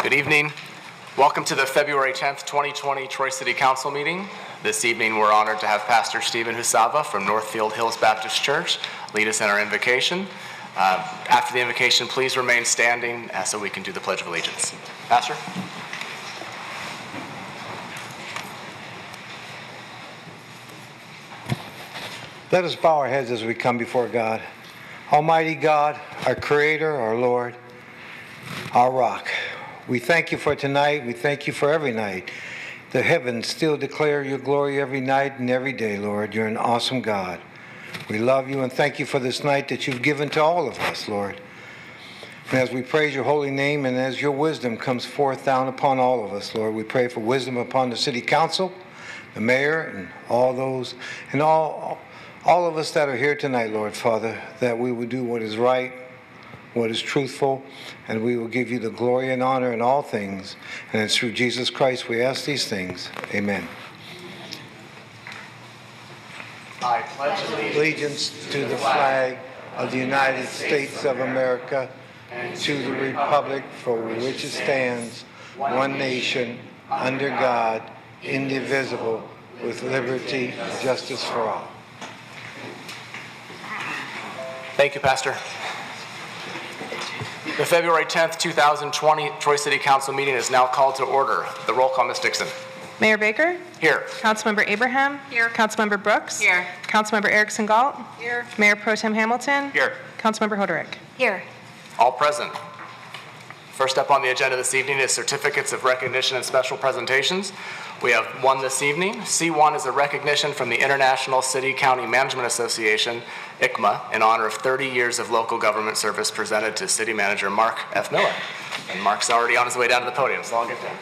Good evening. Welcome to the February 10th, 2020 Troy City Council meeting. This evening we're honored to have Pastor Stephen Husava from Northfield Hills Baptist Church lead us in our invocation. After the invocation, please remain standing so we can do the Pledge of Allegiance. Pastor? Let us bow our heads as we come before God. Almighty God, our Creator, our Lord, our Rock. We thank you for tonight. We thank you for every night. The heavens still declare your glory every night and every day, Lord. You're an awesome God. We love you and thank you for this night that you've given to all of us, Lord. And as we praise your holy name and as your wisdom comes forth down upon all of us, Lord, we pray for wisdom upon the city council, the mayor, and all those, and all of us that are here tonight, Lord Father, that we will do what is right, what is truthful, and we will give you the glory and honor in all things. And it's through Jesus Christ we ask these things. Amen. I pledge Allegiance to the flag of the United States of America and to the republic for which it stands, one nation, under God, indivisible, with liberty and justice for all. Thank you, Pastor. The February 10th, 2020 Troy City Council meeting is now called to order. The roll call, Ms. Dixon. Mayor Baker? Here. Councilmember Abraham? Here. Councilmember Brooks? Here. Councilmember Erickson Galt? Here. Mayor Pro Tem Hamilton? Here. Councilmember Hoderick? Here. All present. First up on the agenda this evening is certificates of recognition and special presentations. We have one this evening. C1 is a recognition from the International City County Management Association, ICMA, in honor of 30 years of local government service presented to City Manager Mark F. Miller. And Mark's already on his way down to the podium, so I'll get there.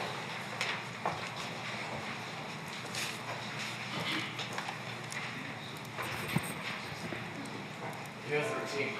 Here's the routine.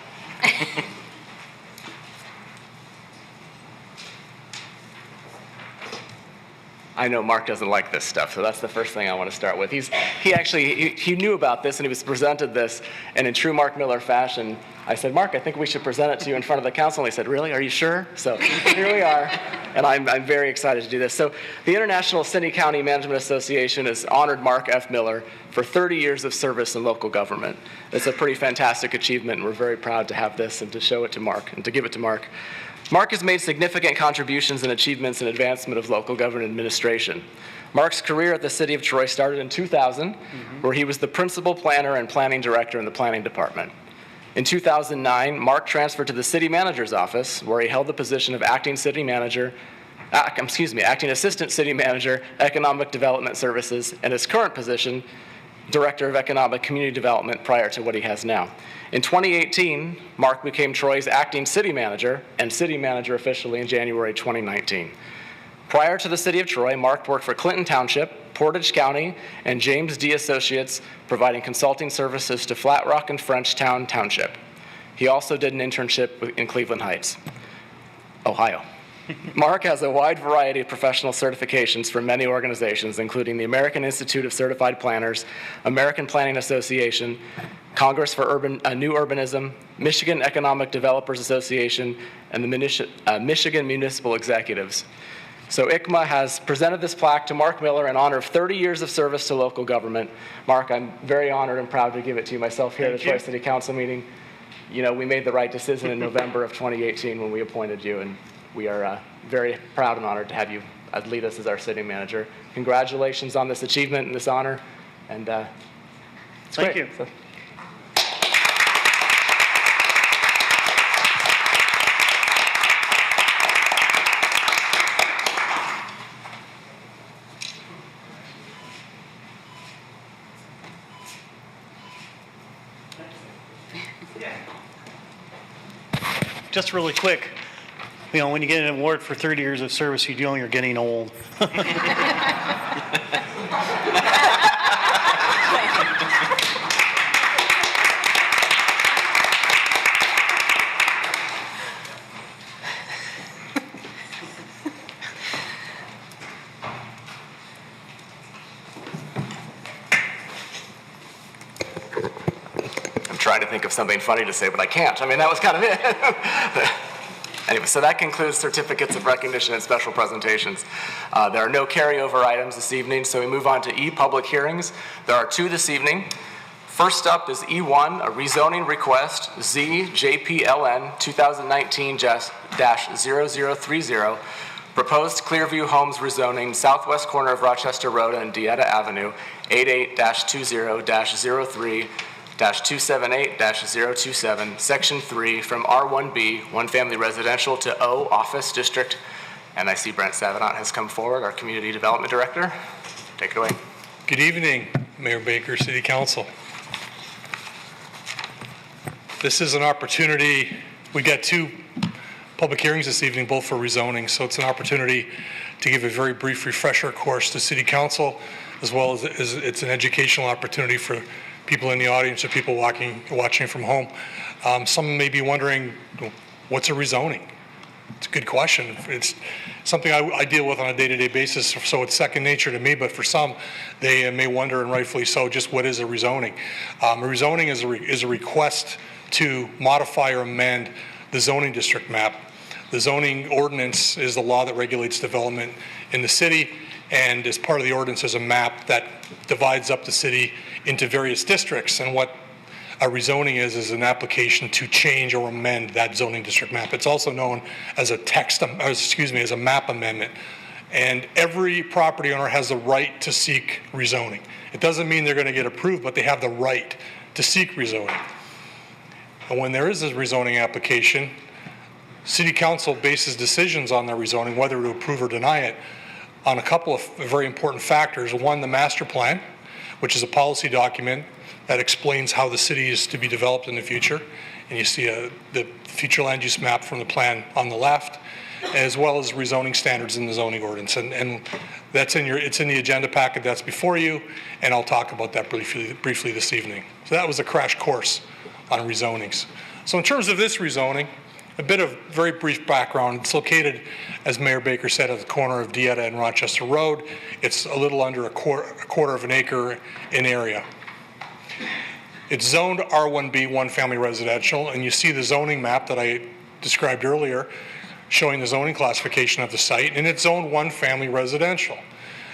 I know Mark doesn't like this stuff, so that's the first thing I want to start with. He knew about this and he was presented this, and in true Mark Miller fashion, I said, Mark, I think we should present it to you in front of the council. And he said, really? Are you sure? So here we are, and I'm very excited to do this. So the International City County Management Association has honored Mark F. Miller for 30 years of service in local government. It's a pretty fantastic achievement, and we're very proud to have this and to show it to Mark and to give it to Mark. Mark has made significant contributions and achievements in advancement of local government administration. Mark's career at the City of Troy started in 2000, where he was the principal planner and planning director in the planning department. In 2009, Mark transferred to the city manager's office, where he held the position of acting assistant city manager, economic development services, and his current position, director of economic community development, prior to what he has now. In 2018, Mark became Troy's acting city manager and city manager officially in January 2019. Prior to the City of Troy, Mark worked for Clinton Township, Portage County, and James D. Associates, providing consulting services to Flat Rock and Frenchtown Township. He also did an internship in Cleveland Heights, Ohio. Mark has a wide variety of professional certifications from many organizations, including the American Institute of Certified Planners, American Planning Association, Congress for New Urbanism, Michigan Economic Developers Association, and the Michigan Municipal Executives. So ICMA has presented this plaque to Mark Miller in honor of 30 years of service to local government. Mark, I'm very honored and proud to give it to you myself here at the Troy City Council meeting. You know, we made the right decision in November of 2018 when we appointed you, and we are very proud and honored to have you lead us as our city manager. Congratulations on this achievement and this honor, and it's Thank great. you. So, Just really quick, you know, when you get an award for 30 years of service, you know you're getting old. trying to think of something funny to say, but I can't. I mean, that was kind of it. Anyway, so that concludes certificates of recognition and special presentations. There are no carryover items this evening, so we move on to E-public hearings. There are 2 this evening. First up is E1, a rezoning request, ZJPLN 2019-0030, proposed Clearview Homes rezoning southwest corner of Rochester Road and Dieta Avenue, 88-20-03-278-027, Section 3, from R1B, one family residential, to O Office District. And I see Brent Savinant has come forward, our Community Development Director. Take it away. Good evening, Mayor Baker, City Council. This is an opportunity, we got 2 public hearings this evening, both for rezoning, so it's an opportunity to give a very brief refresher course to City Council, as well as it's an educational opportunity for people in the audience or people watching from home. Some may be wondering, what's a rezoning? It's a good question. It's something I deal with on a day-to-day basis, so it's second nature to me, but for some, they may wonder, and rightfully so, just what is a rezoning? A rezoning is a request to modify or amend the zoning district map. The zoning ordinance is the law that regulates development in the city, and as part of the ordinance is a map that divides up the city into various districts. And what a rezoning is an application to change or amend that zoning district map. It's also known as a as a map amendment. And every property owner has the right to seek rezoning. It doesn't mean they're going to get approved, but they have the right to seek rezoning. And when there is a rezoning application, City Council bases decisions on the rezoning, whether to approve or deny it, on a couple of very important factors. One, the master plan, which is a policy document that explains how the city is to be developed in the future. And you see the future land use map from the plan on the left, as well as rezoning standards in the zoning ordinance. And that's it's in the agenda packet that's before you, and I'll talk about that briefly this evening. So that was a crash course on rezonings. So in terms of this rezoning, a bit of very brief background. It's located, as Mayor Baker said, at the corner of Dieta and Rochester Road. It's a little under a quarter of an acre in area. It's zoned R1B, one family residential, and you see the zoning map that I described earlier showing the zoning classification of the site, and it's zoned one family residential,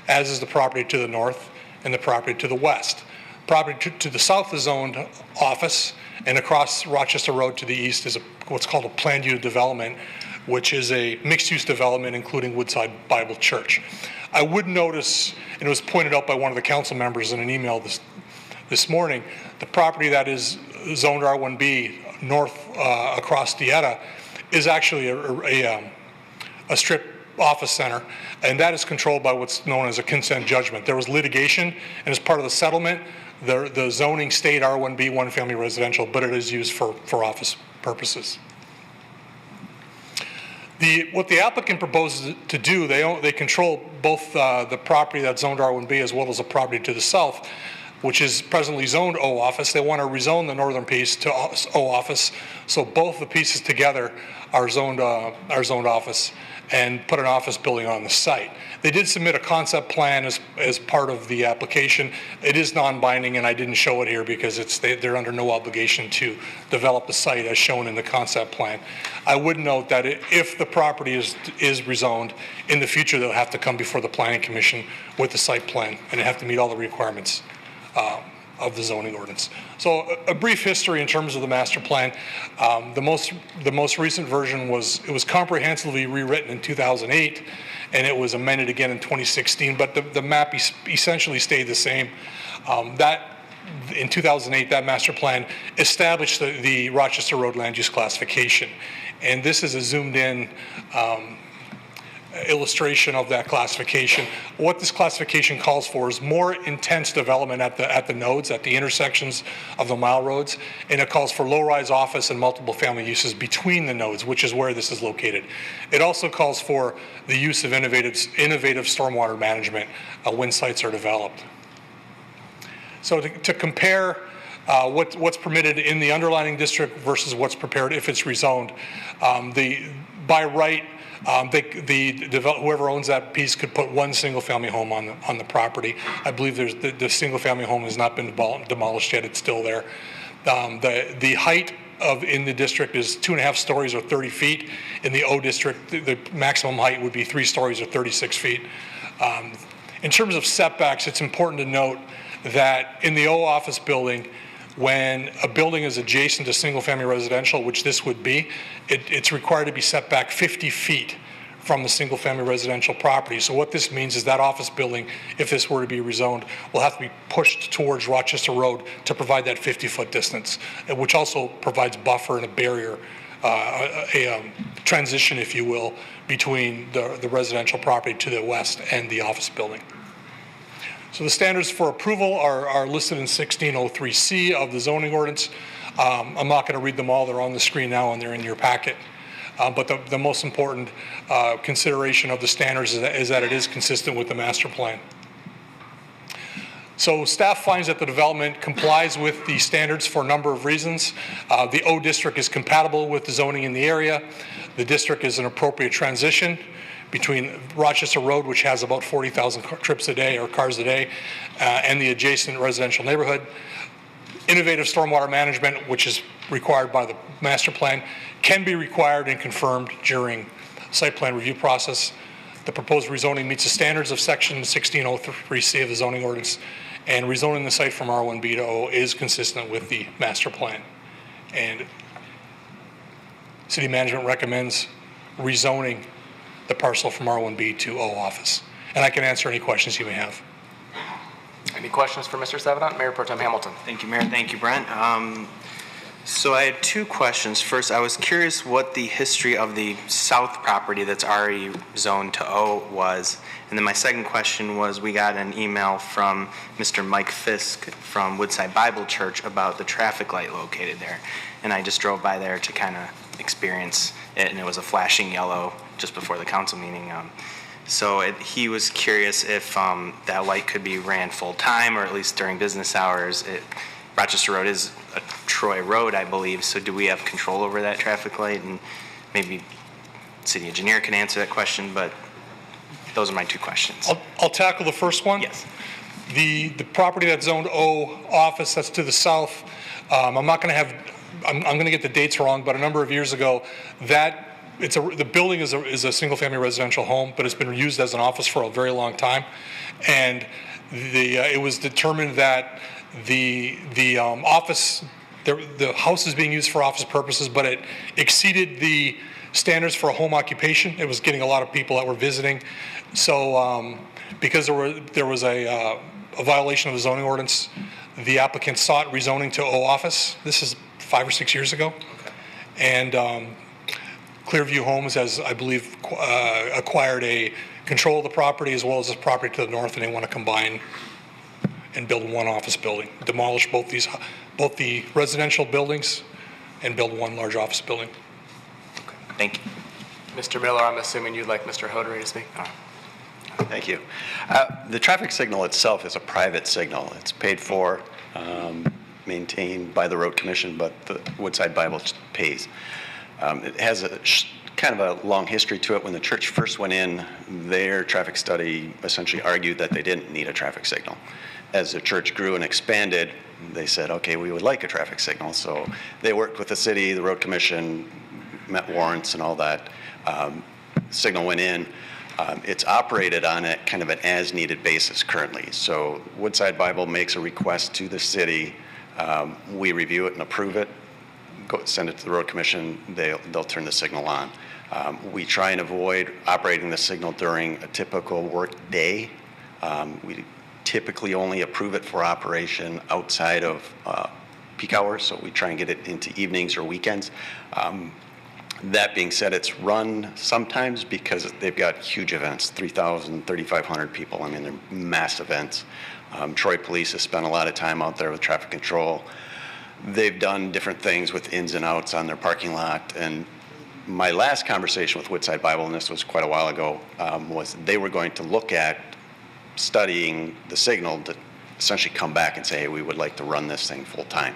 as is the property to the north and the property to the west. Property to the south is zoned office, and across Rochester Road to the east is what's called a planned unit development, which is a mixed-use development including Woodside Bible Church. I would notice, and it was pointed out by one of the council members in an email this morning, the property that is zoned R1B north across Dieta is actually a strip office center, and that is controlled by what's known as a consent judgment. There was litigation, and as part of the settlement, the zoning stayed R1B, one family residential, but it is used for office purposes. What the applicant proposes to do, they control both the property that's zoned R1B as well as the property to the south, which is presently zoned O office. They want to rezone the northern piece to O office, so both the pieces together are zoned office, and put an office building on the site. They did submit a concept plan as part of the application. It is non-binding, and I didn't show it here because they're under no obligation to develop the site as shown in the concept plan. I would note that if the property is rezoned, in the future they'll have to come before the Planning Commission with the site plan, and they have to meet all the requirements of the zoning ordinance. So a brief history in terms of the master plan. The most recent version was comprehensively rewritten in 2008, and it was amended again in 2016, but the map essentially stayed the same. In 2008, that master plan established the Rochester Road land use classification, and this is a zoomed in illustration of that classification. What this classification calls for is more intense development at the nodes, at the intersections of the mile roads, and it calls for low-rise office and multiple family uses between the nodes, which is where this is located. It also calls for the use of innovative stormwater management when sites are developed. So to compare what's permitted in the underlining district versus what's prepared if it's rezoned, by right, whoever owns that piece could put one single-family home on the property. I believe the single-family home has not been demolished yet; it's still there. The height in the district is 2.5 stories or 30 feet. In the O district, the maximum height would be 3 stories or 36 feet. In terms of setbacks, it's important to note that in the O office building, when a building is adjacent to single-family residential, which this would be, it's required to be set back 50 feet from the single-family residential property. So what this means is that office building, if this were to be rezoned, will have to be pushed towards Rochester Road to provide that 50-foot distance, which also provides buffer and a barrier, a transition, if you will, between the residential property to the west and the office building. So the standards for approval are listed in 1603C of the zoning ordinance. I'm not going to read them all. They're on the screen now and they're in your packet. But the most important consideration of the standards is that it is consistent with the master plan. So staff finds that the development complies with the standards for a number of reasons. The O district is compatible with the zoning in the area. The district is an appropriate transition between Rochester Road, which has about 40,000 trips a day or cars a day, and the adjacent residential neighborhood. Innovative stormwater management, which is required by the master plan, can be required and confirmed during site plan review process. The proposed rezoning meets the standards of section 1603C of the zoning ordinance, and rezoning the site from R1B to O is consistent with the master plan. And city management recommends rezoning the parcel from R1B to O office. And I can answer any questions you may have. Any questions for Mr. Sevenant? Mayor Pro Tem Hamilton. Thank you, Mayor. Thank you, Brent. So I had 2 questions. First, I was curious what the history of the south property that's already zoned to O was. And then my second question was, we got an email from Mr. Mike Fisk from Woodside Bible Church about the traffic light located there. And I just drove by there to kind of experience it, and it was a flashing yellow just before the council meeting. He was curious if that light could be ran full-time or at least during business hours. Rochester Road is a Troy road, I believe, so do we have control over that traffic light? And maybe city engineer can answer that question, but those are my 2 questions. I'll tackle the first one. Yes. The property that's zoned O office, that's to the south, I'm going to get the dates wrong, but a number of years ago, the building is a single-family residential home, but it's been used as an office for a very long time, and it was determined that the house is being used for office purposes, but it exceeded the standards for a home occupation. It was getting a lot of people that were visiting, so because there was a violation of the zoning ordinance, the applicant sought rezoning to O office. This is 5 or 6 years ago, okay. And Clearview Homes has, I believe, acquired a control of the property as well as the property to the north, and they want to combine and build one office building, demolish both the residential buildings and build one large office building. Okay. Thank you. Mr. Miller, I'm assuming you'd like Mr. Hoderi to speak? Thank you. The traffic signal itself is a private signal. It's paid for, maintained by the road commission, but the Woodside Bible pays. It has kind of a long history to it. When the church first went in, their traffic study essentially argued that they didn't need a traffic signal. As the church grew and expanded, they said, okay, we would like a traffic signal. So they worked with the city, the road commission, met warrants and all that. Signal went in. It's operated on a kind of an as-needed basis currently. So Woodside Bible makes a request to the city. We review it and approve it. Send it to the road commission. They'll turn the signal on. We try and avoid operating the signal during a typical work day. We typically only approve it for operation outside of peak hours, so we try and get it into evenings or weekends. That being said, it's run sometimes because they've got huge events, 3,000, 3,500 people. I mean, they're mass events. Troy Police has spent a lot of time out there with traffic control. They've done different things with ins and outs on their parking lot. And my last conversation with Woodside Bible, and this was quite a while ago, was they were going to look at studying the signal to essentially come back and say, hey, we would like to run this thing full time.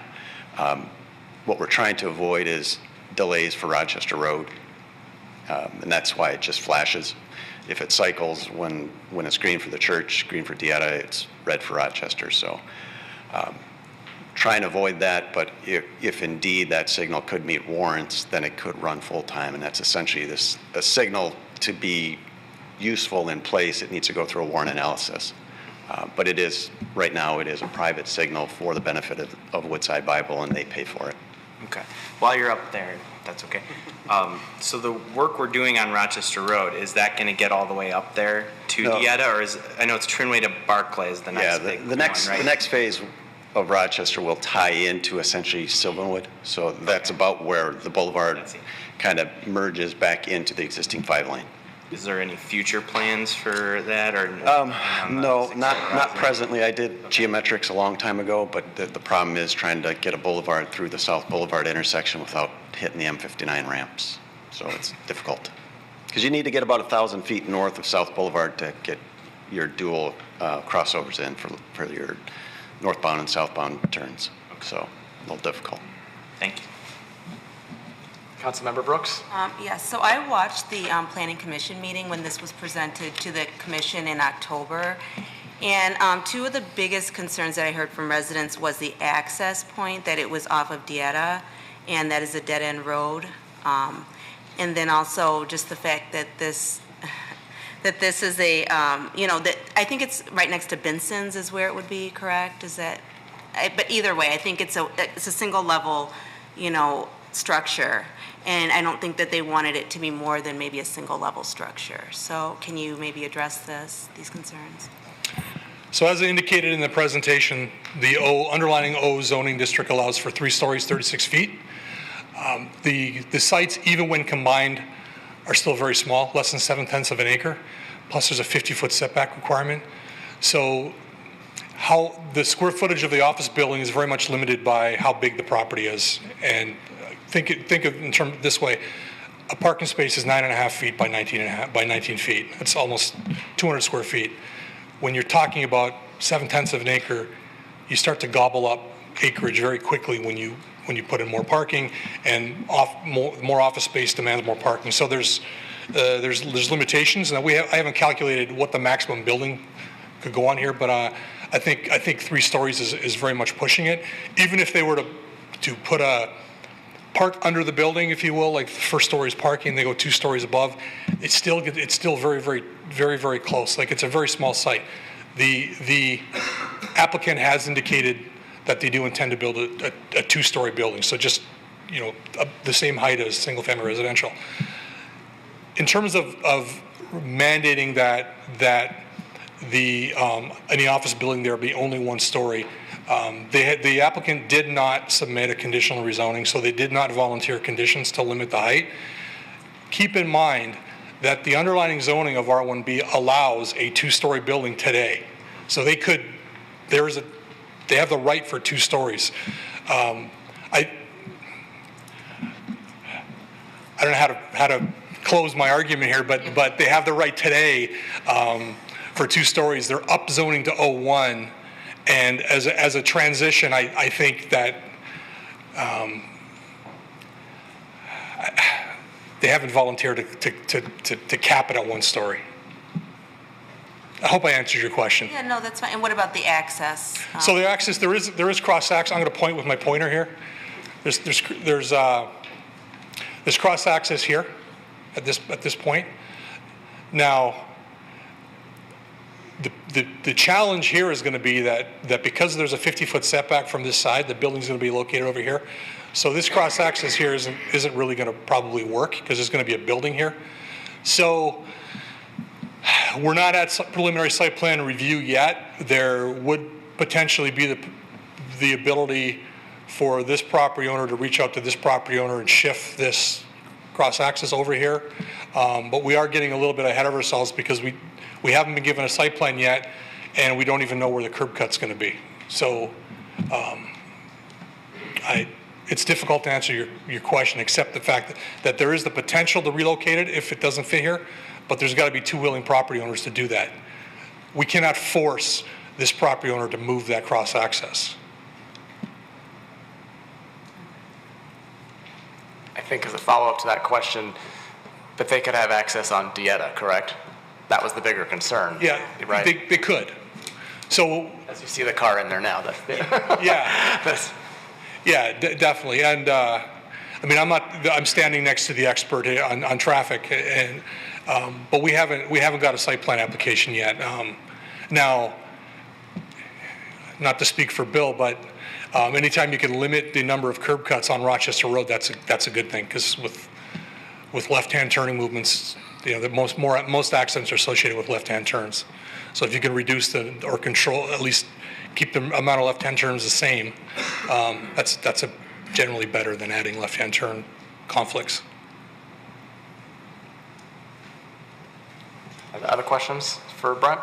What we're trying to avoid is delays for Rochester Road, and that's why it just flashes. If it cycles, when it's green for the church, green for Dieta, it's red for Rochester. So try and avoid that, but if indeed that signal could meet warrants, then it could run full-time, and that's essentially a signal to be useful in place, it needs to go through a warrant analysis. But it is, right now, it is a private signal for the benefit of Woodside Bible, and they pay for it. Okay. While you're up there, that's okay. So the work we're doing on Rochester Road, is that going to get all the way up there to No. Dieta, or I know it's Trinway to Barclay is the next big the next one, right? the next phase of Rochester will tie into essentially Sylvanwood, so that's about where the boulevard I see. kind of merges back into the existing 5-lane. Is there any future plans for that, or? No, not presently. I did geometrics a long time ago, but the problem is trying to get a boulevard through the South Boulevard intersection without hitting the M59 ramps. So it's difficult. Because you need to get about 1,000 feet north of South Boulevard to get your dual crossovers in for your northbound and southbound turns. So a little difficult. Thank you. Councilmember Brooks? Yes, so I watched the Planning Commission meeting when this was presented to the commission in October. And two of the biggest concerns that I heard from residents was the access point, that it was off of Dieta, and that is a dead-end road. And then also just the fact that this is a, that I think it's right next to Benson's is where it would be, correct? Is that, but either way, I think it's a single level, structure. And I don't think that they wanted it to be more than maybe a single level structure. So can you maybe address these concerns? So as I indicated in the presentation, the underlining O zoning district allows for 3 stories, 36 feet. The sites, even when combined, are still very small, less than 7/10 of an acre. Plus there's a 50-foot setback requirement. So how the square footage of the office building is very much limited by how big the property is. And think of in terms this way: a parking space is 9.5 feet by 19 feet. That's almost 200 square feet. When you're talking about 7/10 of an acre, you start to gobble up acreage very quickly when you put in more parking, and more office space demands more parking. So there's limitations. Now I haven't calculated what the maximum building could go on here, but I think 3 stories is very much pushing it. Even if they were to put a park under the building, if you will, like the first story is parking, they go 2 stories above, it's still very, very, very, very close. Like, it's a very small site. The applicant has indicated that they do intend to build a 2-story building, so just the same height as single-family residential. In terms of mandating that any office building there be only 1 story. The applicant did not submit a conditional rezoning, so they did not volunteer conditions to limit the height. Keep in mind that the underlying zoning of R1B allows a 2-story building today. So they have the right for 2 stories. I don't know how to close my argument here, but they have the right today for 2 stories. They're upzoning to O1. And as a transition, I think that they haven't volunteered to cap it at 1 story. I hope I answered your question. Yeah, no, that's fine. And what about the access? So the access, there is cross access. I'm going to point with my pointer here. There's cross access here at this point. Now, the challenge here is going to be that because there's a 50-foot setback from this side, the building's going to be located over here. So this cross access here isn't really going to probably work because there's going to be a building here. So we're not at preliminary site plan review yet. There would potentially be the ability for this property owner to reach out to this property owner and shift this cross access over here. But we are getting a little bit ahead of ourselves because we haven't been given a site plan yet, and we don't even know where the curb cut's going to be. So it's difficult to answer your question, except the fact that there is the potential to relocate it if it doesn't fit here, but there's got to be 2 willing property owners to do that. We cannot force this property owner to move that cross access. I think as a follow-up to that question, that they could have access on Dieta, correct? That was the bigger concern. Yeah, right? they could. So, As you see the car in there now, that's, yeah. that's, Yeah, definitely. And I mean, I'm standing next to the expert on traffic, and but we haven't got a site plan application yet. Now, not to speak for Bill, but anytime you can limit the number of curb cuts on Rochester Road, that's a good thing, because with left-hand turning movements, most accidents are associated with left-hand turns. So if you can reduce or control, at least keep the amount of left-hand turns the same, that's generally better than adding left-hand turn conflicts. other questions for Brent?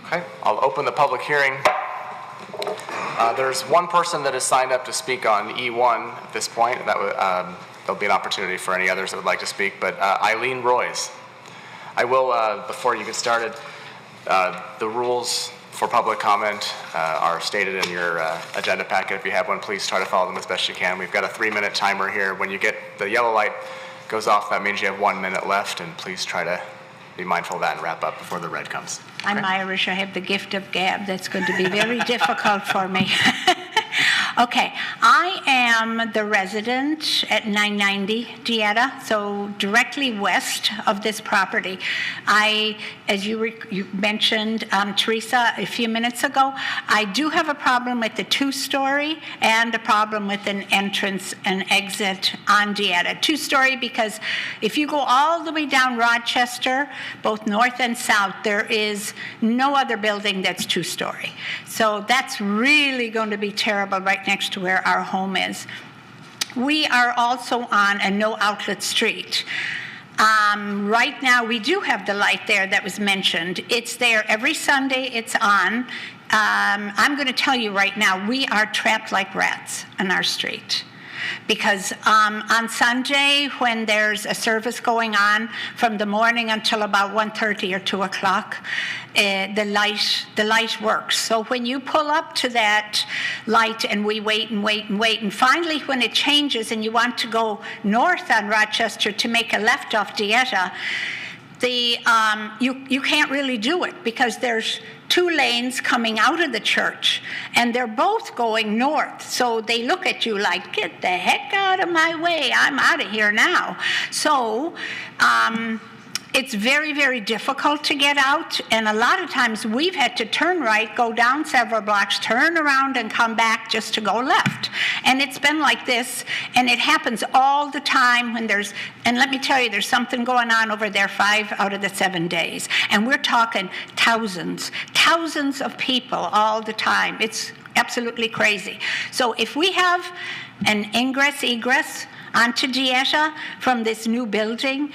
Okay, I'll open the public hearing. There's one person that has signed up to speak on E1 at this point. There'll be an opportunity for any others that would like to speak, but Eileen Royce. I will, before you get started, the rules for public comment are stated in your agenda packet. If you have one, please try to follow them as best you can. We've got a 3-minute timer here. When you get the yellow light goes off, that means you have 1 minute left, and please try to be mindful of that and wrap up before the red comes. I'm Irish. I have the gift of gab. That's going to be very difficult for me. Okay, I am the resident at 990 Dieta, so directly west of this property. As you mentioned, Teresa, a few minutes ago, I do have a problem with the 2-story and a problem with an entrance and exit on Dieta. 2-story because if you go all the way down Rochester, both north and south, there is no other building that's 2-story. So that's really going to be terrible right next to where our home is. We are also on a no outlet street. Right now, we do have the light there that was mentioned. It's there every Sunday, it's on. I'm going to tell you right now, we are trapped like rats on our street. Because on Sunday, when there's a service going on from the morning until about 1:30 or 2 o'clock, the light works. So when you pull up to that light and we wait and wait and wait, and finally when it changes and you want to go north on Rochester to make a left off Dieta, you can't really do it because there's 2 lanes coming out of the church, and they're both going north. So they look at you like, get the heck out of my way. I'm out of here now. So it's very, very difficult to get out, and a lot of times we've had to turn right, go down several blocks, turn around and come back just to go left. And it's been like this, and it happens all the time when and let me tell you, there's something going on over there 5 out of the 7 days. And we're talking thousands of people all the time. It's absolutely crazy. So if we have an ingress-egress onto Dieta from this new building,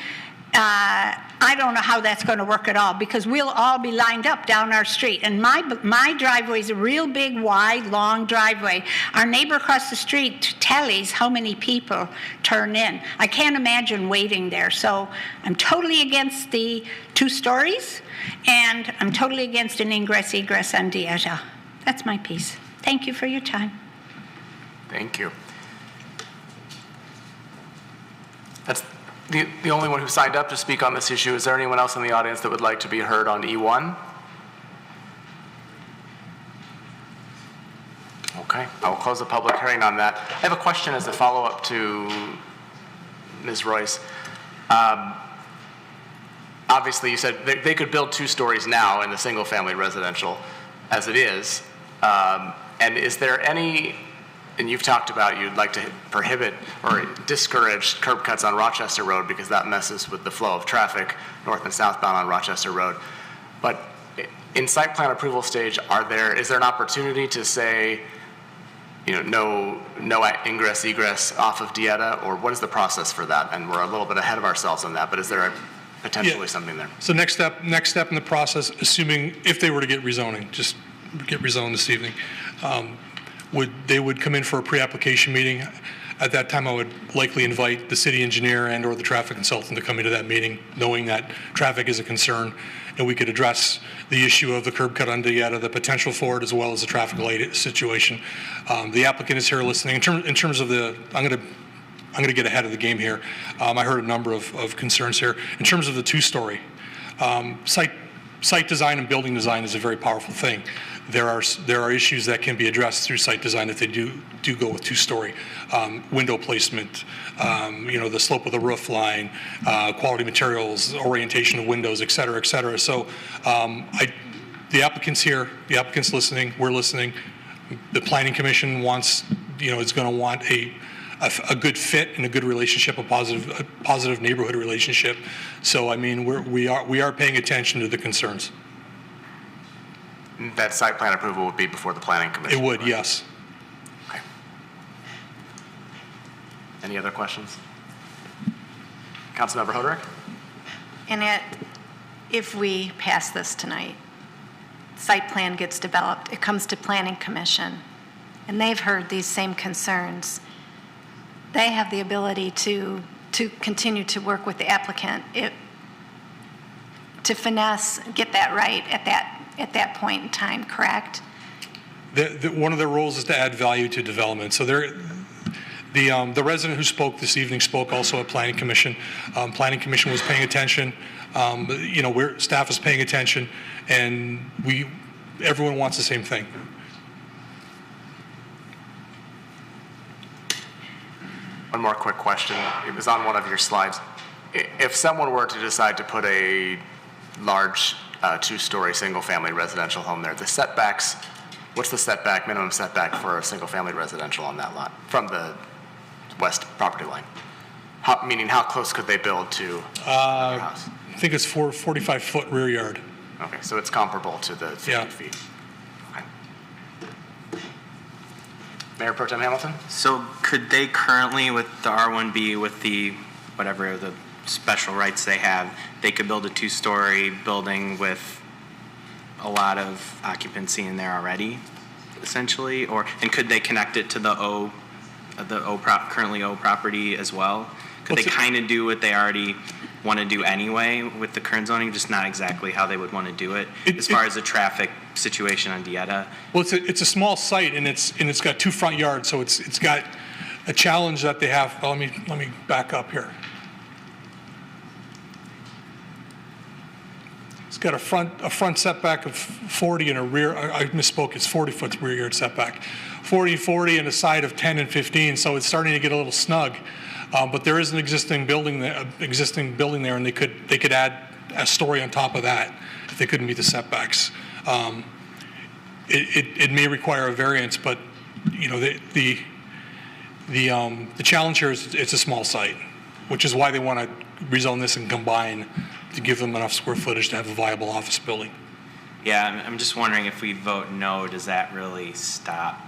I don't know how that's going to work at all, because we'll all be lined up down our street. And my driveway is a real big, wide, long driveway. Our neighbor across the street tallies how many people turn in. I can't imagine waiting there. So I'm totally against the 2 stories, and I'm totally against an ingress-egress on Dieta. That's my piece. Thank you for your time. Thank you. That's the only one who signed up to speak on this issue. Is there anyone else in the audience that would like to be heard on E1? Okay, I will close the public hearing on that. I have a question as a follow-up to Ms. Royce. Obviously, you said they could build 2 stories now in the single-family residential as it is. And is there any, and you've talked about you'd like to prohibit or discourage curb cuts on Rochester Road because that messes with the flow of traffic north and southbound on Rochester Road. But in site plan approval stage, is there an opportunity to say, no ingress, egress off of Dieta, or what is the process for that? And we're a little bit ahead of ourselves on that, but is there potentially something there? So next step in the process, assuming if they were to get rezoning, just get rezoned this evening, they would come in for a pre-application meeting. At that time, I would likely invite the city engineer and or the traffic consultant to come into that meeting, knowing that traffic is a concern, and we could address the issue of the curb cut on Dieta, the potential for it, as well as the traffic light situation. The applicant is here listening. In terms of I'm going to get ahead of the game here. I heard a number of concerns here. In terms of the 2-story, site site design and building design is a very powerful thing. There are issues that can be addressed through site design if they do go with two-story. Window placement, the slope of the roof line, quality materials, orientation of windows, et cetera, et cetera. So the applicant's here, the applicant's listening, we're listening. The Planning Commission wants, is going to want a good fit and a good relationship, a positive neighborhood relationship. So, I mean, we are paying attention to the concerns. That site plan approval would be before the Planning Commission? It would, right? yes. Okay. Any other questions? Councilmember Hoderick? Annette, if we pass this tonight, site plan gets developed, it comes to Planning Commission, and they've heard these same concerns. They have the ability to continue to work with the applicant to finesse, get that right at that point in time, correct? One of their roles is to add value to development. So the resident who spoke this evening spoke also at Planning Commission. Planning Commission was paying attention. Staff is paying attention, and everyone wants the same thing. One more quick question. It was on one of your slides. If someone were to decide to put a large two-story single-family residential home there, the setbacks, what's the minimum setback for a single-family residential on that lot from the west property line? Meaning how close could they build to your house? I think it's 45-foot rear yard. Okay, so it's comparable to the 50 Yeah. feet. Okay. Mayor Pro Tem Hamilton? So could they currently, with the R1B, with the whatever the special rights they have, they could build a two-story building with a lot of occupancy in there already, essentially? And could they connect it to the currently O property as well? Could they kind of do what they already want to do anyway with the current zoning, just not exactly how they would want to do it as far as the traffic situation on Dieta? Well, it's a small site, and it's got two front yards, so it's got a challenge that they have. Well, let me back up here. It's got a front setback of 40 and a rear. I misspoke. It's 40 foot rear yard setback, 40 and a side of 10 and 15. So it's starting to get a little snug. But there is an existing building there, and they could add a story on top of that if they couldn't meet the setbacks. It may require a variance, but the challenge here is it's a small site, which is why they want to rezone this and combine to give them enough square footage to have a viable office building. Yeah, I'm just wondering if we vote no, does that really stop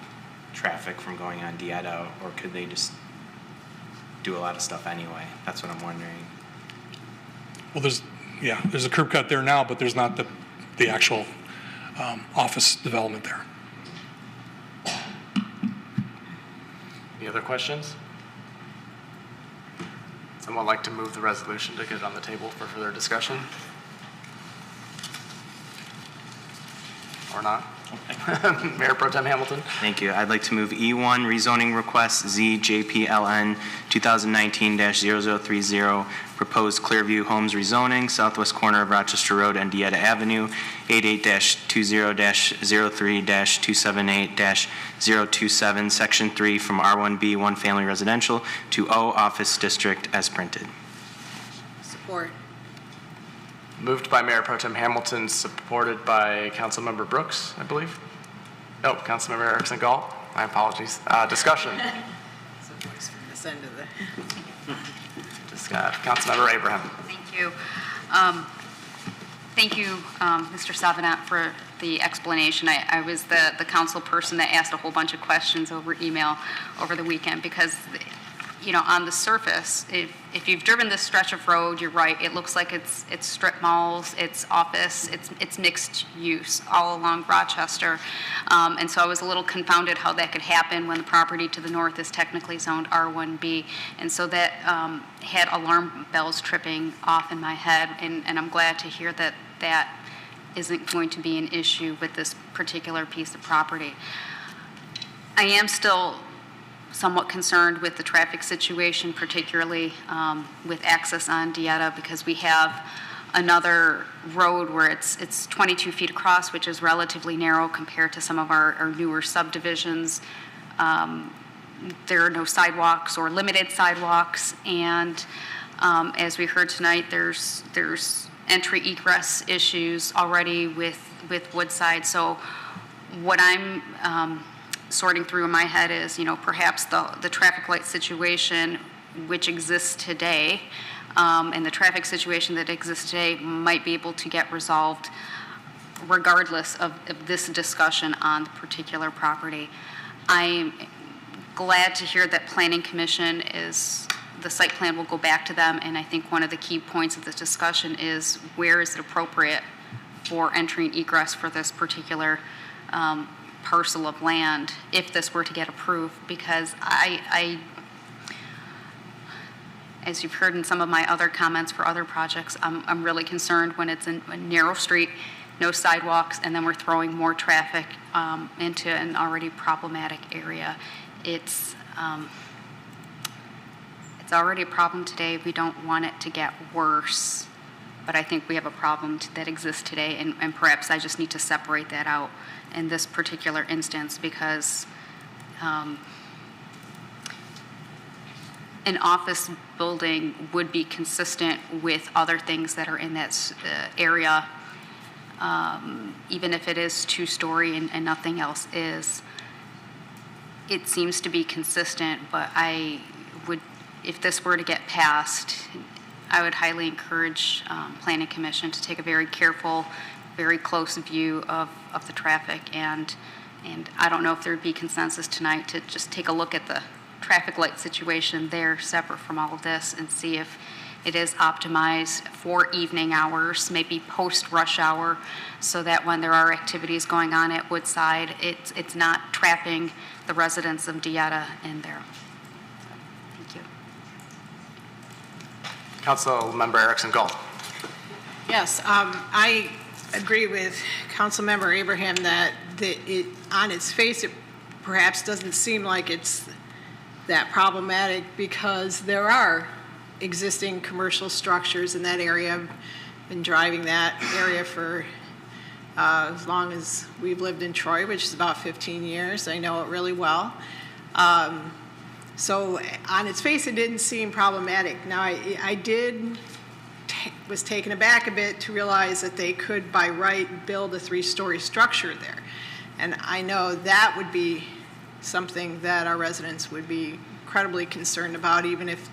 traffic from going on Dieta, or could they just do a lot of stuff anyway? That's what I'm wondering. Well, there's a curb cut there now, but there's not the actual office development there. Any other questions? Someone like to move the resolution to get it on the table for further discussion? Or not? Mayor Pro Tem Hamilton? Thank you. I'd like to move E1, rezoning request ZJPLN 2019-0030, proposed Clearview Homes rezoning, southwest corner of Rochester Road and Dieta Avenue, 88-20-03-278-027, Section 3, from R1B, one family residential, to O office district as printed. Support. Moved by Mayor Pro Tem Hamilton, supported by Councilmember Brooks, I believe. No, Councilmember Erickson Galt. My apologies. Discussion. Councilmember Abraham. Thank you. Thank you, Mr. Savanat, for the explanation. I was the council person that asked a whole bunch of questions over email over the weekend because, on the surface, if you've driven this stretch of road, you're right. It looks like it's strip malls, it's office, it's mixed use all along Rochester. And so I was a little confounded how that could happen when the property to the north is technically zoned R1B. And so that had alarm bells tripping off in my head. And I'm glad to hear that that isn't going to be an issue with this particular piece of property. I am still somewhat concerned with the traffic situation, particularly with access on Dieta, because we have another road where it's 22 feet across, which is relatively narrow compared to some of our newer subdivisions. There are no sidewalks or limited sidewalks, and as we heard tonight, there's entry egress issues already with Woodside. So what I'm sorting through in my head is, perhaps the traffic light situation which exists today, and the traffic situation that exists today might be able to get resolved regardless of this discussion on the particular property. I'm glad to hear that Planning Commission the site plan will go back to them, and I think one of the key points of this discussion is where is it appropriate for entry and egress for this particular parcel of land if this were to get approved, because I as you've heard in some of my other comments for other projects, I'm really concerned when it's in a narrow street, no sidewalks, and then we're throwing more traffic into an already problematic area. It's already a problem today. We don't want it to get worse, but I think we have a problem that exists today, and perhaps I just need to separate that out in this particular instance, because an office building would be consistent with other things that are in that area, even if it is two-story and nothing else is. It seems to be consistent, but I would, if this were to get passed, I would highly encourage Planning Commission to take a very careful, very close view of the traffic, and I don't know if there would be consensus tonight to just take a look at the traffic light situation there separate from all of this and see if it is optimized for evening hours, maybe post rush hour, so that when there are activities going on at Woodside, it's not trapping the residents of Dieta in there. Thank you. Councilmember Erickson Galt. Yes, I agree with Councilmember Abraham that on its face, it perhaps doesn't seem like it's that problematic because there are existing commercial structures in that area. I've been driving that area for as long as we've lived in Troy, which is about 15 years. I know it really well. So on its face, it didn't seem problematic. Now, I was taken aback a bit to realize that they could, by right, build a 3-story structure there. And I know that would be something that our residents would be incredibly concerned about, even if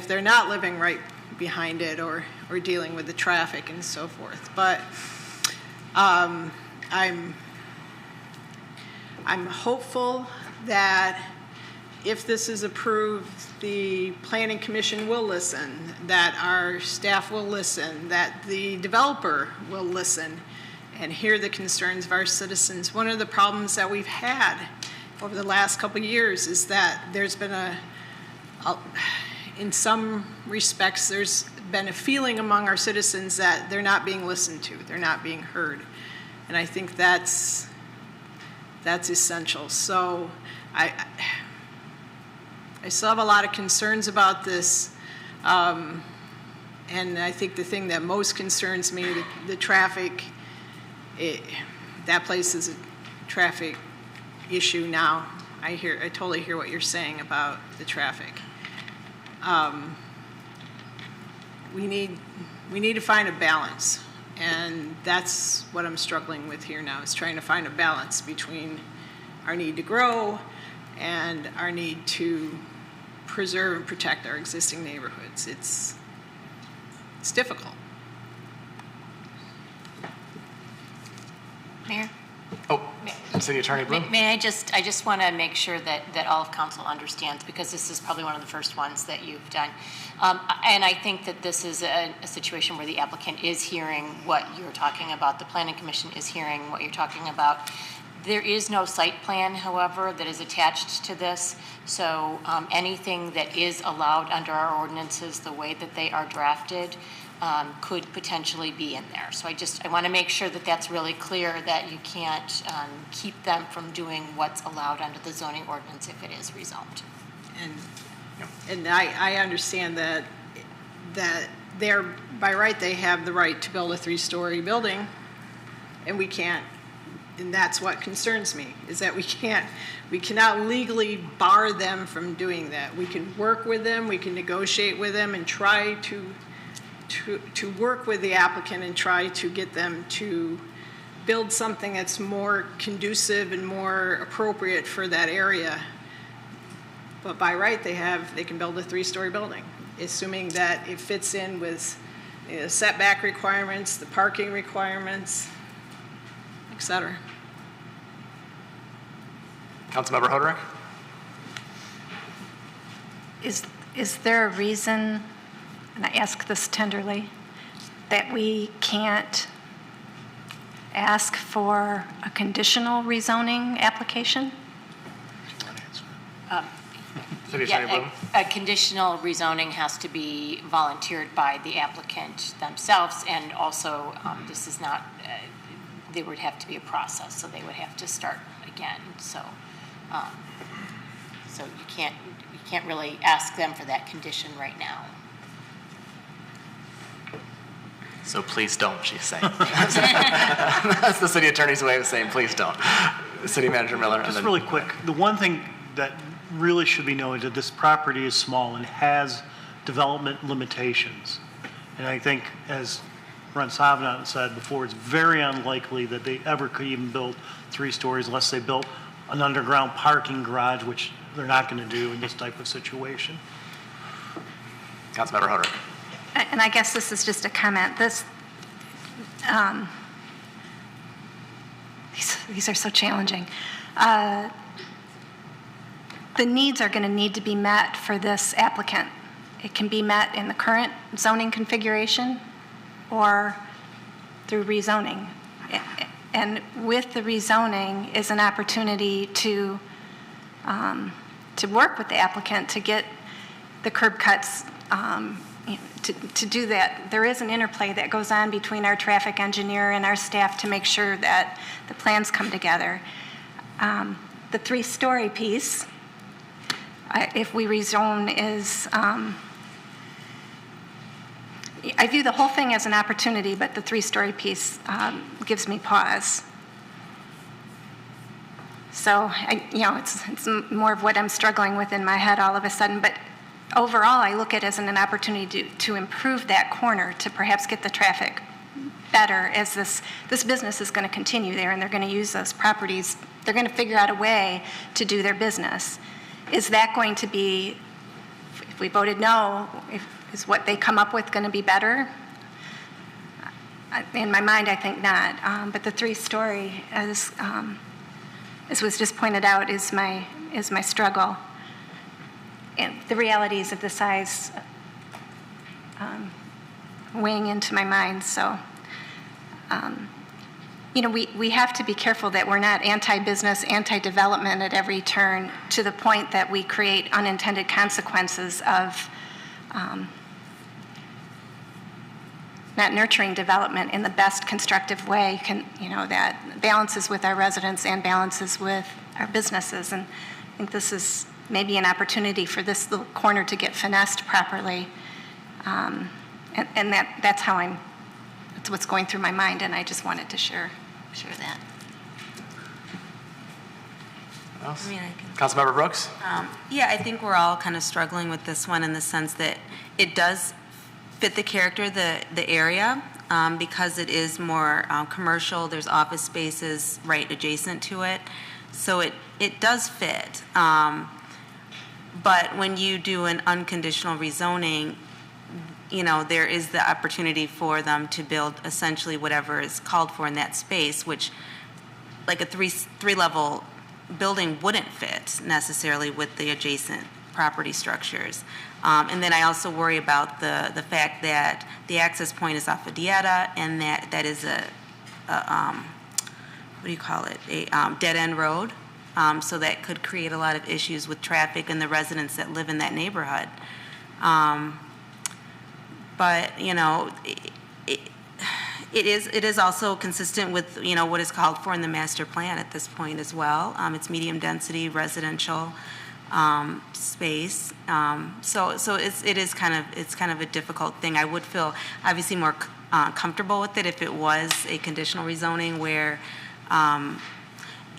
they're not living right behind it or dealing with the traffic and so forth. But I'm hopeful that if this is approved, the Planning Commission will listen, that our staff will listen, that the developer will listen and hear the concerns of our citizens. One of the problems that we've had over the last couple of years is that there's been in some respects, there's been a feeling among our citizens that they're not being listened to, they're not being heard. And I think that's essential. So I still have a lot of concerns about this. And I think the thing that most concerns me, the traffic, that place is a traffic issue now. I totally hear what you're saying about the traffic. We need to find a balance, and that's what I'm struggling with here now, is trying to find a balance between our need to grow and our need to preserve and protect our existing neighborhoods. It's difficult. Mayor? Oh, City Attorney Bloom. May I just want to make sure that all of council understands, because this is probably one of the first ones that you've done. And I think that this is a situation where the applicant is hearing what you're talking about. The Planning Commission is hearing what you're talking about. There is no site plan, however, that is attached to this. So anything that is allowed under our ordinances, the way that they are drafted, could potentially be in there. So I want to make sure that that's really clear, that you can't keep them from doing what's allowed under the zoning ordinance if it is rezoned. And I understand that by right, they have the right to build a 3-story building, and we can't. And that's what concerns me, is that we cannot legally bar them from doing that. We can work with them, we can negotiate with them, and try to work with the applicant and try to get them to build something that's more conducive and more appropriate for that area. But by right, they can build a 3-story building, assuming that it fits in with setback requirements, the parking requirements, et cetera. Councilmember Hoderick? Is there a reason, and I ask this tenderly, that we can't ask for a conditional rezoning application? City Attorney Bloom? A conditional rezoning has to be volunteered by the applicant themselves, and also this is not, there would have to be a process, so they would have to start again. So you can't really ask them for that condition right now. So please don't, she's saying. That's the city attorney's way of saying please don't. City Manager Miller. Just really quick, the one thing that really should be noted that this property is small and has development limitations. And I think, as Ron Savenant said before, it's very unlikely that they ever could even build 3 stories unless they built an underground parking garage, which they're not going to do in this type of situation. Councilmember Hoderick. And I guess this is just a comment. These are so challenging. The needs are going to need to be met for this applicant. It can be met in the current zoning configuration or through rezoning. And with the rezoning is an opportunity to work with the applicant to get the curb cuts, to do that. There is an interplay that goes on between our traffic engineer and our staff to make sure that the plans come together. The 3-story piece, if we rezone, is, I view the whole thing as an opportunity, but the 3-story piece gives me pause. So, it's more of what I'm struggling with in my head all of a sudden, but overall, I look at it as an opportunity to improve that corner, to perhaps get the traffic better, as this business is going to continue there, and they're going to use those properties. They're going to figure out a way to do their business. Is that going to be, if we voted no, is what they come up with going to be better? In my mind, I think not. But the 3-story, as was just pointed out, is my struggle. And the realities of the size weighing into my mind. So, we have to be careful that we're not anti-business, anti-development at every turn, to the point that we create unintended consequences of not nurturing development in the best constructive way, that balances with our residents and balances with our businesses. And I think this is maybe an opportunity for this little corner to get finessed properly. And that's what's going through my mind, and I just wanted to share that. Else? I mean, I can. Councilmember Brooks? Yeah, I think we're all kind of struggling with this one in the sense that it does fit the character of the area, because it is more commercial. There's office spaces right adjacent to it. So it does fit. But when you do an unconditional rezoning, there is the opportunity for them to build essentially whatever is called for in that space, which like a three-level building wouldn't fit necessarily with the adjacent property structures. And then I also worry about the fact that the access point is off of Dieta, and that is a dead-end road. So that could create a lot of issues with traffic and the residents that live in that neighborhood. But it is also consistent with what is called for in the master plan at this point as well. It's medium density residential. space. So it is kind of a difficult thing. I would feel obviously more comfortable with it if it was a conditional rezoning where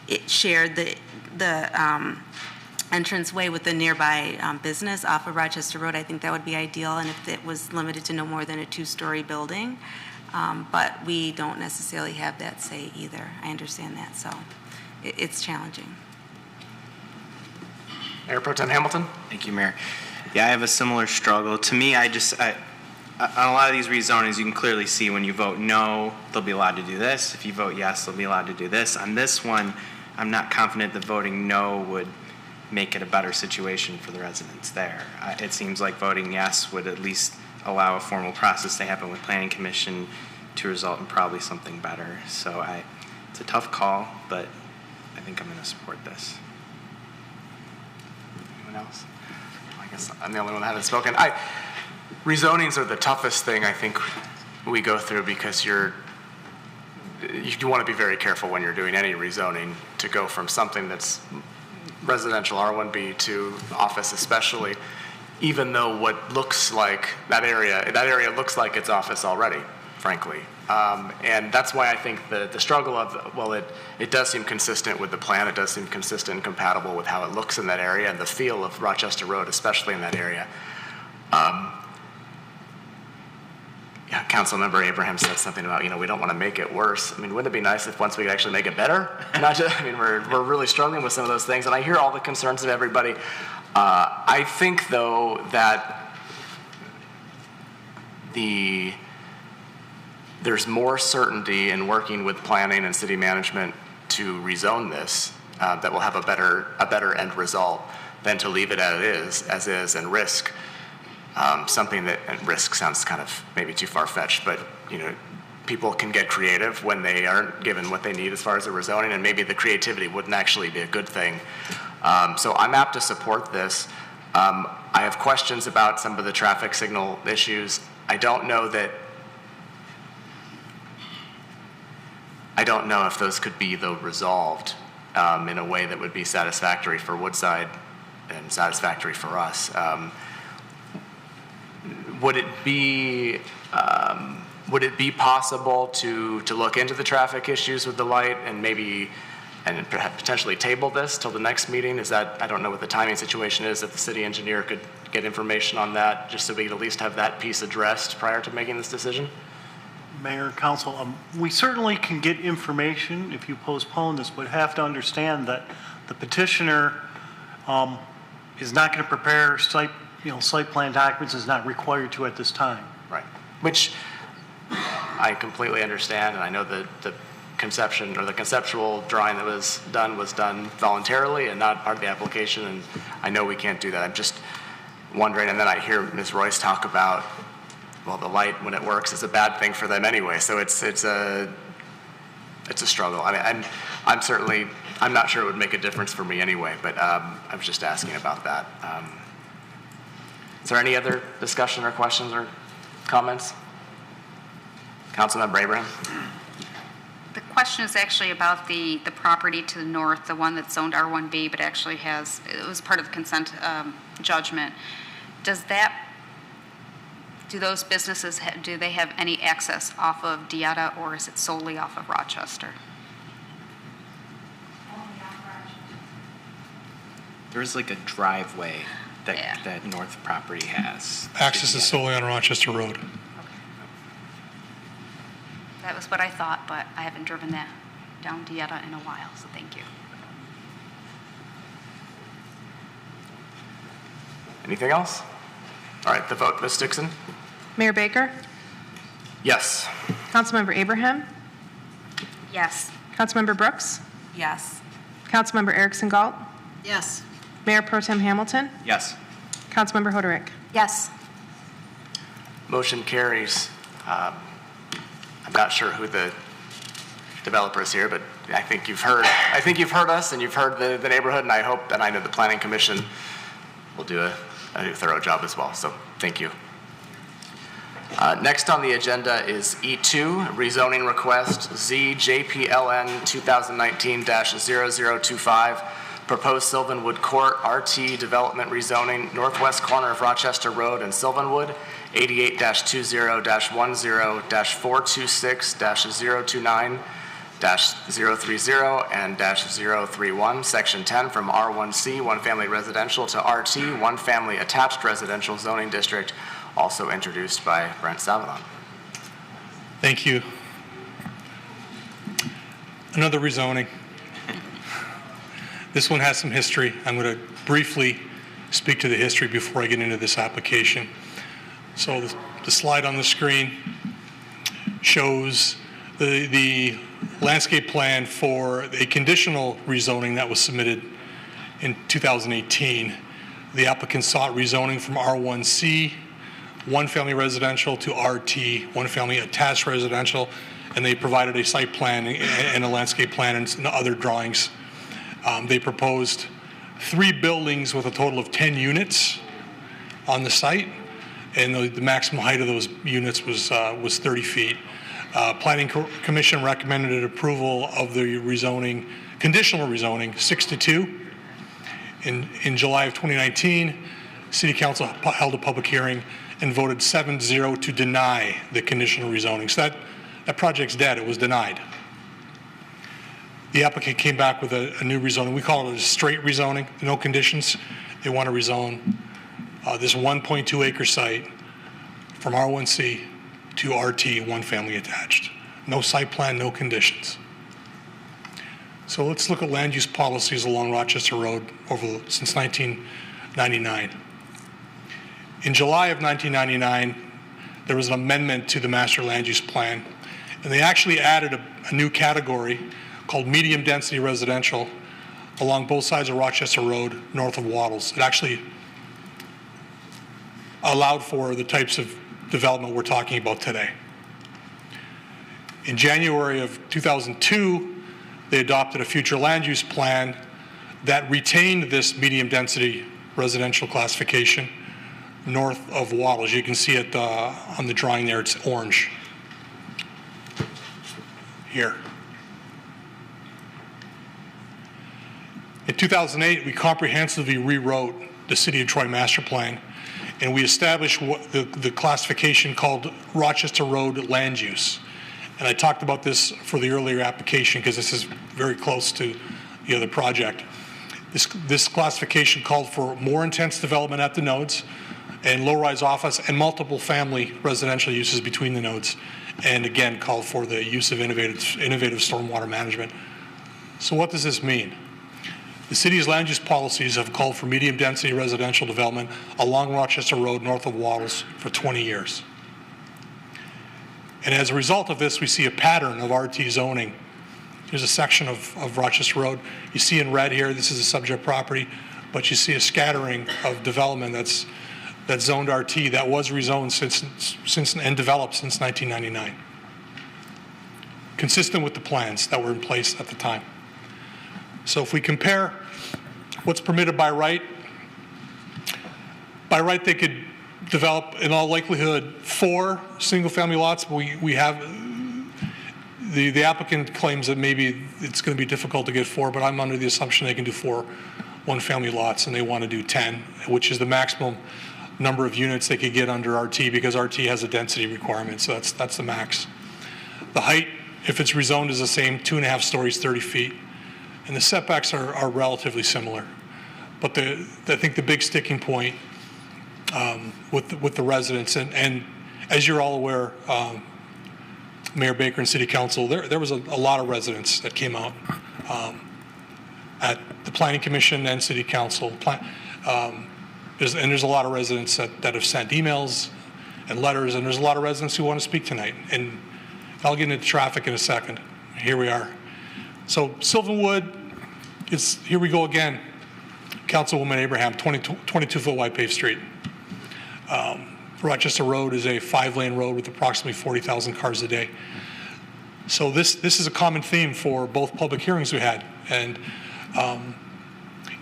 it shared the entranceway with the nearby business off of Rochester Road. I think that would be ideal, and if it was limited to no more than a 2-story building. But we don't necessarily have that say either. I understand that, so it's challenging. Mayor Pro Tem Hamilton? Thank you, Mayor. Yeah, I have a similar struggle. To me, on a lot of these rezonings, you can clearly see when you vote no, they'll be allowed to do this. If you vote yes, they'll be allowed to do this. On this one, I'm not confident that voting no would make it a better situation for the residents there. It seems like voting yes would at least allow a formal process to happen with Planning Commission to result in probably something better. So it's a tough call, but I think I'm going to support this. Anyone else? I guess I'm the only one that hasn't spoken. Rezonings are the toughest thing I think we go through because you want to be very careful when you're doing any rezoning to go from something that's residential R1B to office especially, even though what looks like that area looks like it's office already, frankly. And that's why I think the struggle of, well, it does seem consistent with the plan, it does seem consistent and compatible with how it looks in that area and the feel of Rochester Road, especially in that area. Yeah, Councilmember Abraham said something about, we don't want to make it worse. I mean, wouldn't it be nice if once we could actually make it better? Not just, we're really struggling with some of those things, and I hear all the concerns of everybody. I think, though, that there's more certainty in working with planning and city management to rezone this that will have a better end result than to leave it as is, and risk something that, and risk sounds kind of maybe too far-fetched, but people can get creative when they aren't given what they need as far as the rezoning, and maybe the creativity wouldn't actually be a good thing. So I'm apt to support this. I have questions about some of the traffic signal issues. I don't know if those could be, though, resolved in a way that would be satisfactory for Woodside and satisfactory for us. Would it be possible to look into the traffic issues with the light and potentially table this till the next meeting? I don't know what the timing situation is, if the city engineer could get information on that, just so we could at least have that piece addressed prior to making this decision? Mayor, Council, we certainly can get information if you postpone this, but have to understand that the petitioner is not going to prepare site plan documents, is not required to at this time. Right. Which I completely understand, and I know the conception or the conceptual drawing that was done voluntarily and not part of the application, and I know we can't do that. I'm just wondering, and then I hear Ms. Royce talk about, well, the light when it works is a bad thing for them anyway, so it's a struggle. I mean, I'm not sure it would make a difference for me anyway, but I was just asking about that. Is there any other discussion or questions or comments? Councilmember Abraham? The question is actually about the property to the north, the one that's zoned R1B, but actually it was part of the consent judgment. Do those businesses, do they have any access off of Dieta, or is it solely off of Rochester? There is like a driveway that north property has. Access is solely on Rochester Road. That was what I thought, but I haven't driven that down Dieta in a while, so thank you. Anything else? All right, the vote. Ms. Dixon? Mayor Baker? Yes. Councilmember Abraham? Yes. Councilmember Brooks? Yes. Councilmember Erickson Galt? Yes. Mayor Pro Tem Hamilton? Yes. Councilmember Hoderick? Yes. Motion carries. I'm not sure who the developer is here, but I think you've heard us, and you've heard the neighborhood, and I hope, and I know the Planning Commission will do a thorough job as well, so thank you. Next on the agenda is E2, rezoning request ZJPLN 2019-0025 Proposed Sylvanwood Court RT development rezoning, northwest corner of Rochester Road and Sylvanwood, 88-20-426-029-030 and -031, Section 10, from R1C, one family residential, to RT, one family attached residential zoning district, also introduced by Brent Savedon. Thank you. Another rezoning. This one has some history. I'm going to briefly speak to the history before I get into this application. So the slide on the screen shows the landscape plan for a conditional rezoning that was submitted in 2018. The applicant sought rezoning from R1C, one family residential, to RT, one family attached residential, and they provided a site plan and a landscape plan and other drawings. They proposed 3 buildings with a total of 10 units on the site, and the maximum height of those units was 30 feet. Planning Commission recommended approval of the rezoning, conditional rezoning, 6-2. In July of 2019, City Council held a public hearing and voted 7-0 to deny the conditional rezoning. So that project's dead. It was denied. The applicant came back with a new rezoning. We call it a straight rezoning, no conditions. They want to rezone this 1.2 acre site from R1C to RT, one family attached. No site plan, no conditions. So let's look at land use policies along Rochester Road since 1999. In July of 1999, there was an amendment to the master land use plan, and they actually added a new category called medium density residential along both sides of Rochester Road north of Wattles. It actually allowed for the types of development we're talking about today. In January of 2002, they adopted a future land use plan that retained this medium density residential classification north of Wattles. You can see it on the drawing there, it's orange here. In 2008, we comprehensively rewrote the City of Troy Master Plan, and we established the classification called Rochester Road Land Use. And I talked about this for the earlier application because this is very close to the other project. This classification called for more intense development at the nodes and low-rise office and multiple family residential uses between the nodes, and again called for the use of innovative stormwater management. So what does this mean? The city's land use policies have called for medium density residential development along Rochester Road north of Wattles for 20 years. And as a result of this, we see a pattern of RT zoning. Here's a section of Rochester Road. You see in red here, this is a subject property, but you see a scattering of development that's zoned RT that was rezoned since and developed since 1999. Consistent with the plans that were in place at the time. So if we compare what's permitted by right they could develop in all likelihood 4 single-family lots. But we have, the applicant claims that maybe it's going to be difficult to get 4, but I'm under the assumption they can do 4 one-family lots, and they want to do 10, which is the maximum number of units they could get under RT because RT has a density requirement, so that's the max. The height, if it's rezoned, is the same, 2.5 stories, 30 feet. And the setbacks are relatively similar. But I think the big sticking point with the residents, and as you're all aware, Mayor Baker and City Council, there was a lot of residents that came out at the Planning Commission and City Council. There's a lot of residents that have sent emails and letters, and there's a lot of residents who want to speak tonight. And I'll get into traffic in a second. Here we are. So Sylvanwood, here we go again. Councilwoman Abraham, 22-foot wide paved street. Rochester Road is a 5-lane road with approximately 40,000 cars a day. So this is a common theme for both public hearings we had. And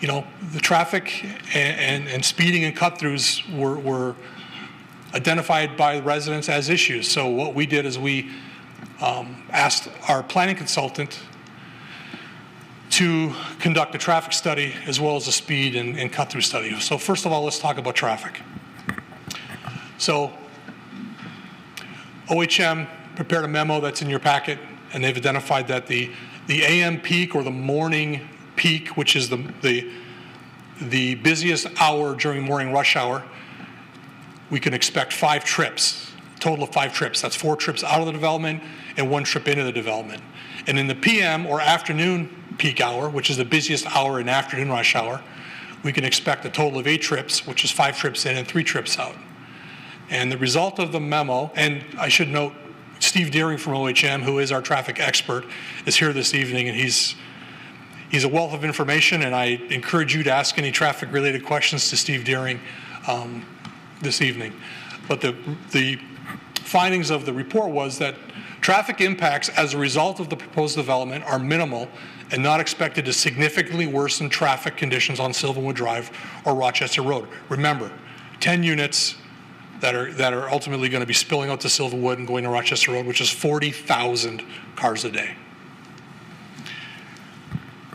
you know, the traffic and speeding and cut-throughs were identified by the residents as issues. So what we did is we asked our planning consultant to conduct a traffic study as well as a speed and cut-through study. So first of all, let's talk about traffic. So OHM prepared a memo that's in your packet, and they've identified that the AM peak, or the morning peak, which is the busiest hour during morning rush hour, we can expect 5 trips, a total of 5 trips. That's 4 trips out of the development and 1 trip into the development. And in the PM or afternoon peak hour, which is the busiest hour in afternoon rush hour, we can expect a total of 8 trips, which is 5 trips in and 3 trips out. And the result of the memo, and I should note, Steve Deering from OHM, who is our traffic expert, is here this evening, and he's a wealth of information, and I encourage you to ask any traffic-related questions to Steve Deering this evening. But the findings of the report was that traffic impacts as a result of the proposed development are minimal and not expected to significantly worsen traffic conditions on Sylvanwood Drive or Rochester Road. Remember, 10 units that are ultimately going to be spilling out to Sylvanwood and going to Rochester Road, which is 40,000 cars a day.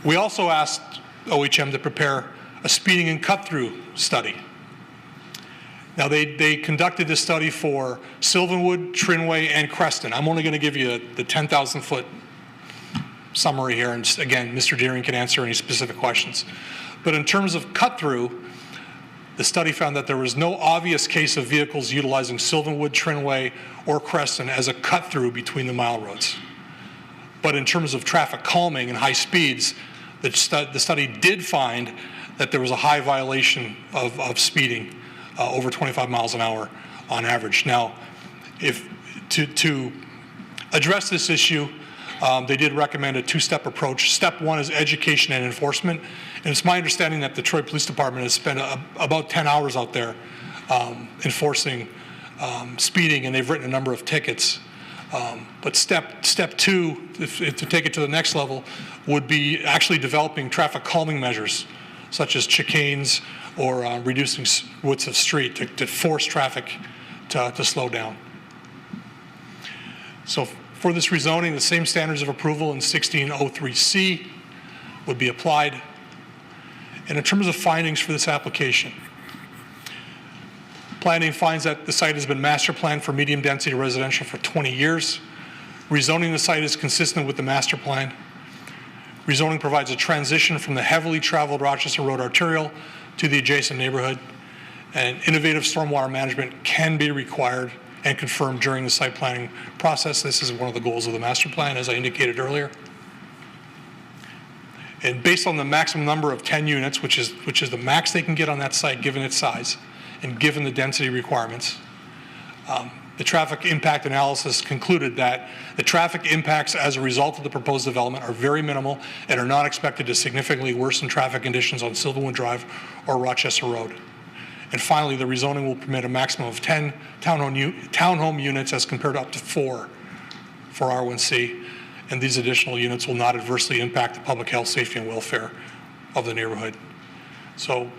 We also asked OHM to prepare a speeding and cut-through study. Now, they conducted this study for Sylvanwood, Trinway, and Creston. I'm only going to give you the 10,000-foot summary here, and again, Mr. Deering can answer any specific questions. But in terms of cut-through, the study found that there was no obvious case of vehicles utilizing Sylvanwood, Trinway, or Creston as a cut-through between the mile roads. But in terms of traffic calming and high speeds, the study did find that there was a high violation of speeding over 25 miles an hour on average. Now, to address this issue, they did recommend a 2-step approach. Step 1 is education and enforcement. And it's my understanding that the Troy Police Department has spent about 10 hours out there enforcing speeding, and they've written a number of tickets. But step 2, to take it to the next level, would be actually developing traffic calming measures, such as chicanes or reducing widths of street to force traffic to slow down. So for this rezoning, the same standards of approval in 1603C would be applied. And in terms of findings for this application, planning finds that the site has been master planned for medium density residential for 20 years. Rezoning the site is consistent with the master plan. Rezoning provides a transition from the heavily traveled Rochester Road arterial to the adjacent neighborhood. And innovative stormwater management can be required and confirmed during the site planning process. This is one of the goals of the master plan, as I indicated earlier. And based on the maximum number of 10 units, which is the max they can get on that site given its size and given the density requirements, the traffic impact analysis concluded that the traffic impacts as a result of the proposed development are very minimal and are not expected to significantly worsen traffic conditions on Sylvanwood Drive or Rochester Road. And finally, the rezoning will permit a maximum of 10 townhome units as compared to up to 4 for R1C. And these additional units will not adversely impact the public health, safety, and welfare of the neighborhood. So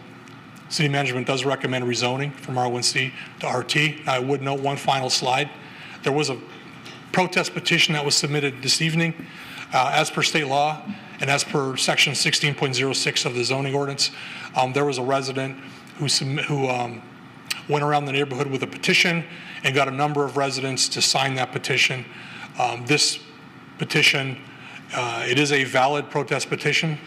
city management does recommend rezoning from R1C to RT. Now, I would note one final slide. There was a protest petition that was submitted this evening as per state law and as per section 16.06 of the zoning ordinance. There was a resident who went around the neighborhood with a petition and got a number of residents to sign that petition. This petition, it is a valid protest petition,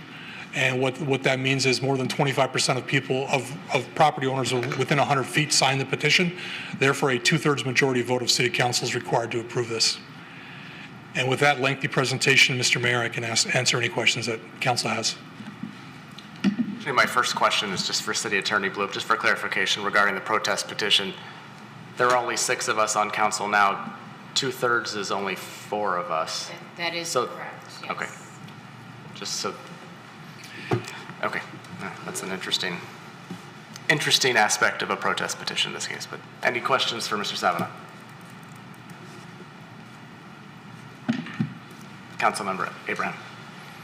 and what that means is more than 25% of people, of property owners within 100 feet signed the petition. Therefore, a 2/3 majority vote of city council is required to approve this. And with that lengthy presentation, Mr. Mayor, I can answer any questions that council has. My first question is just for City Attorney Bloop, just for clarification regarding the protest petition. There are only 6 of us on council now. 2/3 is only 4 of us. That is correct. Yes. Okay. Just so. Okay, that's an interesting aspect of a protest petition in this case. But any questions for Mr. Savina? Councilmember Abraham.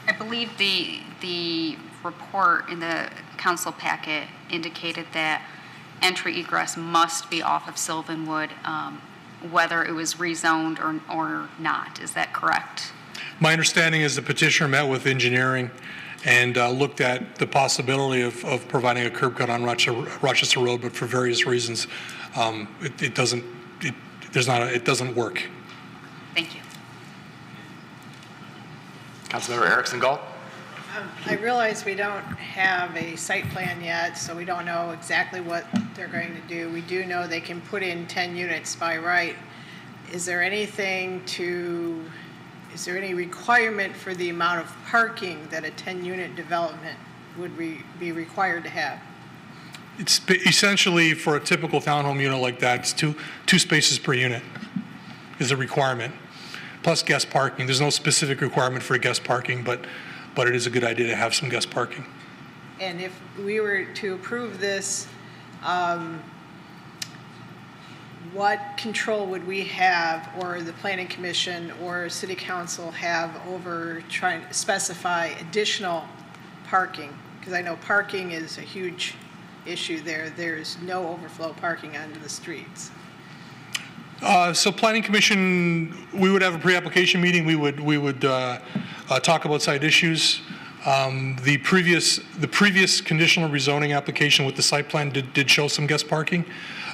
I believe the report in the council packet indicated that entry egress must be off of Sylvanwood, whether it was rezoned or not. Is that correct? My understanding is the petitioner met with engineering and looked at the possibility of providing a curb cut on Rochester Road, but for various reasons, it doesn't work. Thank you. Councilmember Erickson Galt. I realize we don't have a site plan yet, so we don't know exactly what they're going to do. We do know they can put in 10 units by right. Is there any requirement for the amount of parking that a 10-unit development would be required to have? It's essentially, for a typical townhome unit like that, it's two spaces per unit is a requirement, plus guest parking. There's no specific requirement for guest parking, but it is a good idea to have some guest parking. And if we were to approve this, what control would we have, or the Planning Commission or City Council have over trying to specify additional parking? Because I know parking is a huge issue there. There's no overflow parking onto the streets. So Planning Commission, we would have a pre-application meeting. We would talk about site issues. The previous conditional rezoning application with the site plan did show some guest parking,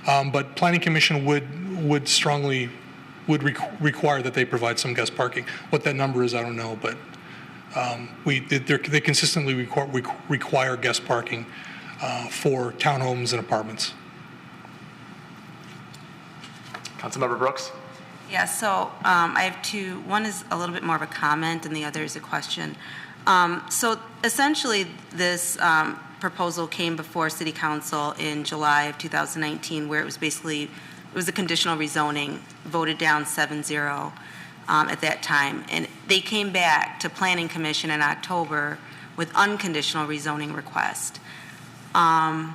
but Planning Commission would strongly require that they provide some guest parking. What that number is, I don't know, but they consistently require guest parking for townhomes and apartments. Councilmember Brooks. Yeah, so I have two. One is a little bit more of a comment, and the other is a question. So essentially, this proposal came before City Council in July of 2019, where it was a conditional rezoning, voted down 7-0 at that time. And they came back to Planning Commission in October with unconditional rezoning request. And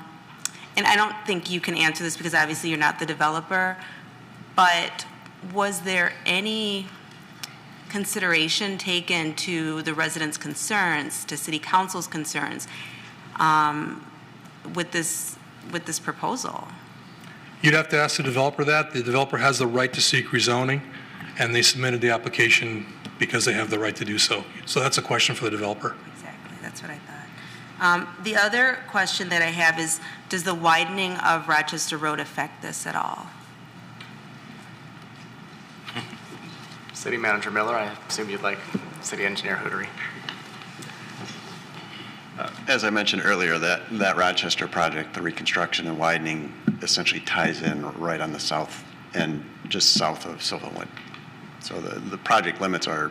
I don't think you can answer this because obviously you're not the developer, but was there any consideration taken to the residents' concerns, to City Council's concerns with this proposal? You'd have to ask the developer that. The developer has the right to seek rezoning, and they submitted the application because they have the right to do so. So that's a question for the developer. Exactly, that's what I thought. The other question that I have is, does the widening of Rochester Road affect this at all? City Manager Miller, I assume you'd like City Engineer Hootery. As I mentioned earlier, that Rochester project, the reconstruction and widening, essentially ties in right on the south end, just south of Sylvanwood. So the project limits are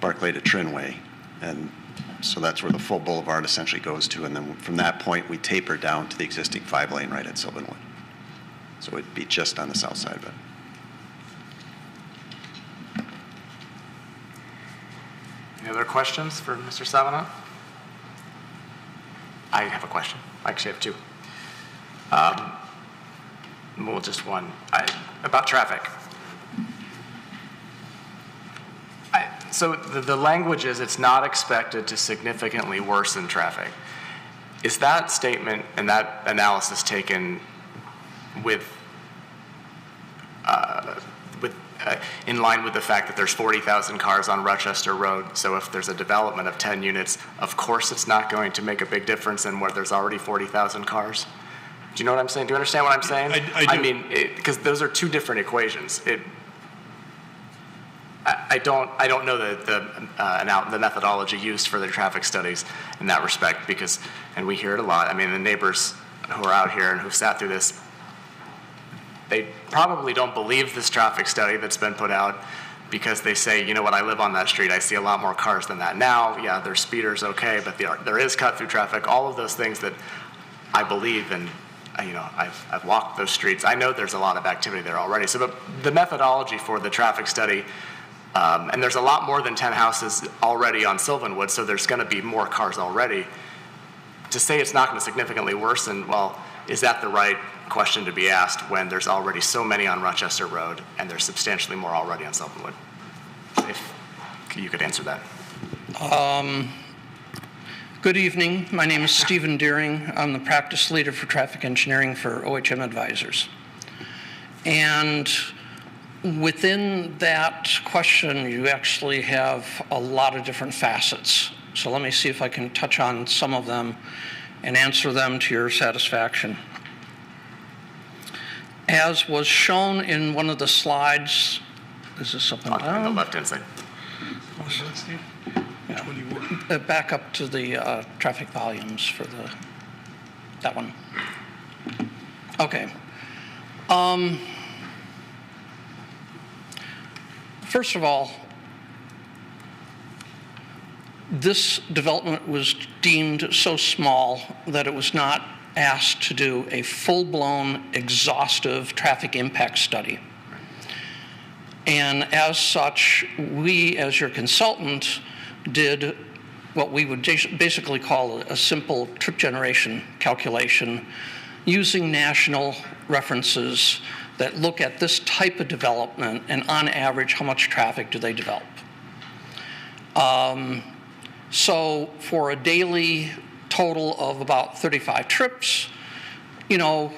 Barclay to Trinway, and so that's where the full boulevard essentially goes to, and then from that point we taper down to the existing 5-lane right at Sylvanwood. So it'd be just on the south side of it. Any other questions for Mr. Savanah? I have a question. I actually have two. Well, just one. About traffic. So the language is it's not expected to significantly worsen traffic. Is that statement and that analysis taken in line with the fact that there's 40,000 cars on Rochester Road? So if there's a development of 10 units, of course it's not going to make a big difference in where there's already 40,000 cars. Do you know what I'm saying? Do you understand what I'm saying? I do. I mean, because those are two different equations. I don't know the methodology used for the traffic studies in that respect, because, and we hear it a lot. I mean, the neighbors who are out here and who've sat through this, they probably don't believe this traffic study that's been put out, because they say, you know what, I live on that street, I see a lot more cars than that. Now, yeah, there's speeders, okay, but there is cut-through traffic, all of those things that I believe, and you know, I've walked those streets. I know there's a lot of activity there already. So the methodology for the traffic study, and there's a lot more than 10 houses already on Sylvanwood, so there's going to be more cars already. To say it's not going to significantly worsen, well, is that the right question to be asked when there's already so many on Rochester Road and there's substantially more already on Sylvanwood? If you could answer that. Good evening. My name is Stephen Deering. I'm the practice leader for traffic engineering for OHM Advisors. And one of the things that we have to Within that question, you actually have a lot of different facets. So let me see if I can touch on some of them and answer them to your satisfaction. As was shown in one of the slides, is this up and down? On the left-hand side. Yeah. Back up to the traffic volumes for that one. Okay. First of all, this development was deemed so small that it was not asked to do a full-blown, exhaustive traffic impact study. And as such, we, as your consultant, did what we would basically call a simple trip generation calculation using national references that look at this type of development and on average, how much traffic do they develop? So for a daily total of about 35 trips, you know,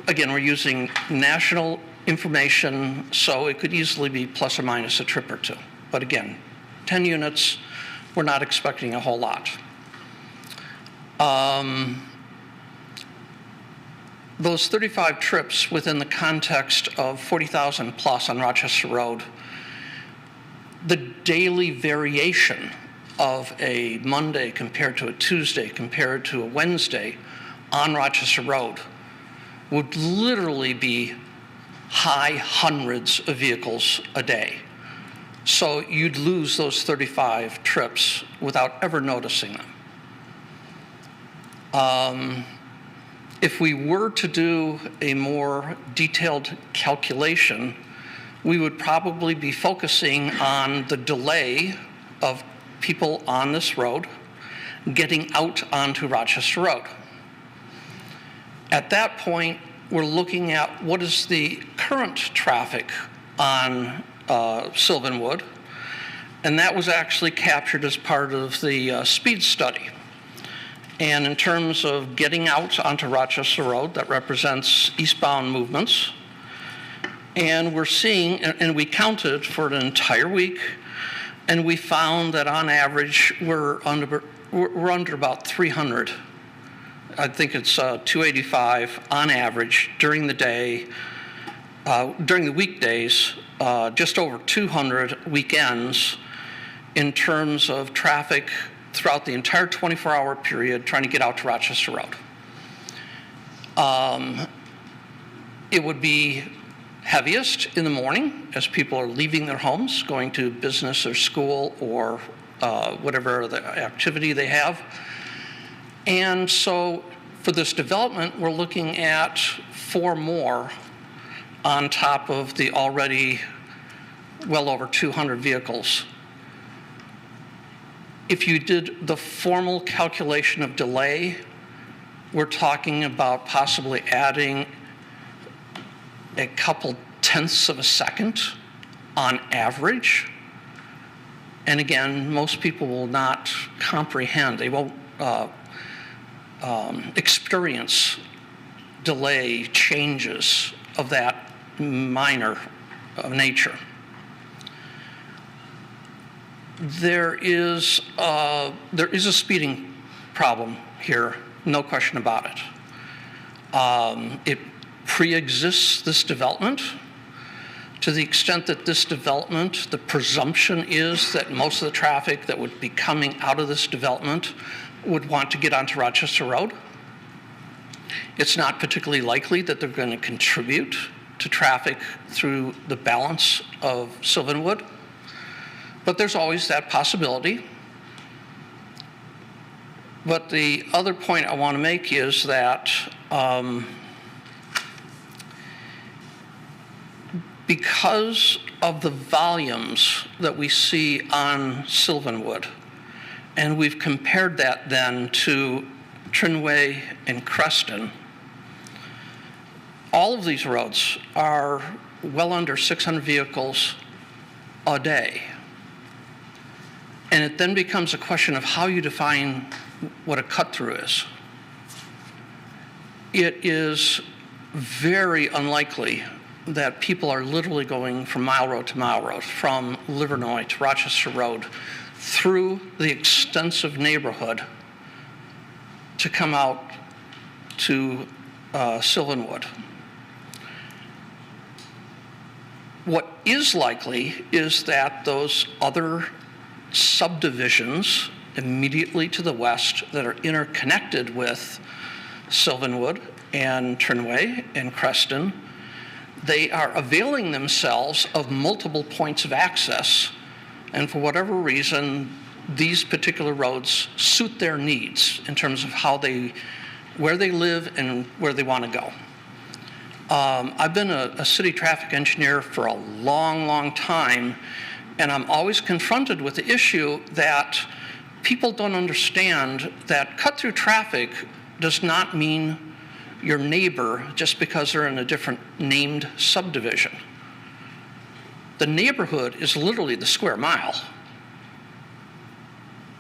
again, we're using national information, so it could easily be plus or minus a trip or two. But again, 10 units, we're not expecting a whole lot. Those 35 trips within the context of 40,000 plus on Rochester Road, the daily variation of a Monday compared to a Tuesday compared to a Wednesday on Rochester Road would literally be high hundreds of vehicles a day. So you'd lose those 35 trips without ever noticing them. If we were to do a more detailed calculation, we would probably be focusing on the delay of people on this road getting out onto Rochester Road. At that point, we're looking at what is the current traffic on Sylvanwood, and that was actually captured as part of the speed study. And in terms of getting out onto Rochester Road, that represents eastbound movements. And we're seeing, and we counted for an entire week, and we found that on average, we're under about 300. I think it's 285 on average during the day, during the weekdays, just over 200 weekends in terms of traffic throughout the entire 24-hour period trying to get out to Rochester Road. It would be heaviest in the morning as people are leaving their homes, going to business or school or whatever the activity they have. And so for this development, we're looking at 4 more on top of the already well over 200 vehicles. If you did the formal calculation of delay, we're talking about possibly adding a couple tenths of a second on average. And again, most people will not comprehend. They won't experience delay changes of that minor nature. There is a speeding problem here, no question about it. It pre-exists this development to the extent that this development, the presumption is that most of the traffic that would be coming out of this development would want to get onto Rochester Road. It's not particularly likely that they're going to contribute to traffic through the balance of Sylvanwood. But there's always that possibility. But the other point I want to make is that because of the volumes that we see on Sylvanwood, and we've compared that then to Trinway and Creston, all of these roads are well under 600 vehicles a day. And it then becomes a question of how you define what a cut-through is. It is very unlikely that people are literally going from Mile Road to Mile Road, from Livernois to Rochester Road, through the extensive neighborhood to come out to Sylvanwood. What is likely is that those other subdivisions immediately to the west that are interconnected with Sylvanwood and Trinway and Creston, they are availing themselves of multiple points of access, and for whatever reason, these particular roads suit their needs in terms of where they live and where they want to go. I've been a city traffic engineer for a long, long time, and I'm always confronted with the issue that people don't understand that cut-through traffic does not mean your neighbor just because they're in a different named subdivision. The neighborhood is literally the square mile.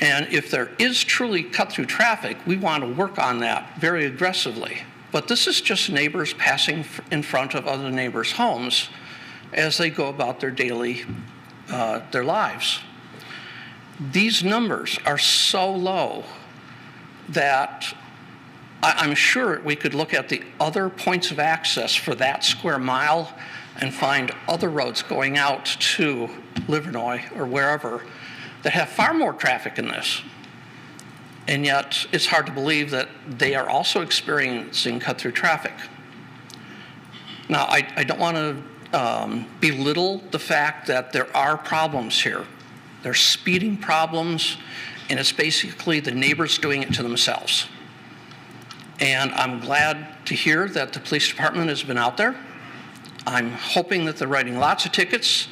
And if there is truly cut-through traffic, we want to work on that very aggressively. But this is just neighbors passing in front of other neighbors' homes as they go about their daily, their lives. These numbers are so low that I'm sure we could look at the other points of access for that square mile and find other roads going out to Livernois or wherever that have far more traffic in this. And yet it's hard to believe that they are also experiencing cut-through traffic. Now, I don't want to belittle the fact that there are problems here. There's speeding problems, and it's basically the neighbors doing it to themselves. And I'm glad to hear that the police department has been out there. I'm hoping that they're writing lots of tickets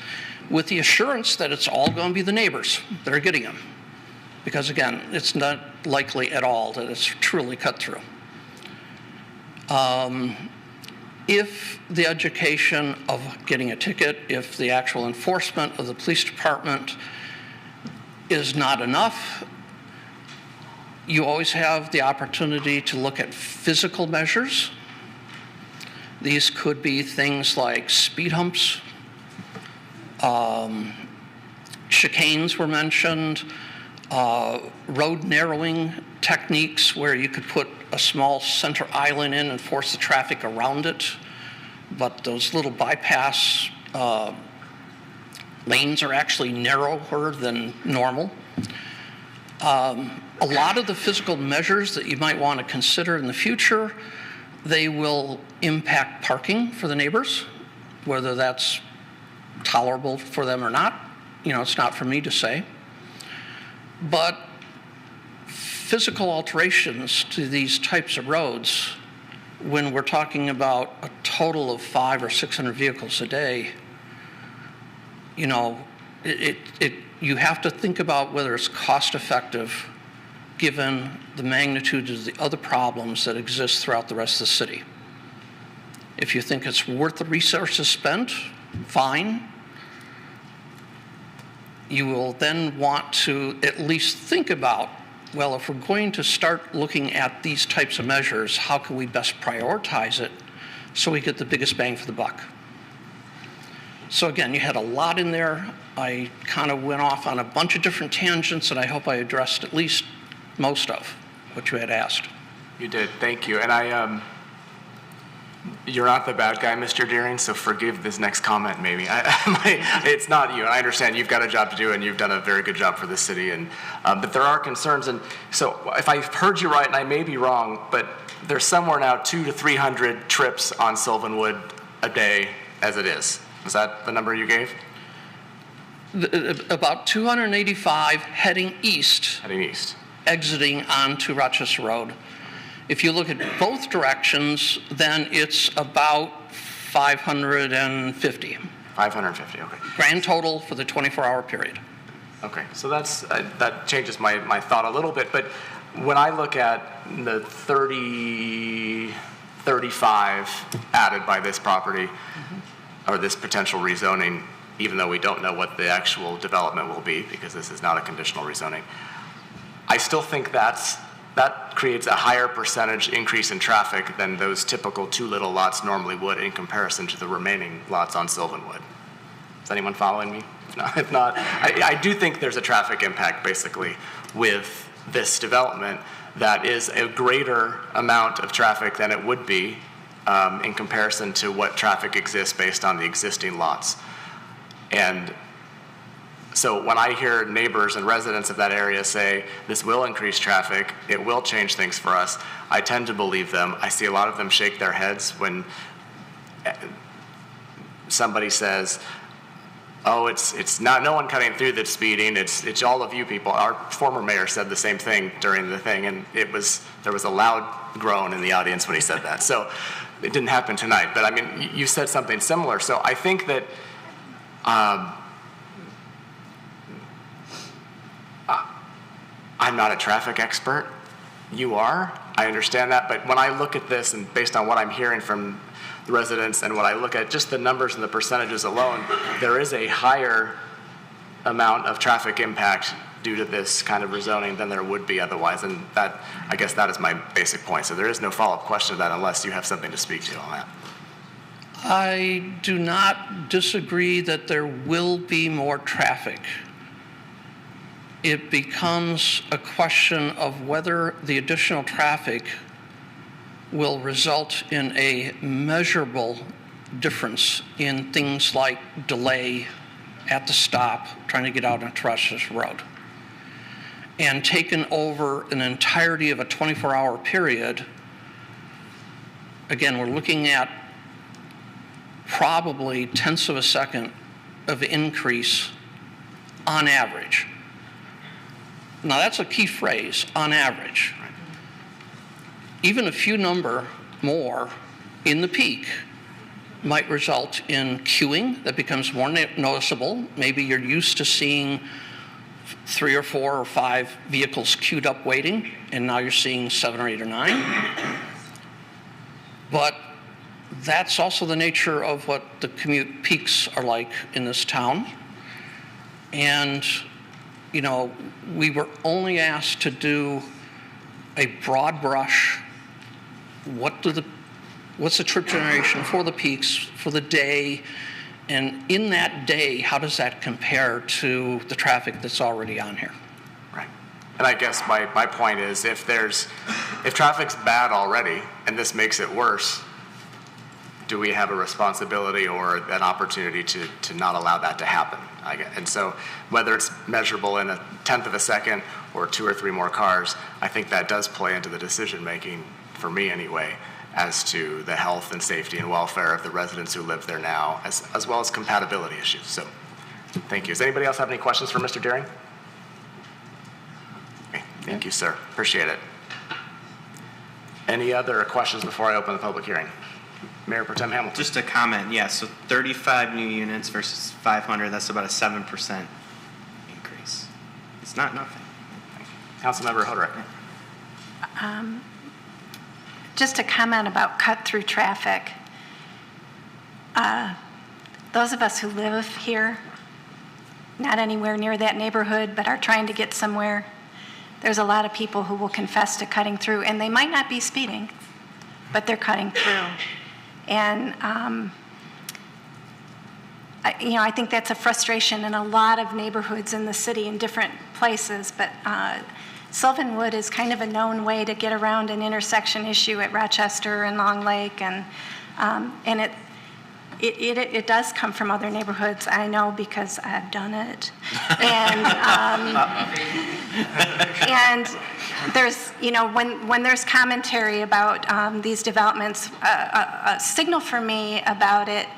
with the assurance that it's all going to be the neighbors that are getting them. Because again, it's not likely at all that it's truly cut through. If the education of getting a ticket, if the actual enforcement of the police department is not enough, you always have the opportunity to look at physical measures. These could be things like speed humps, chicanes were mentioned, road narrowing techniques where you could put a small center island in and force the traffic around it, but those little bypass lanes are actually narrower than normal. A lot of the physical measures that you might want to consider in the future, they will impact parking for the neighbors, whether that's tolerable for them or not. You know, it's not for me to say. But physical alterations to these types of roads, when we're talking about a total of 500 or 600 vehicles a day, you know, you have to think about whether it's cost effective given the magnitude of the other problems that exist throughout the rest of the city. If you think it's worth the resources spent, fine. You will then want to at least think about, well, if we're going to start looking at these types of measures, how can we best prioritize it so we get the biggest bang for the buck? So again, you had a lot in there. I kind of went off on a bunch of different tangents, and I hope I addressed at least most of what you had asked. You did, thank you. And you're not the bad guy, Mr. Deering, so forgive this next comment maybe. It's not you, and I understand you've got a job to do, and you've done a very good job for the city, and but there are concerns. And so if I've heard you right, and I may be wrong, but there's somewhere now 200 to 300 trips on Sylvanwood a day as it is. Was that the number you gave? About 285 heading east. Heading east. Exiting onto Rochester Road. If you look at both directions, then it's about 550. 550, okay. Grand total for the 24-hour period. Okay, so that changes my thought a little bit, but when I look at the 35 added by this property, or this potential rezoning, even though we don't know what the actual development will be, because this is not a conditional rezoning, I still think that's that creates a higher percentage increase in traffic than those typical 2 little lots normally would in comparison to the remaining lots on Sylvanwood. Is anyone following me? No, if not, I do think there's a traffic impact basically with this development that is a greater amount of traffic than it would be in comparison to what traffic exists based on the existing lots. And so when I hear neighbors and residents of that area say, this will increase traffic, it will change things for us, I tend to believe them. I see a lot of them shake their heads when somebody says, oh, it's not no one cutting through that's speeding, it's all of you people. Our former mayor said the same thing during the thing, and there was a loud groan in the audience when he said that. So it didn't happen tonight, but I mean, you said something similar. So I think that I'm not a traffic expert. You are. I understand that. But when I look at this, and based on what I'm hearing from the residents and what I look at just the numbers and the percentages alone, there is a higher amount of traffic impact due to this kind of rezoning than there would be otherwise. And that, I guess that is my basic point. So there is no follow-up question to that unless you have something to speak to on that. I do not disagree that there will be more traffic. It becomes a question of whether the additional traffic will result in a measurable difference in things like delay at the stop, trying to get out on Terraces Road. And taken over an entirety of a 24-hour period, again, we're looking at probably tenths of a second of increase on average. Now that's a key phrase, on average. Even a few number more in the peak might result in queuing that becomes more noticeable. Maybe you're used to seeing 3 or 4 or 5 vehicles queued up waiting, and now you're seeing 7 or 8 or 9. But that's also the nature of what the commute peaks are like in this town. And you know, we were only asked to do a broad brush. What's the trip generation for the peaks, for the day, and in that day, how does that compare to the traffic that's already on here? Right. And I guess my point is if traffic's bad already and this makes it worse, do we have a responsibility or an opportunity to not allow that to happen? And so whether it's measurable in a tenth of a second or 2 or 3 more cars, I think that does play into the decision making, for me anyway, as to the health and safety and welfare of the residents who live there now, as well as compatibility issues. So thank you. Does anybody else have any questions for Mr. Deering? Okay, thank you, sir. Appreciate it. Any other questions before I open the public hearing? Mayor Pro Tem Hamilton. Just a comment, yeah, so 35 new units versus 500, that's about a 7% increase. It's not nothing. Councilmember Hoderick. Just a comment about cut-through traffic. Those of us who live here, not anywhere near that neighborhood, but are trying to get somewhere, there's a lot of people who will confess to cutting through, and they might not be speeding, but they're cutting through. And I think that's a frustration in a lot of neighborhoods in the city in different places, but Sylvanwood is kind of a known way to get around an intersection issue at Rochester and Long Lake, and it does come from other neighborhoods. I know because I've done it. And there's, when there's commentary about these developments, a signal for me about it,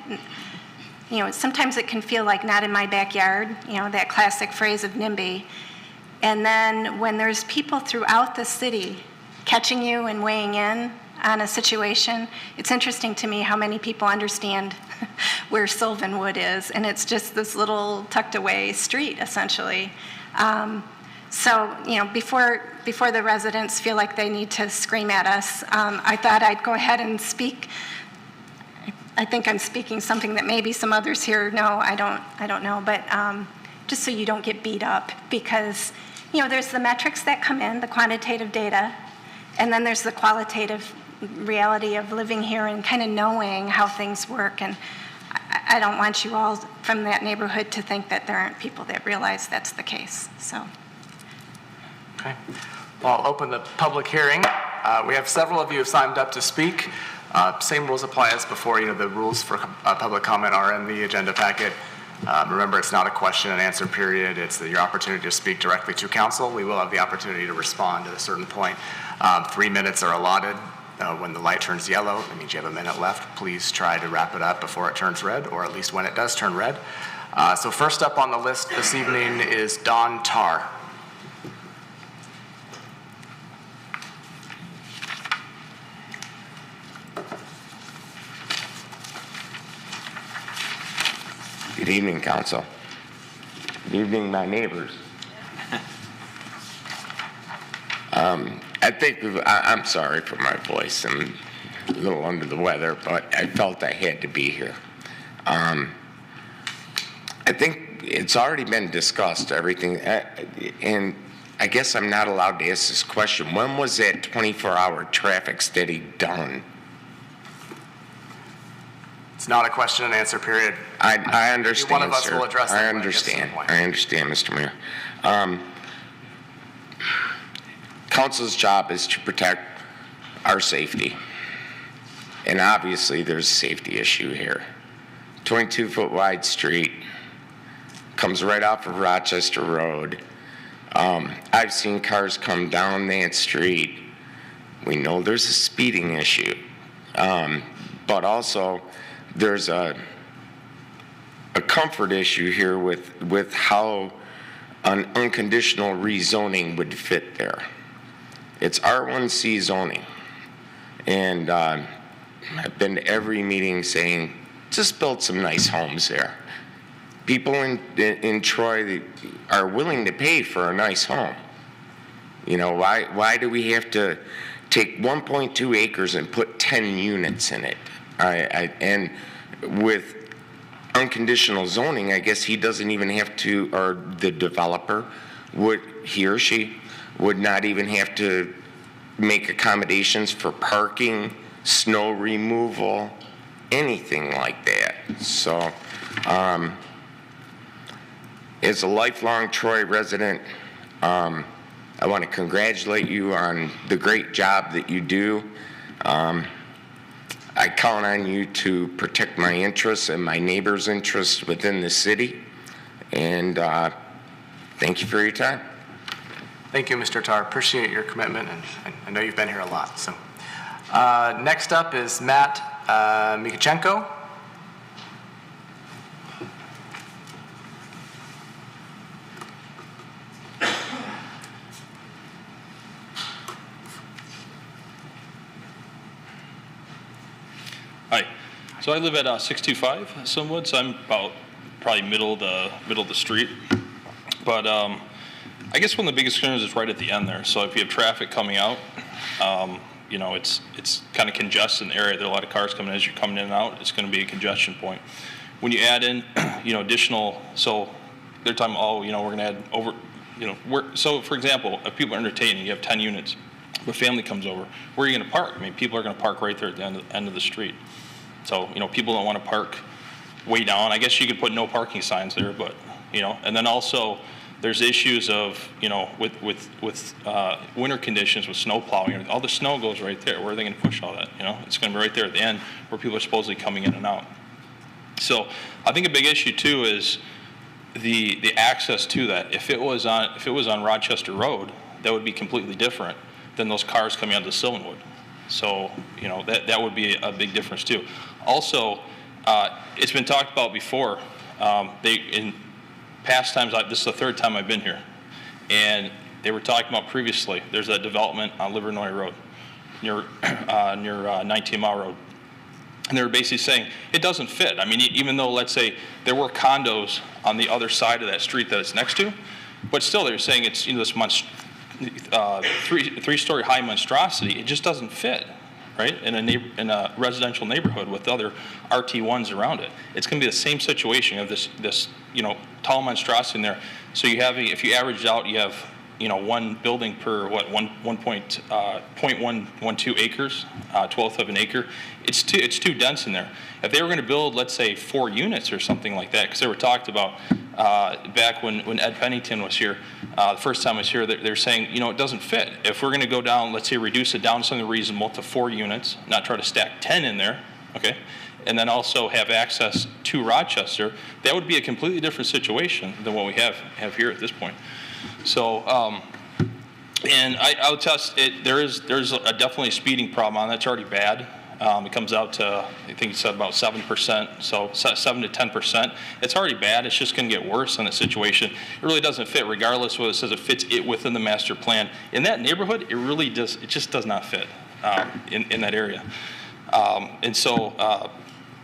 sometimes it can feel like not in my backyard, that classic phrase of NIMBY. And then when there's people throughout the city catching you and weighing in on a situation, it's interesting to me how many people understand where Sylvanwood is, and it's just this little tucked away street, essentially. So, before the residents feel like they need to scream at us, I thought I'd go ahead and speak. I think I'm speaking something that maybe some others here know. I don't know, but just so you don't get beat up, because there's the metrics that come in, the quantitative data, And then there's the qualitative reality of living here and kind of knowing how things work. And I don't want you all from that neighborhood to think that there aren't people that realize that's the case. So. Okay. Well, I'll open the public hearing. We have several of you who have signed up to speak. Same rules apply as before. The rules for public comment are in the agenda packet. Remember, it's not a question and answer period. It's your opportunity to speak directly to council. We will have the opportunity to respond at a certain point. 3 minutes are allotted. When the light turns yellow, that means you have a minute left. Please try to wrap it up before it turns red, or at least when it does turn red. So first up on the list this evening is Don Tarr. Good evening, Council. Good evening, my neighbors. I'm sorry for my voice. I'm a little under the weather, but I felt I had to be here. I think it's already been discussed, everything, and I guess I'm not allowed to ask this question. When was that 24-hour traffic study done? It's not a question and answer period. I understand, one of us sir. will address that I when it gets to the understand. point. I understand, Mr. Mayor. Council's job is to protect our safety. And obviously, there's a safety issue here. 22-foot wide street, comes right off of Rochester Road. I've seen cars come down that street. We know there's a speeding issue. But also, there's a comfort issue here with how an unconditional rezoning would fit there. It's R1C zoning. And I've been to every meeting saying, just build some nice homes there. People in Troy are willing to pay for a nice home. Why do we have to take 1.2 acres and put 10 units in it? And with unconditional zoning, I guess he doesn't even have to, or the developer he or she would not even have to make accommodations for parking, snow removal, anything like that. So, as a lifelong Troy resident, I want to congratulate you on the great job that you do. I count on you to protect my interests and my neighbors' interests within the city. And thank you for your time. Thank you, Mr. Tarr. Appreciate your commitment, and I know you've been here a lot. So, next up is Matt Mikachenko. Hi. So I live at 625 Sunwood, so I'm about probably middle of the street. But I guess one of the biggest concerns is right at the end there. So if you have traffic coming out, it's kind of congested in the area. There are a lot of cars coming as you're coming in and out. It's going to be a congestion point. When you add in, additional, so they're talking, we're going to add over, so for example, if people are entertaining, you have 10 units, but family comes over, where are you going to park? I mean, people are going to park right there at the end of the street. So, people don't want to park way down. I guess you could put no parking signs there, but, and then also there's issues of, with winter conditions with snow plowing. All the snow goes right there. Where are they going to push all that? It's going to be right there at the end where people are supposedly coming in and out. So I think a big issue too is the access to that. If it was on Rochester Road, that would be completely different than those cars coming out of Sylvanwood. So, that would be a big difference too. Also, it's been talked about before. In past times, this is the third time I've been here, and they were talking about previously, there's a development on Livernois Road near 19 Mile Road. And they were basically saying it doesn't fit. I mean, even though, let's say, there were condos on the other side of that street that it's next to, but still they were saying it's this three-story high monstrosity. It just doesn't fit, right? In a residential neighborhood with other RT1s around it, it's going to be the same situation of this tall monstrosity in there. So if you average it out, you have one building per, 0.112 acres, 1/12 of an acre. It's too dense in there. If they were going to build, let's say, 4 units or something like that, because they were talked about back when Ed Pennington was here, the first time I was here, they're saying, it doesn't fit. If we're going to go down, let's say, reduce it down to something reasonable to 4 units, not try to stack 10 in there, okay? And then also have access to Rochester, that would be a completely different situation than what we have here at this point. So, and I would test it. There's definitely a speeding problem on that. It's already bad. It comes out to, I think you said about 7%, so 7 to 10%. It's already bad. It's just going to get worse in a situation. It really doesn't fit, regardless of whether it says it fits it within the master plan. In that neighborhood, it really does. It just does not fit in that area. And so.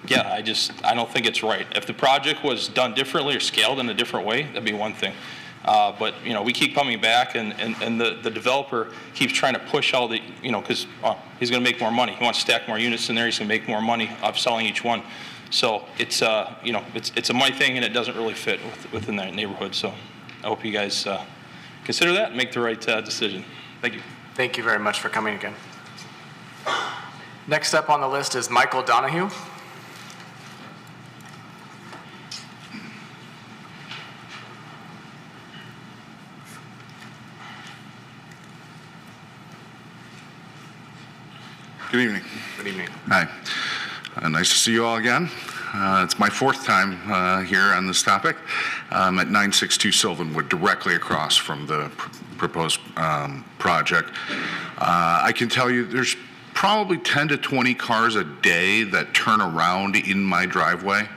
Yeah, I don't think it's right. If the project was done differently or scaled in a different way, that'd be one thing. But, we keep coming back, and the developer keeps trying to push all the, because he's going to make more money. He wants to stack more units in there. He's going to make more money off selling each one. So it's, it's a money thing, and it doesn't really fit within that neighborhood. So I hope you guys consider that and make the right decision. Thank you. Thank you very much for coming again. Next up on the list is Michael Donahue. Good evening. Good evening. Hi. Nice to see you all again. It's my 4th time here on this topic. I'm at 962 Sylvanwood, directly across from the proposed project. I can tell you there's probably 10 to 20 cars a day that turn around in my driveway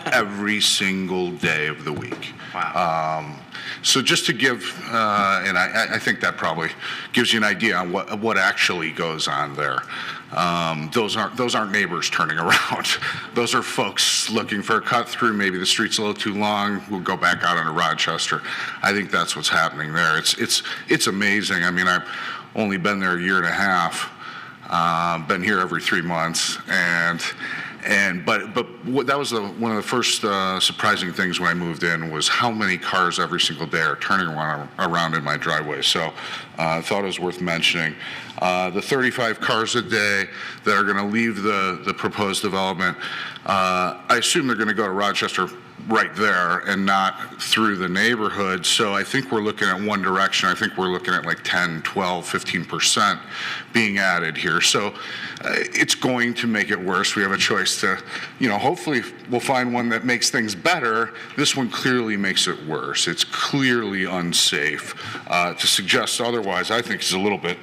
every single day of the week. Wow. So just to give, and I think that probably gives you an idea on what actually goes on there. Those aren't neighbors turning around. Those are folks looking for a cut through. Maybe the street's a little too long. We'll go back out into Rochester. I think that's what's happening there. It's amazing. I mean, I've only been there a year and a half. Been here every 3 months, but that was one of the first surprising things when I moved in was how many cars every single day are turning around in my driveway. So I thought it was worth mentioning. The 35 cars a day that are going to leave the proposed development, I assume they're going to go to Rochester right there and not through the neighborhood. So I think we're looking at one direction. I think we're looking at like 10, 12, 15% being added here. So it's going to make it worse. We have a choice to, hopefully we'll find one that makes things better. This one clearly makes it worse. It's clearly unsafe. To suggest otherwise, I think is a little bit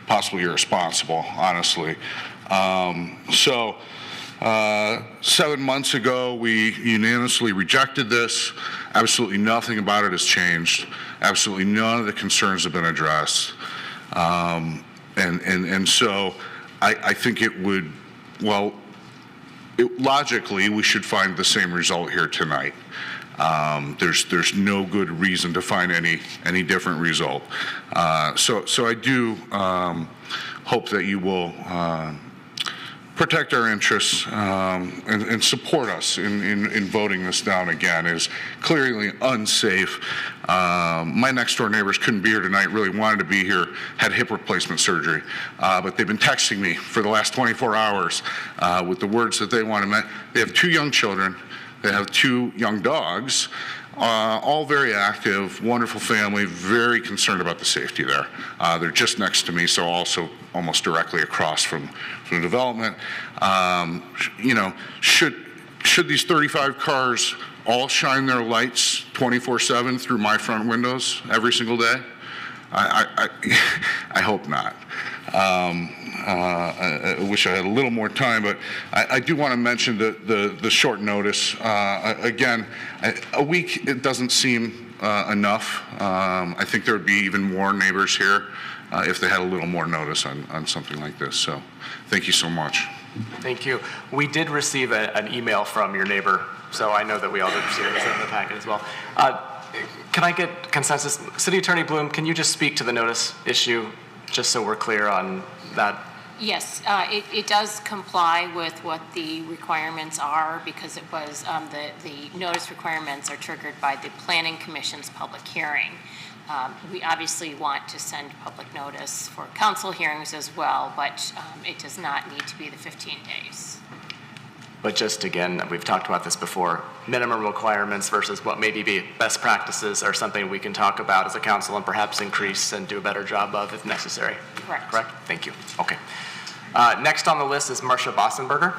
possibly irresponsible, honestly. 7 months ago, we unanimously rejected this. Absolutely nothing about it has changed. Absolutely none of the concerns have been addressed. And so I think it would, logically, we should find the same result here tonight. There's no good reason to find any different result. So I do hope that you will protect our interests and support us in voting this down again. It is clearly unsafe. My next door neighbors couldn't be here tonight, really wanted to be here, had hip replacement surgery, but they've been texting me for the last 24 hours with the words that they want to. They have 2 young children, they have 2 young dogs, all very active, wonderful family, very concerned about the safety there. They're just next to me, so also almost directly across from the development. Should these 35 cars all shine their lights 24/7 through my front windows every single day? I hope not. I wish I had a little more time, but I do want to mention the short notice. Again, a week, it doesn't seem enough. I think there would be even more neighbors here if they had a little more notice on something like this. So thank you so much. Thank you. We did receive an email from your neighbor, so I know that we all did receive it. It's in the packet as well. Can I get consensus? City Attorney Bloom, can you just speak to the notice issue, just so we're clear on that? Yes, it does comply with what the requirements are because it was, the notice requirements are triggered by the Planning Commission's public hearing. We obviously want to send public notice for council hearings as well, but it does not need to be the 15 days. But just again, we've talked about this before, minimum requirements versus what maybe be best practices are something we can talk about as a council and perhaps increase and do a better job of if necessary. Correct. Correct? Thank you. Okay. Next on the list is Marcia Bossenberger.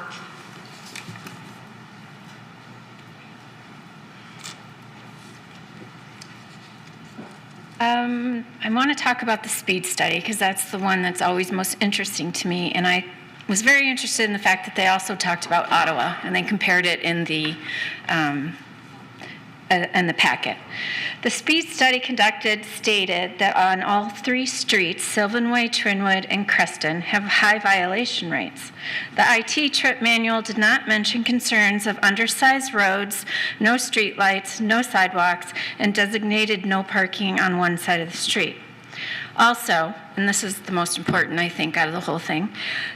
I want to talk about the speed study because that's the one that's always most interesting to me. And I was very interested in the fact that they also talked about Ottawa and they compared it in the packet. The speed study conducted stated that on all 3 streets, Sylvan Way, Trinwood, and Creston, have high violation rates. The IT trip manual did not mention concerns of undersized roads, no streetlights, no sidewalks, and designated no parking on one side of the street. Also, and this is the most important, I think, out of the whole thing,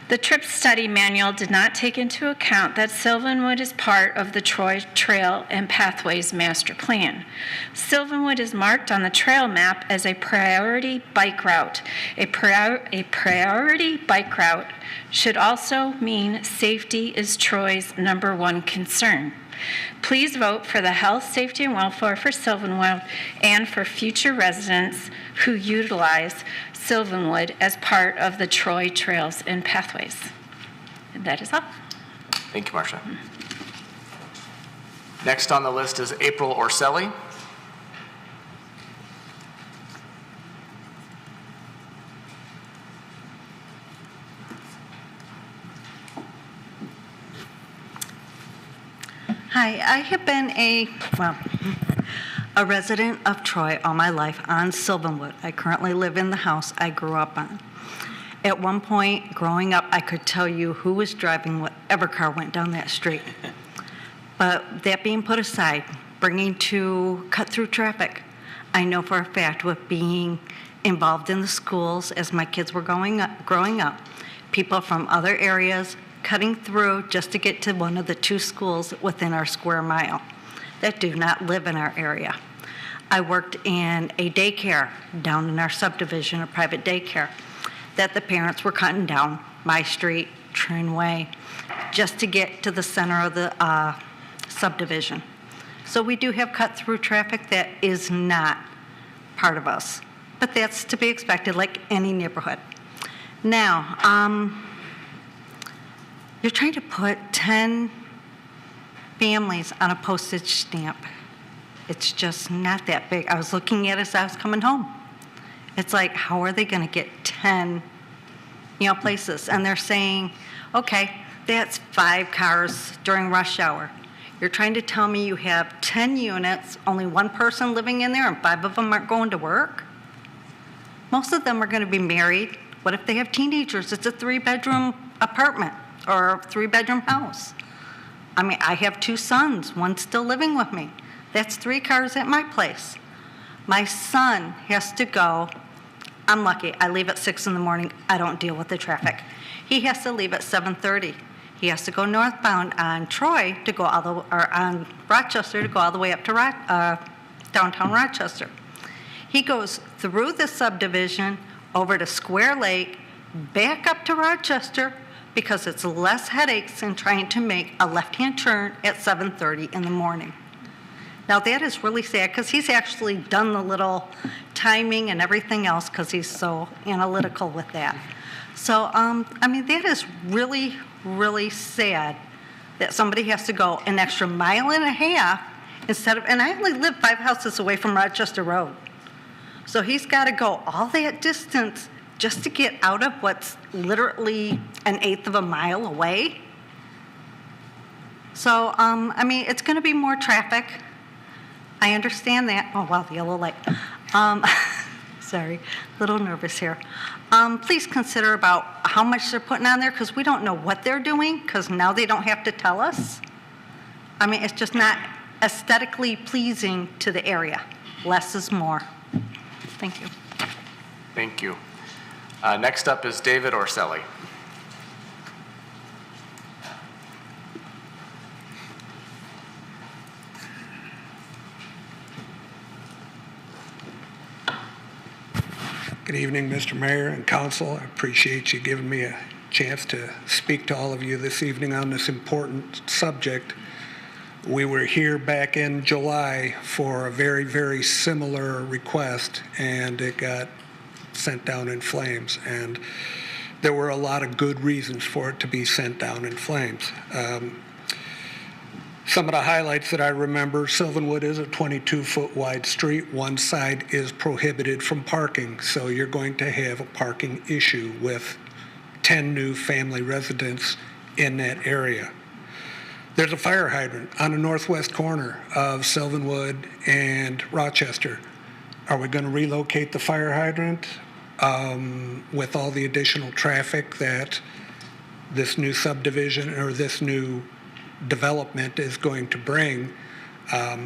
the trip study manual did not take into account that Sylvanwood is part of the Troy Trail and Pathways Master Plan. Sylvanwood is marked on the trail map as a priority bike route. A priority bike route should also mean safety is Troy's #1 concern. Please vote for the health, safety, and welfare for Sylvanwood and for future residents who utilize Sylvanwood as part of the Troy Trails and Pathways. And that is all. Thank you, Marcia. Next on the list is April Orselli. Hi, I have been a resident of Troy all my life on Sylvanwood. I currently live in the house I grew up on. At one point, growing up, I could tell you who was driving whatever car went down that street. But that being put aside, bringing to cut through traffic, I know for a fact with being involved in the schools as my kids were growing up, people from other areas cutting through just to get to one of the 2 schools within our square mile that do not live in our area. I worked in a daycare down in our subdivision, a private daycare, that the parents were cutting down my street, Trinway, just to get to the center of the subdivision. So we do have cut-through traffic that is not part of us, but that's to be expected like any neighborhood. Now, you're trying to put 10 families on a postage stamp. It's just not that big. I was looking at it as I was coming home. It's like, how are they going to get 10, places? And they're saying, okay, that's 5 cars during rush hour. You're trying to tell me you have 10 units, only 1 person living in there, and 5 of them aren't going to work? Most of them are going to be married. What if they have teenagers? It's a 3-bedroom apartment or a 3-bedroom house. I mean, I have 2 sons, one's still living with me. That's 3 cars at my place. My son has to go, I'm lucky, I leave at 6 in the morning, I don't deal with the traffic. He has to leave at 7:30. He has to go northbound on Troy to go on Rochester to go all the way up to downtown Rochester. He goes through the subdivision, over to Square Lake, back up to Rochester, because it's less headaches than trying to make a left-hand turn at 7:30 in the morning. Now that is really sad because he's actually done the little timing and everything else because he's so analytical with that. So, I mean, that is really, really sad that somebody has to go an extra 1.5 miles instead of, and I only live 5 houses away from Rochester Road. So he's got to go all that distance just to get out of what's literally 1/8 of a mile away. So, I mean, it's going to be more traffic. I understand that. Oh, wow, the yellow light. Sorry, a little nervous here. Please consider about how much they're putting on there because we don't know what they're doing because now they don't have to tell us. I mean, it's just not aesthetically pleasing to the area. Less is more. Thank you. Thank you. Next up is David Orselli. Good evening, Mr. Mayor and Council. I appreciate you giving me a chance to speak to all of you this evening on this important subject. We were here back in July for a very, very similar request, and it got sent down in flames. And there were a lot of good reasons for it to be sent down in flames. Some of the highlights that I remember, Sylvanwood is a 22-foot wide street. One side is prohibited from parking, so you're going to have a parking issue with 10 new family residents in that area. There's a fire hydrant on the northwest corner of Sylvanwood and Rochester. Are we going to relocate the fire hydrant with all the additional traffic that this new subdivision or this new development is going to bring? I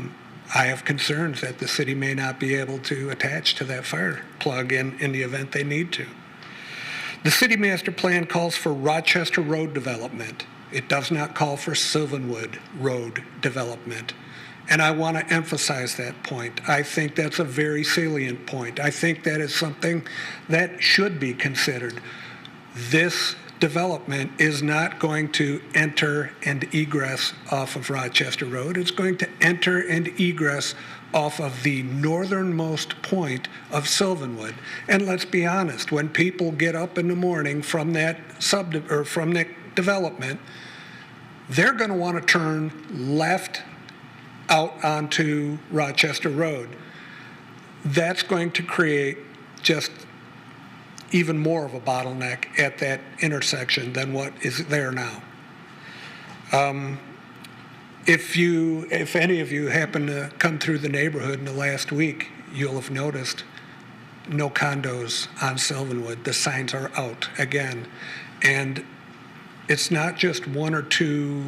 have concerns that the city may not be able to attach to that fire plug in the event they need to. The city master plan calls for Rochester Road development. It does not call for Sylvanwood Road development. And I want to emphasize that point. I think that's a very salient point. I think that is something that should be considered. This development is not going to enter and egress off of Rochester Road. It's going to enter and egress off of the northernmost point of Sylvanwood. And let's be honest, when people get up in the morning from that from that development, they're going to want to turn left out onto Rochester Road. That's going to create just even more of a bottleneck at that intersection than what is there now. If any of you happen to come through the neighborhood in the last week, you'll have noticed no condos on Sylvanwood. The signs are out again. And it's not just one or two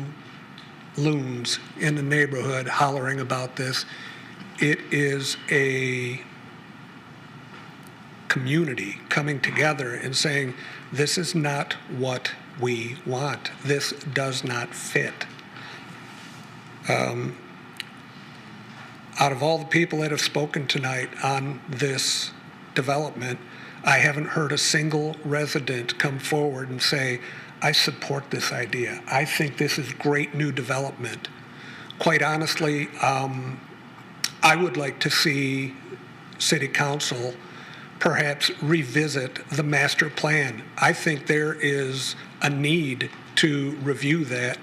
loons in the neighborhood hollering about this. It is a community coming together and saying, this is not what we want. This does not fit. Out of all the people that have spoken tonight on this development, I haven't heard a single resident come forward and say, I support this idea. I think this is great new development. Quite honestly, I would like to see City Council perhaps revisit the master plan. I think there is a need to review that.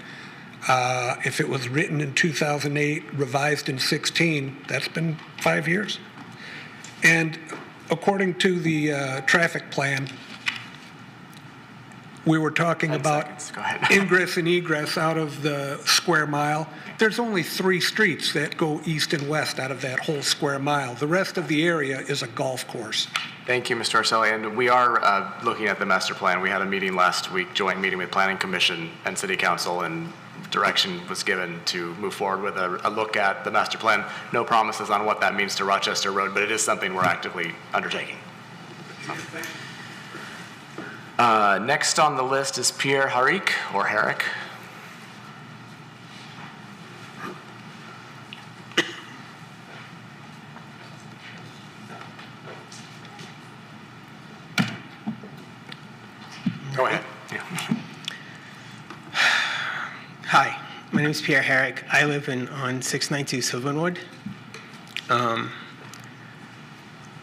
If it was written in 2008, revised in 16, that's been 5 years. And according to the traffic plan, we were talking about ingress and egress out of the square mile. There's only 3 streets that go east and west out of that whole square mile. The rest of the area is a golf course. Thank you, Mr. Arcelli. And we are looking at the master plan. We had a meeting last week, joint meeting with Planning Commission and City Council, and direction was given to move forward with a look at the master plan. No promises on what that means to Rochester Road, but it is something we're actively undertaking. Next on the list is Pierre Harik, or Herrick. Go ahead. Yeah. Hi, my name is Pierre Herrick. I live on 692 Sylvanwood.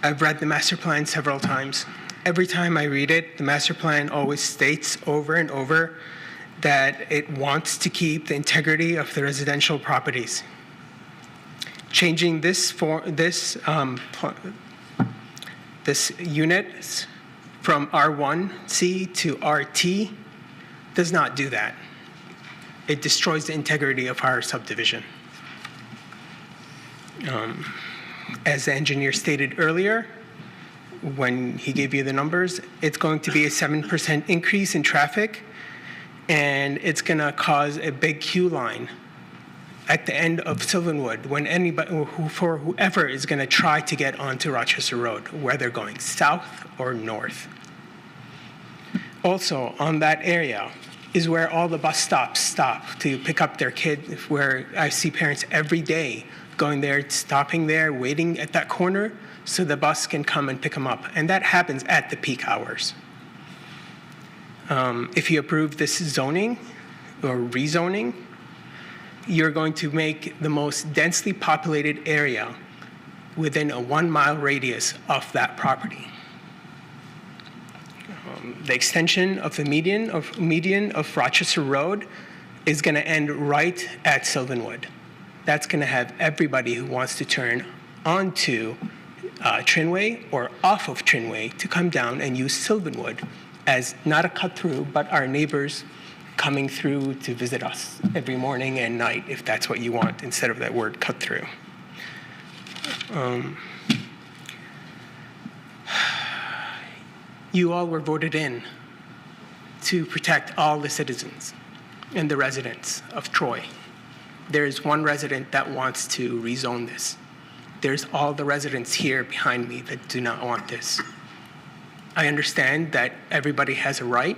I've read the master plan several times. Every time I read it, the master plan always states over and over that it wants to keep the integrity of the residential properties. Changing this unit from R1C to RT does not do that. It destroys the integrity of our subdivision. As the engineer stated earlier, when he gave you the numbers, it's going to be a 7% increase in traffic, and it's going to cause a big queue line at the end of Sylvanwood when for whoever is going to try to get onto Rochester Road, whether going south or north. Also, on that area is where all the bus stops stop to pick up their kids, where I see parents every day going there, stopping there, waiting at that corner so the bus can come and pick them up. And that happens at the peak hours. If you approve this zoning or rezoning, you're going to make the most densely populated area within a 1 mile radius of that property. The extension of the median of Rochester Road is going to end right at Sylvanwood. That's going to have everybody who wants to turn onto Trinway or off of Trinway to come down and use Sylvanwood as not a cut through, but our neighbors coming through to visit us every morning and night, if that's what you want, instead of that word cut through. You all were voted in to protect all the citizens and the residents of Troy. There is one resident that wants to rezone this. There's all the residents here behind me that do not want this. I understand that everybody has a right,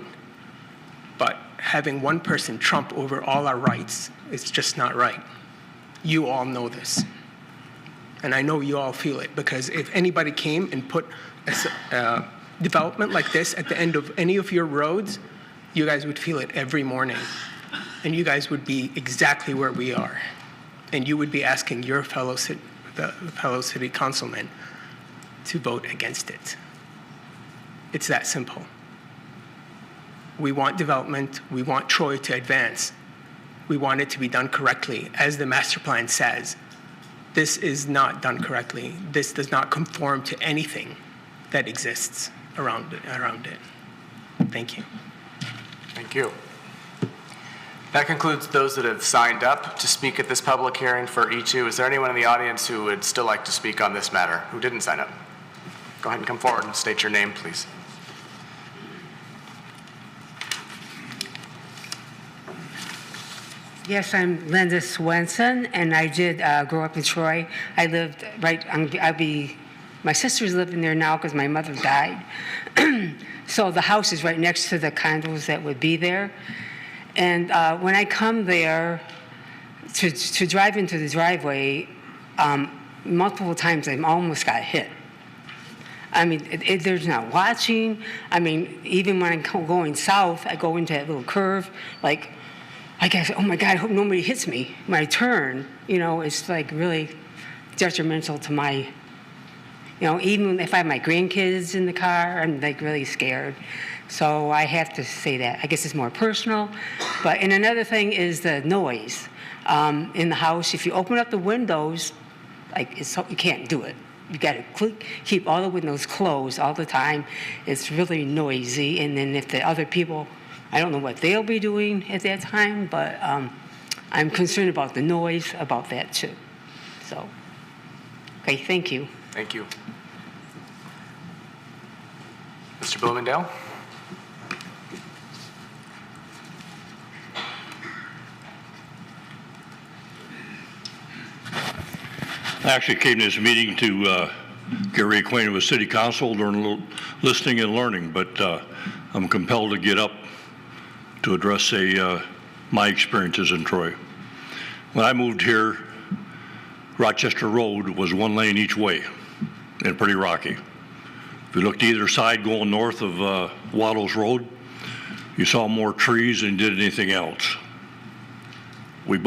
but having one person trump over all our rights is just not right. You all know this. And I know you all feel it, because if anybody came and put a development like this at the end of any of your roads, you guys would feel it every morning. And you guys would be exactly where we are. And you would be asking your fellow city councilmen to vote against it. It's that simple. We want development. We want Troy to advance. We want it to be done correctly, as the master plan says. This is not done correctly. This does not conform to anything that exists around it. Thank you. Thank you. That concludes those that have signed up to speak at this public hearing for E2. Is there anyone in the audience who would still like to speak on this matter who didn't sign up? Go ahead and come forward and state your name, please. Yes, I'm Linda Swenson, and I did grow up in Troy. I lived right on, my sister's living there now because my mother died. So the house is right next to the condos that would be there. And when I come there to drive into the driveway, multiple times I almost got hit. I mean, there's not watching. I mean, even when I'm going south, I go into that little curve, like, I guess, oh my God, I hope nobody hits me when I turn. You know, it's like really detrimental to my, even if I have my grandkids in the car, I'm like really scared. So I have to say that. I guess it's more personal. And another thing is the noise in the house. If you open up the windows, you can't do it. You got to keep all the windows closed all the time. It's really noisy. And then if the other people, I don't know what they'll be doing at that time, but I'm concerned about the noise about that too. So, okay, thank you. Thank you. Mr. Bloomingdale? I actually came to this meeting to get reacquainted with City Council, learn a little listening and learning, but I'm compelled to get up to address my experiences in Troy. When I moved here, Rochester Road was 1 lane each way and pretty rocky. If you looked either side going north of Waddles Road, you saw more trees than you did anything else. We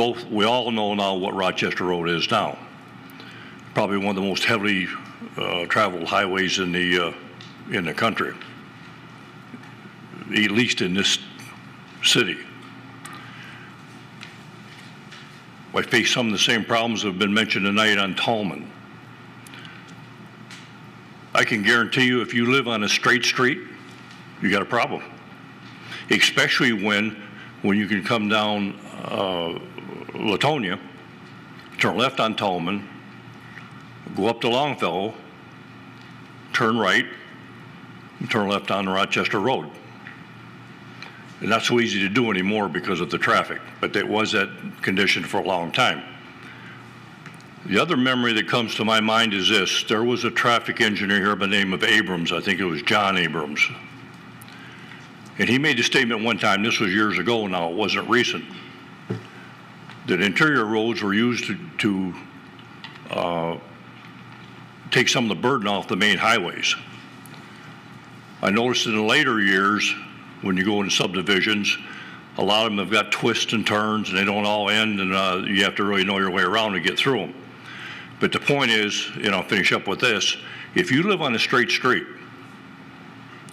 all know now what Rochester Road is now. Probably one of the most heavily traveled highways in the country, at least in this city. I face some of the same problems that have been mentioned tonight on Tallman. I can guarantee you, if you live on a straight street, you got a problem. Especially when you can come down Latonia, turn left on Tallman, go up to Longfellow, turn right, and turn left on Rochester Road. And not so easy to do anymore because of the traffic, but it was that condition for a long time. The other memory that comes to my mind is this. There was a traffic engineer here by the name of Abrams. I think it was John Abrams. And he made a statement one time, this was years ago now, it wasn't recent, that interior roads were used to take some of the burden off the main highways. I noticed in the later years, when you go into subdivisions, a lot of them have got twists and turns, and they don't all end, and you have to really know your way around to get through them. But the point is, and I'll finish up with this, if you live on a straight street,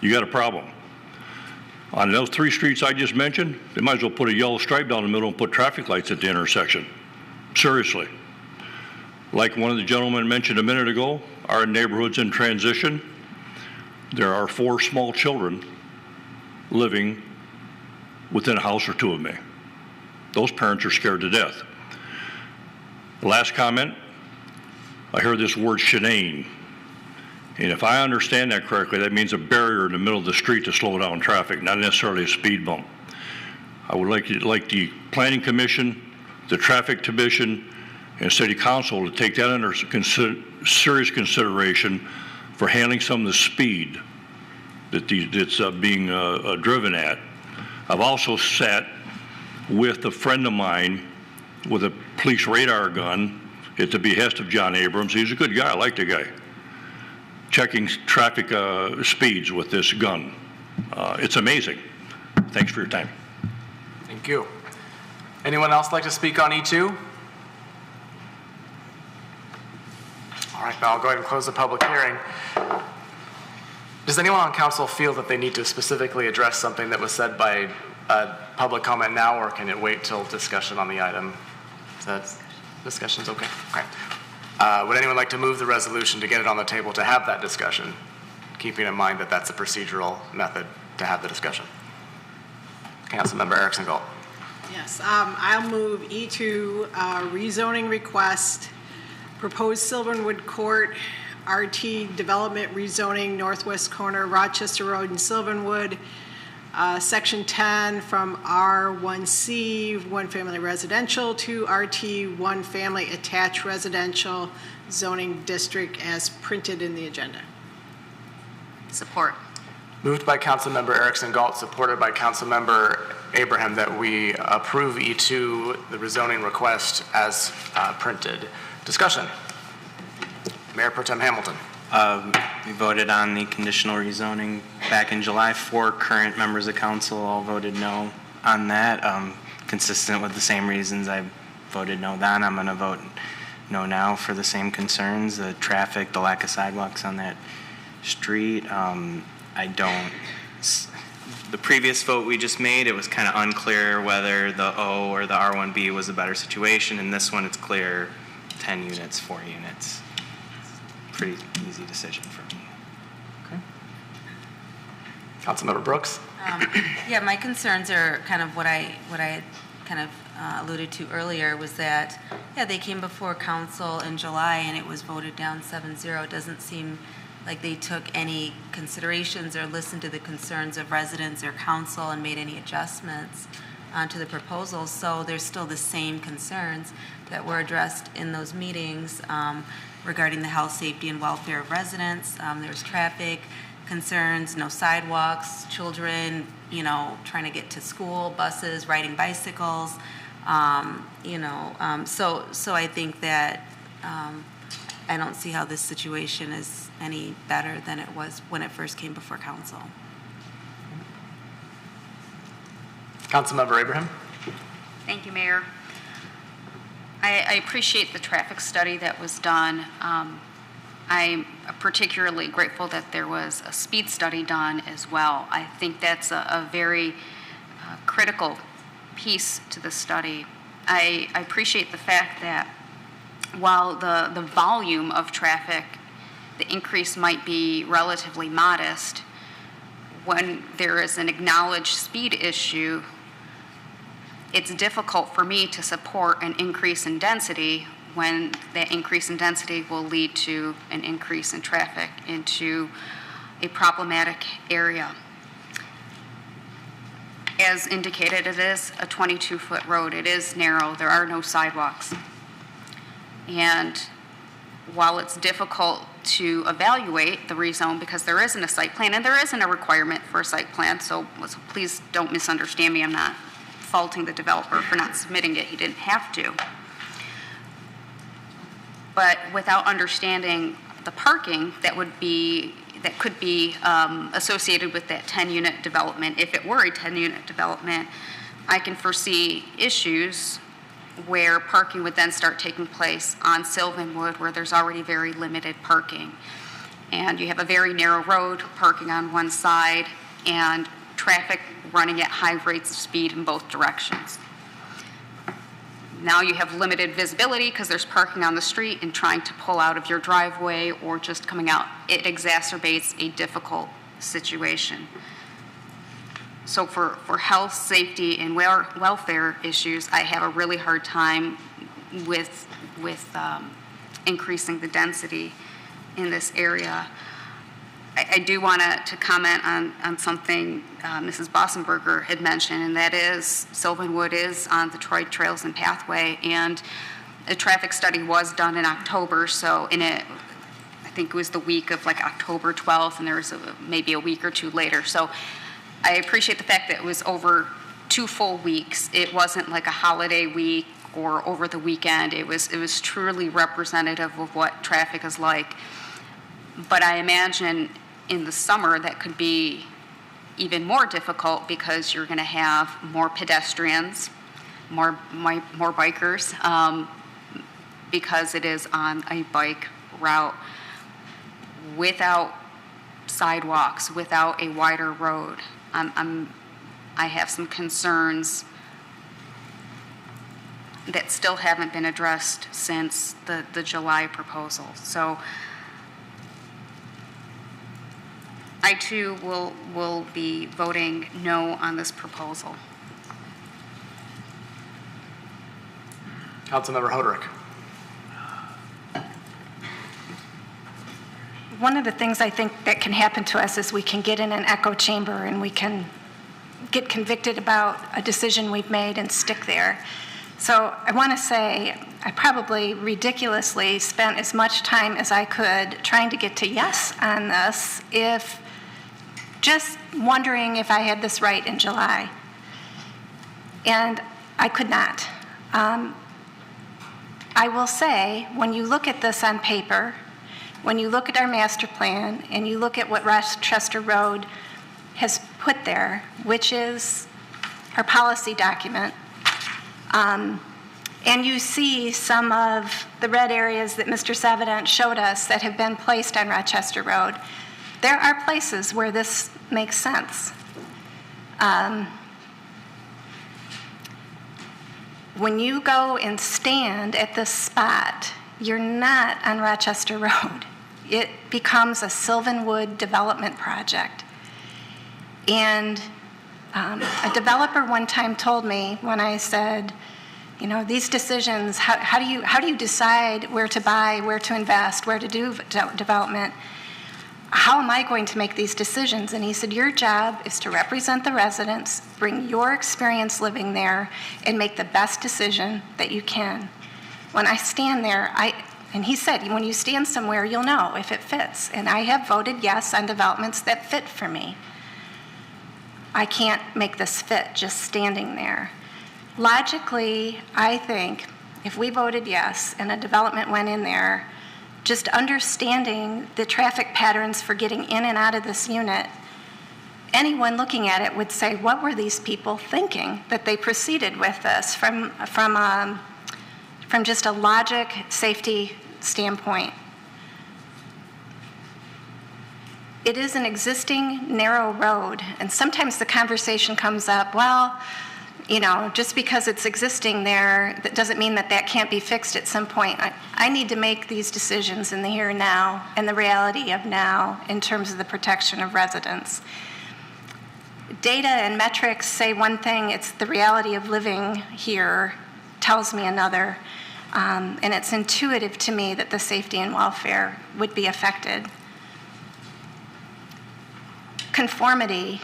you got a problem. On those 3 streets I just mentioned, they might as well put a yellow stripe down the middle and put traffic lights at the intersection. Seriously. Like one of the gentlemen mentioned a minute ago, our neighborhood's in transition. There are 4 small children living within a house or 2 of me. Those parents are scared to death. Last comment, I heard this word shenane. And if I understand that correctly, that means a barrier in the middle of the street to slow down traffic, not necessarily a speed bump. I would like the Planning Commission, the Traffic Commission, and City Council to take that under serious consideration for handling some of the speed that's being driven at. I've also sat with a friend of mine with a police radar gun at the behest of John Abrams. He's a good guy, I like the guy. Checking traffic speeds with this gun. It's amazing. Thanks for your time. Thank you. Anyone else like to speak on E2? All right, now I'll go ahead and close the public hearing. Does anyone on council feel that they need to specifically address something that was said by public comment now, or can it wait till discussion on the item? Is that discussion's okay? Okay. Would anyone like to move the resolution to get it on the table to have that discussion, keeping in mind that that's a procedural method to have the discussion? Councilmember Erickson Galt. Yes, I'll move E2 rezoning request, proposed Sylvanwood Court, RT development rezoning northwest corner Rochester Road and Sylvanwood, Section 10 from R1C, one family residential, to RT one family attached residential zoning district as printed in the agenda. Support. Moved by Councilmember Erickson Galt, supported by Councilmember Abraham, that we approve E2, the rezoning request, as printed. Discussion. Mayor Pro Tem Hamilton. We voted on the conditional rezoning back in July. 4 current members of council all voted no on that, consistent with the same reasons I voted no then. I'm going to vote no now for the same concerns, the traffic, the lack of sidewalks on that street. The previous vote we just made, it was kind of unclear whether the O or the R1B was a better situation. In this one, it's clear 10 units, 4 units. Pretty easy decision for me. Okay. Councilmember Brooks. Yeah, my concerns are kind of what I had kind of alluded to earlier, was that, yeah, they came before council in July and it was voted down 7-0. It doesn't seem like they took any considerations or listened to the concerns of residents or council and made any adjustments to the proposals. So there's still the same concerns that were addressed in those meetings regarding the health, safety, and welfare of residents. There's traffic concerns, no sidewalks, children, trying to get to school, buses, riding bicycles, so I think that I don't see how this situation is any better than it was when it first came before council. Councilmember Abraham. Thank you, Mayor. I appreciate the traffic study that was done. I'm particularly grateful that there was a speed study done as well. I think that's a very critical piece to the study. I appreciate the fact that while the volume of traffic, the increase might be relatively modest, when there is an acknowledged speed issue, it's difficult for me to support an increase in density when that increase in density will lead to an increase in traffic into a problematic area. As indicated, it is a 22-foot road. It is narrow. There are no sidewalks. And while it's difficult to evaluate the rezone because there isn't a site plan, and there isn't a requirement for a site plan, so please don't misunderstand me. I'm not faulting the developer for not submitting it. He didn't have to. But without understanding the parking that could be associated with that 10-unit development, if it were a 10-unit development, I can foresee issues where parking would then start taking place on Sylvanwood, where there's already very limited parking. And you have a very narrow road, parking on one side, and traffic running at high rates of speed in both directions. Now you have limited visibility because there's parking on the street, and trying to pull out of your driveway or just coming out, it exacerbates a difficult situation. So for health, safety, and welfare issues, I have a really hard time with increasing the density in this area. I do want to comment on something Mrs. Bossenberger had mentioned, and that is Sylvanwood is on the Troy Trails and Pathway, and a traffic study was done in October, so I think it was the week of like October 12th, and there was maybe a week or two later. So I appreciate the fact that it was over 2 full weeks. It wasn't like a holiday week or over the weekend. It was truly representative of what traffic is like. But I imagine in the summer that could be even more difficult because you're going to have more pedestrians, more bikers, because it is on a bike route without sidewalks, without a wider road. I have some concerns that still haven't been addressed since the July proposal. So I too will be voting no on this proposal. Councilmember Hoderick. One of the things I think that can happen to us is we can get in an echo chamber and we can get convicted about a decision we've made and stick there. So I want to say I probably ridiculously spent as much time as I could trying to get to yes on this, if just wondering if I had this right in July. And I could not. I will say, when you look at this on paper, when you look at our master plan and you look at what Rochester Road has put there, which is our policy document, and you see some of the red areas that Mr. Savadant showed us that have been placed on Rochester Road, there are places where this makes sense. When you go and stand at this spot, you're not on Rochester Road. It becomes a Sylvanwood development project. And a developer one time told me when I said, you know, these decisions, how do you decide where to buy, where to invest, where to do development? How am I going to make these decisions? And he said, your job is to represent the residents, bring your experience living there, and make the best decision that you can. When I stand there, and he said, when you stand somewhere, you'll know if it fits. And I have voted yes on developments that fit for me. I can't make this fit just standing there. Logically, I think if we voted yes and a development went in there, just understanding the traffic patterns for getting in and out of this unit, anyone looking at it would say, what were these people thinking that they proceeded with this from just a logic, safety standpoint? It is an existing narrow road, and sometimes the conversation comes up, well, you know, just because it's existing there, that doesn't mean that can't be fixed at some point. I need to make these decisions in the here and now and the reality of now in terms of the protection of residents. Data and metrics say one thing, it's the reality of living here tells me another. And it's intuitive to me that the safety and welfare would be affected. Conformity.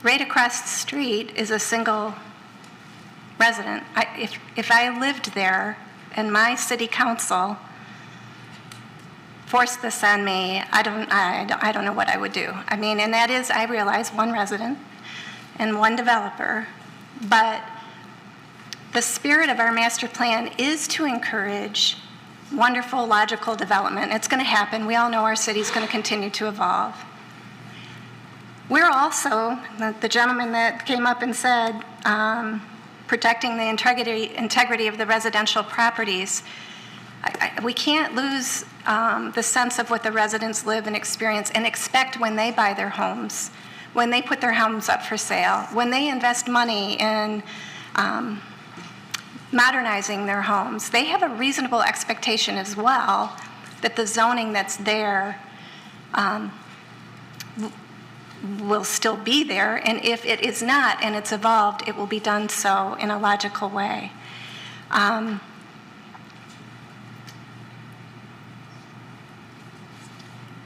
Right across the street is a single resident. If I lived there and my city council forced this on me, I don't know what I would do. I mean, and that is, I realize, one resident and one developer, but the spirit of our master plan is to encourage wonderful, logical development. It's going to happen. We all know our city's going to continue to evolve. We're also, the gentleman that came up and said, protecting the integrity of the residential properties. We can't lose the sense of what the residents live and experience and expect when they buy their homes, when they put their homes up for sale, when they invest money in modernizing their homes. They have a reasonable expectation as well that the zoning that's there will still be there, and if it is not and it's evolved, it will be done so in a logical way.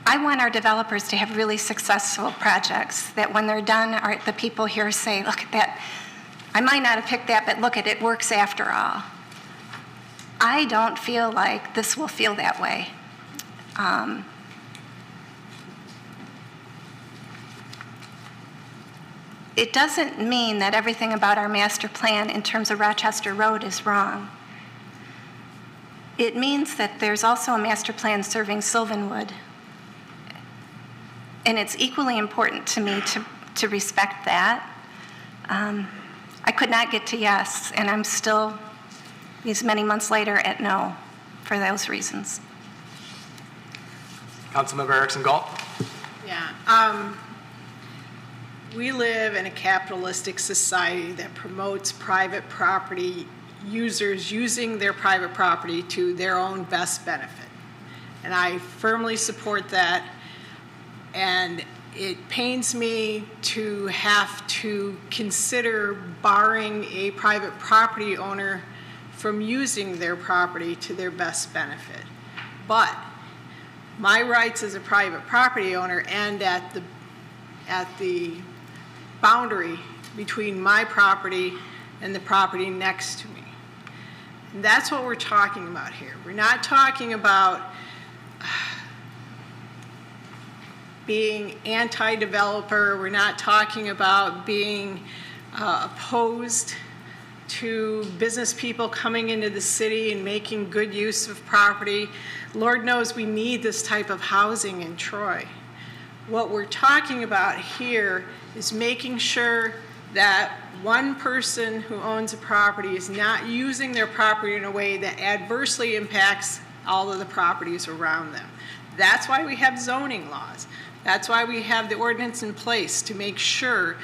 I want our developers to have really successful projects that when they're done, the people here say, look at that, I might not have picked that, but look at it, works after all. I don't feel like this will feel that way. It doesn't mean that everything about our master plan in terms of Rochester Road is wrong. It means that there's also a master plan serving Sylvanwood. And it's equally important to me to respect that. I could not get to yes, and I'm still, these many months later, at no for those reasons. Councilmember Erickson Galt. Yeah. We live in a capitalistic society that promotes private property users using their private property to their own best benefit. And I firmly support that. And it pains me to have to consider barring a private property owner from using their property to their best benefit. But my rights as a private property owner end at the boundary between my property and the property next to me. And that's what we're talking about here. We're not talking about being anti-developer. We're not talking about being opposed to business people coming into the city and making good use of property. Lord knows we need this type of housing in Troy. What we're talking about here is making sure that one person who owns a property is not using their property in a way that adversely impacts all of the properties around them. That's why we have zoning laws. That's why we have the ordinance in place to make sure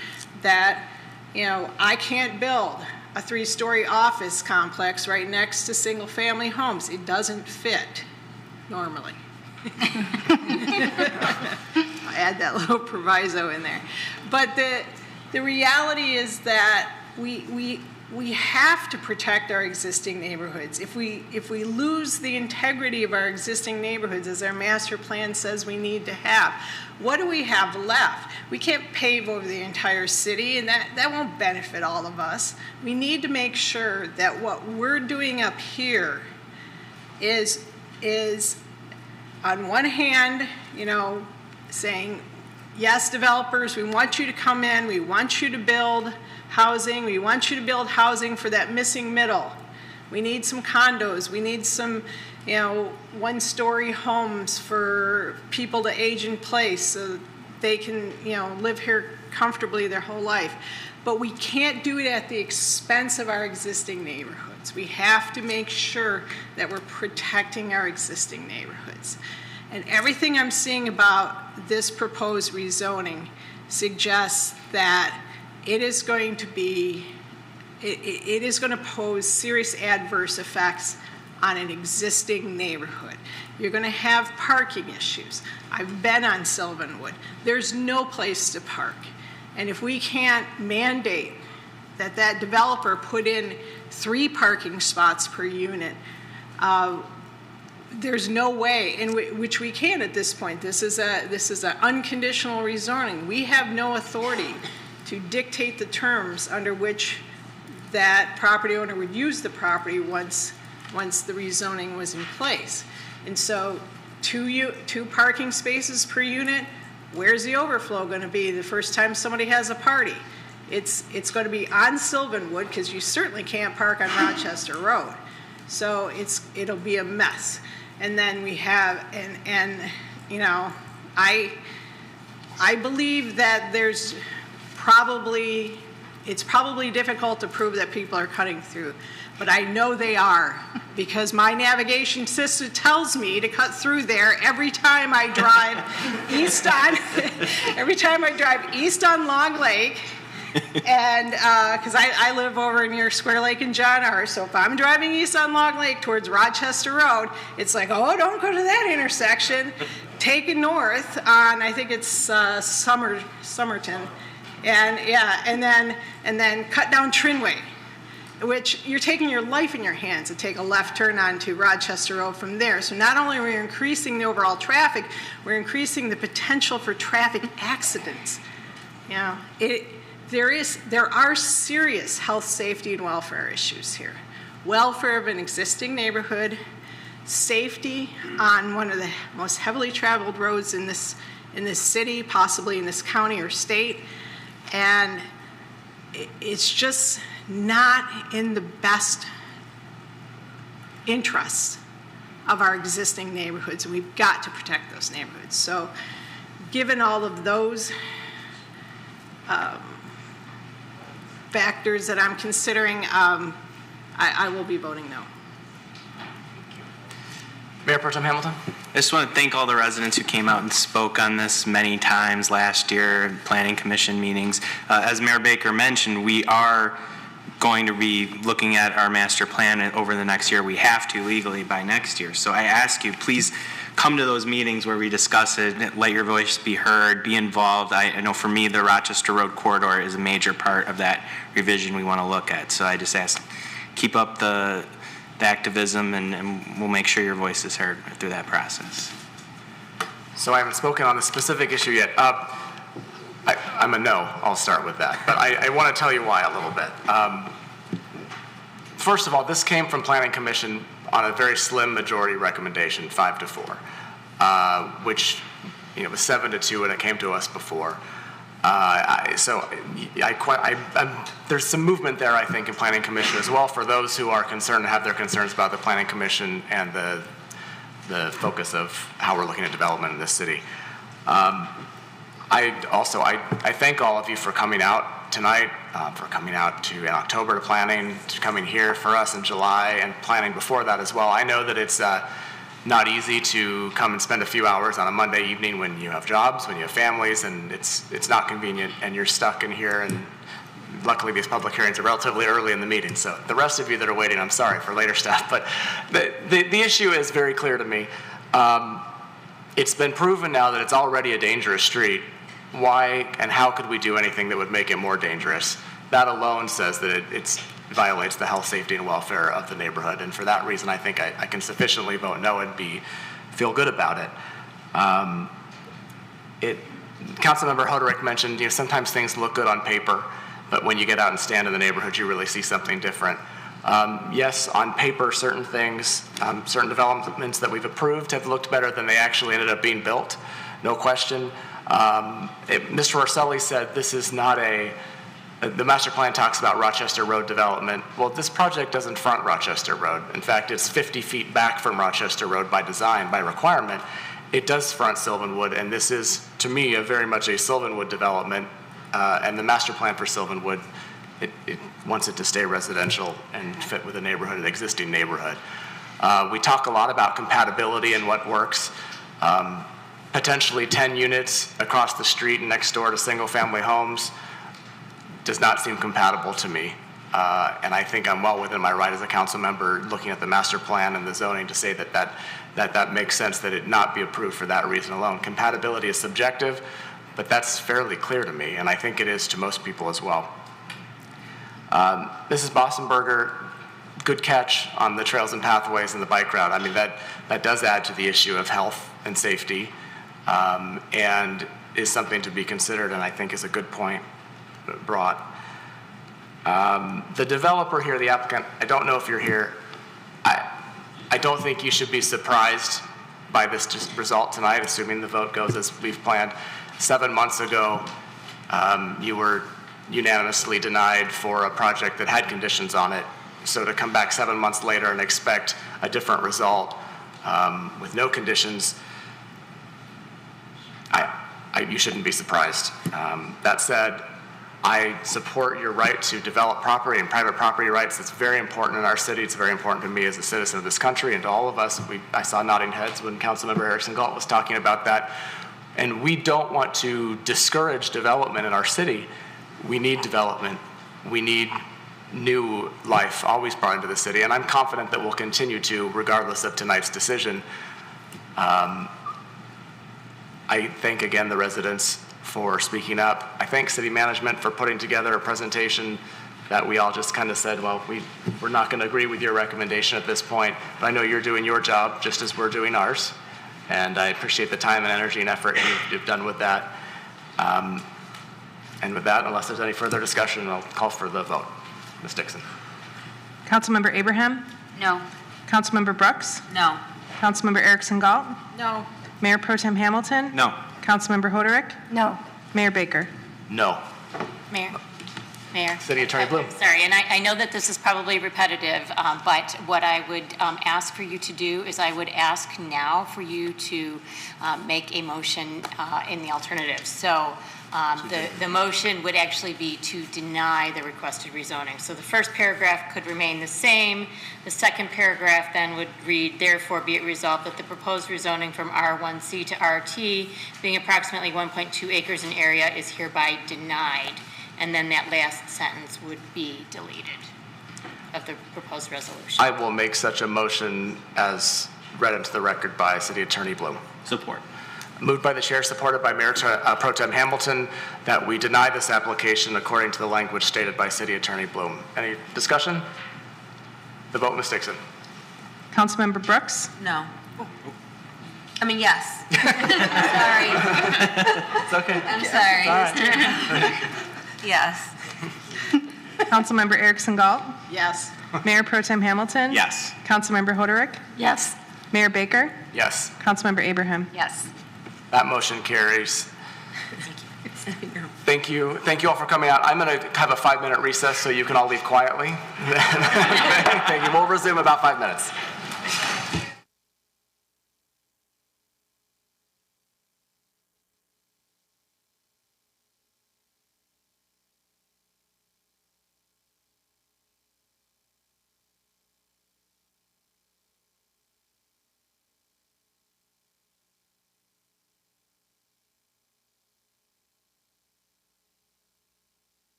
that, I can't build a 3-story office complex right next to single-family homes. It doesn't fit normally. I'll add that little proviso in there. But the reality is that we have to protect our existing neighborhoods. If we lose the integrity of our existing neighborhoods, as our master plan says we need to have, what do we have left? We can't pave over the entire city, and that won't benefit all of us. We need to make sure that what we're doing up here is on one hand, saying, yes, developers, we want you to come in, we want you to build housing, we want you to build housing for that missing middle. We need some condos, we need some, 1-story homes for people to age in place so they can, live here comfortably their whole life. But we can't do it at the expense of our existing neighborhoods. We have to make sure that we're protecting our existing neighborhoods. And everything I'm seeing about this proposed rezoning suggests that it is going to pose serious adverse effects on an existing neighborhood. You're going to have parking issues. I've been on Sylvanwood. There's no place to park. And if we can't mandate that developer put in 3 parking spots per unit, there's no way in which we can at this point. This is an unconditional rezoning. We have no authority to dictate the terms under which that property owner would use the property once the rezoning was in place. And so 2 parking spaces per unit, where's the overflow going to be the first time somebody has a party? It's going to be on Sylvanwood, because you certainly can't park on Rochester Road. So it'll be a mess. And then we have, and you know, I believe that it's probably difficult to prove that people are cutting through, but I know they are, because my navigation system tells me to cut through there every time I drive east on Long Lake. And because I live over near Square Lake and John R., so if I'm driving east on Long Lake towards Rochester Road, it's like, oh, don't go to that intersection. Take it north on, I think it's Somerton, and then cut down Trinway, which you're taking your life in your hands to take a left turn onto Rochester Road from there. So not only are we increasing the overall traffic, we're increasing the potential for traffic accidents. You know, there are serious health, safety, and welfare issues here. Welfare of an existing neighborhood, safety on one of the most heavily traveled roads in this city, possibly in this county or state, and it's just not in the best interests of our existing neighborhoods. We've got to protect those neighborhoods. So given all of those factors that I'm considering, I will be voting no. Mayor Pro Tem Hamilton? I just want to thank all the residents who came out and spoke on this many times last year in Planning Commission meetings. As Mayor Baker mentioned, we are going to be looking at our master plan over the next year. We have to legally by next year. So I ask you, please come to those meetings where we discuss it, let your voice be heard, be involved. I know for me, the Rochester Road corridor is a major part of that revision we want to look at. So I just ask, keep up the activism, and we'll make sure your voice is heard through that process. So I haven't spoken on the specific issue yet. I'm a no, I'll start with that. But I want to tell you why a little bit. First of all, this came from Planning Commission on a very slim majority recommendation, 5-4, which was 7-2 when it came to us before. There's some movement there, I think, in Planning Commission as well for those who are concerned and have their concerns about the Planning Commission and the focus of how we're looking at development in this city. I thank all of you for coming out tonight, for coming out in October to planning, to coming here for us in July, and planning before that as well. I know that it's not easy to come and spend a few hours on a Monday evening when you have jobs, when you have families, and it's not convenient, and you're stuck in here. And luckily, these public hearings are relatively early in the meeting. So the rest of you that are waiting, I'm sorry for later stuff. But the issue is very clear to me. It's been proven now that it's already a dangerous street. Why and how could we do anything that would make it more dangerous? That alone says that it violates the health, safety, and welfare of the neighborhood. And for that reason, I think I can sufficiently vote no and feel good about it. Councilmember Hoderick mentioned, sometimes things look good on paper, but when you get out and stand in the neighborhood, you really see something different. Yes, on paper, certain things, certain developments that we've approved have looked better than they actually ended up being built, no question. Mr. Rosselli said this is not the master plan talks about Rochester Road development. Well, this project doesn't front Rochester Road. In fact, it's 50 feet back from Rochester Road by design, by requirement. It does front Sylvanwood, and this is, to me, very much a Sylvanwood development. And the master plan for Sylvanwood, it wants it to stay residential and fit with the neighborhood, an existing neighborhood. We talk a lot about compatibility and what works. Potentially 10 units across the street and next door to single-family homes does not seem compatible to me. And I think I'm well within my right as a council member looking at the master plan and the zoning to say that makes sense that it not be approved for that reason alone. Compatibility is subjective, but that's fairly clear to me, and I think it is to most people as well. Mrs. Bossenberger, good catch on the trails and pathways and the bike route. I mean, that does add to the issue of health and safety, and is something to be considered, and I think is a good point brought. The developer here, the applicant, I don't know if you're here. I don't think you should be surprised by this result tonight, assuming the vote goes as we've planned. 7 months ago, you were unanimously denied for a project that had conditions on it So to come back 7 months later and expect a different result with no conditions, you shouldn't be surprised. That said, I support your right to develop property and private property rights. It's very important in our city. It's very important to me as a citizen of this country and to all of us. I saw nodding heads when Councilmember Erickson Galt was talking about that. And we don't want to discourage development in our city. We need development. We need new life always brought into the city. And I'm confident that we'll continue to, regardless of tonight's decision. I thank again the residents for speaking up. I thank city management for putting together a presentation that we all just kind of said, well, we're not going to agree with your recommendation at this point, but I know you're doing your job just as we're doing ours. And I appreciate the time and energy and effort you've done with that. And with that, unless there's any further discussion, I'll call for the vote. Ms. Dixon. Councilmember Abraham? No. Councilmember Brooks? No. Councilmember Erickson Galt? No. Mayor Pro Tem Hamilton? No. Councilmember Hoderick? No. Mayor Baker? No. Mayor. City Attorney Bloom. Sorry, and I know that this is probably repetitive, but what I would ask for you to do is I would ask now for you to make a motion in the alternative. So the motion would actually be to deny the requested rezoning. So the first paragraph could remain the same. The second paragraph then would read, therefore be it resolved that the proposed rezoning from R1C to RT, being approximately 1.2 acres in area, is hereby denied. And then that last sentence would be deleted of the proposed resolution. I will make such a motion as read into the record by City Attorney Bloom. Support. Moved by the chair, supported by Mayor Pro Tem Hamilton, that we deny this application according to the language stated by City Attorney Bloom. Any discussion? The vote, Ms. Dixon. Councilmember Brooks? No. I mean, yes. Sorry. It's okay. I'm sorry. All right. Yes. Councilmember Erickson Galt? Yes. Mayor Pro Tem Hamilton? Yes. Councilmember Hoderick? Yes. Mayor Baker? Yes. Councilmember Abraham? Yes. That motion carries. Thank you. Thank you all for coming out. I'm going to have a 5-minute recess so you can all leave quietly. Thank you. We'll resume about 5 minutes.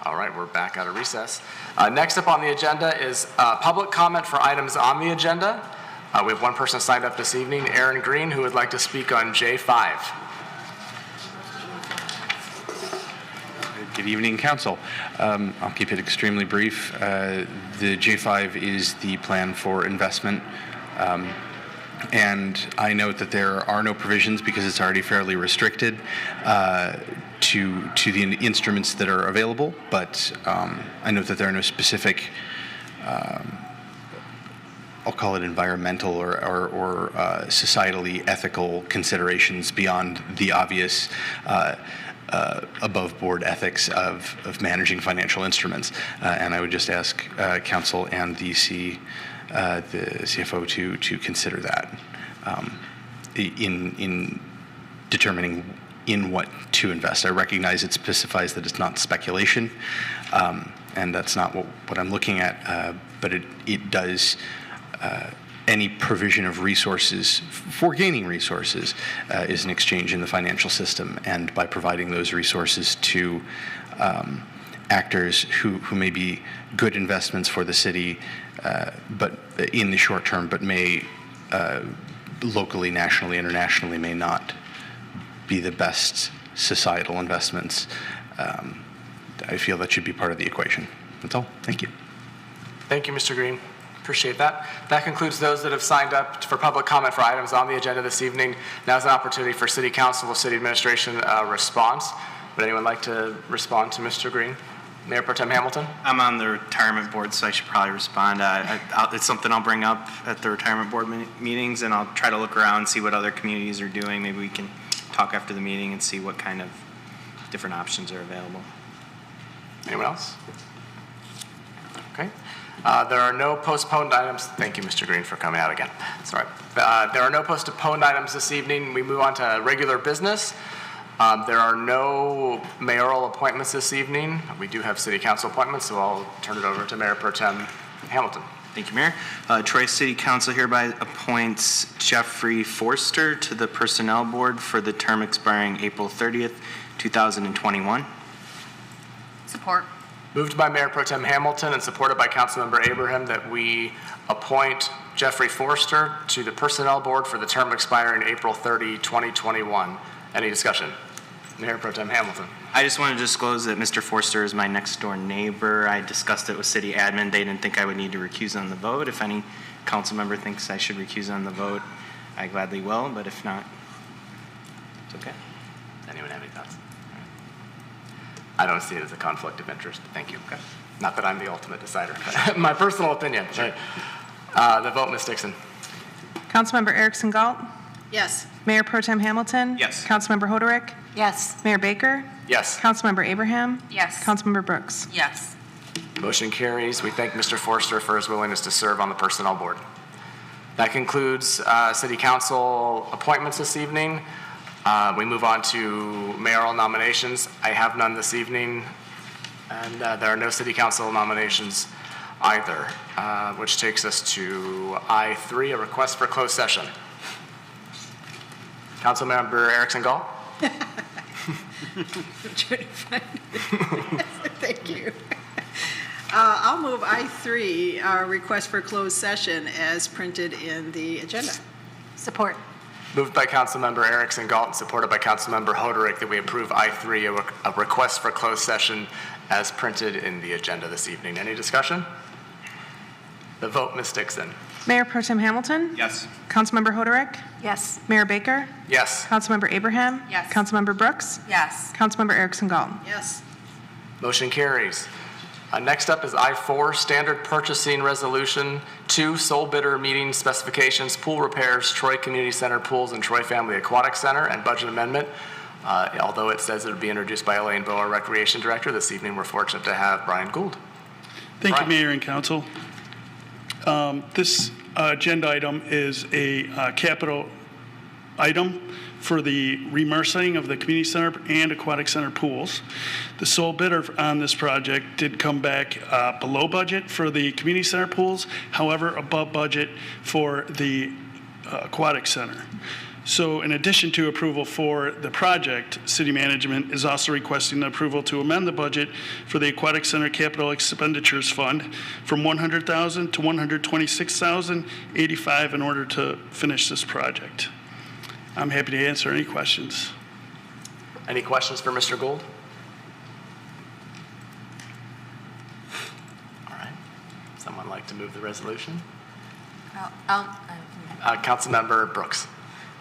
All right, we're back out of recess. Next up on the agenda is public comment for items on the agenda. We have one person signed up this evening, Aaron Green, who would like to speak on J5. Good evening, Council. I'll keep it extremely brief. The J5 is the plan for investment. And I note that there are no provisions, because it's already fairly restricted, to the instruments that are available. But I note that there are no specific, I'll call it environmental or societally ethical considerations beyond the obvious above-board ethics of managing financial instruments. And I would just ask Council and the CFO to consider that in determining in what to invest. I recognize it specifies that it's not speculation, and that's not what I'm looking at, but it does. Any provision of resources for gaining resources is an exchange in the financial system, and by providing those resources to actors who may be good investments for the city, but in the short term, but may locally, nationally, internationally may not be the best societal investments. I feel that should be part of the equation. That's all. Thank you. Thank you, Mr. Green. Appreciate that. That concludes those that have signed up for public comment for items on the agenda this evening. Now is an opportunity for City Council or City Administration response. Would anyone like to respond to Mr. Green? Mayor Pro Tem Hamilton? I'm on the retirement board, so I should probably respond. It's something I'll bring up at the retirement board meetings, and I'll try to look around and see what other communities are doing. Maybe we can talk after the meeting and see what kind of different options are available. Anyone else? Okay. There are no postponed items. Thank you, Mr. Green, for coming out again. Sorry. There are no postponed items this evening. We move on to regular business. There are no mayoral appointments this evening. We do have city council appointments, so I'll turn it over to Mayor Pro Tem Hamilton. Thank you, Mayor. Troy City Council hereby appoints Jeffrey Forster to the Personnel Board for the term expiring April 30th, 2021. Support. Moved by Mayor Pro Tem Hamilton and supported by Councilmember Abraham that we appoint Jeffrey Forster to the Personnel Board for the term expiring April 30, 2021. Any discussion? Mayor Pro Tem Hamilton. I just want to disclose that Mr. Forster is my next door neighbor. I discussed it with city admin. They didn't think I would need to recuse on the vote. If any council member thinks I should recuse on the vote, I gladly will, but if not, it's okay. Anyone have any thoughts? I don't see it as a conflict of interest, but thank you. Okay. Not that I'm the ultimate decider, but my personal opinion. Sure. The vote, Ms. Dixon. Councilmember Erickson Galt? Yes. Mayor Pro Tem Hamilton? Yes. Councilmember Hoderick? Yes. Mayor Baker? Yes. Councilmember Abraham? Yes. Councilmember Brooks? Yes. Motion carries. We thank Mr. Forster for his willingness to serve on the Personnel Board. That concludes City Council appointments this evening. We move on to mayoral nominations. I have none this evening, and there are no City Council nominations either, which takes us to I3, a request for closed session. Councilmember Erickson Gall? I'm trying to find it. Thank you. I'll move I3, our request for closed session, as printed in the agenda. Support. Moved by Councilmember Erickson Galt and supported by Councilmember Hoderick that we approve I3, a request for closed session as printed in the agenda this evening. Any discussion? The vote, Ms. Dixon. Mayor Pro Tem Hamilton? Yes. Councilmember Hoderick? Yes. Mayor Baker? Yes. Councilmember Abraham? Yes. Councilmember Brooks? Yes. Councilmember Erickson Galt? Yes. Motion carries. Next up is I4, Standard Purchasing Resolution 2, Sole Bidder Meeting Specifications, Pool Repairs, Troy Community Center Pools and Troy Family Aquatic Center, and Budget Amendment. Although it says it would be introduced by Elaine Bowe, our Recreation Director, this evening we're fortunate to have Brian Gould. Thank Brian. you, Mayor and Council. This agenda item is a capital item for the remercing of the community center and aquatic center pools. The sole bidder on this project did come back below budget for the community center pools, however, above budget for the aquatic center. So in addition to approval for the project, city management is also requesting the approval to amend the budget for the Aquatic Center Capital Expenditures Fund from $100,000 to $126,085 in order to finish this project. I'm happy to answer any questions. Any questions for Mr. Gould? All right. Someone like to move the resolution? Councilmember Brooks.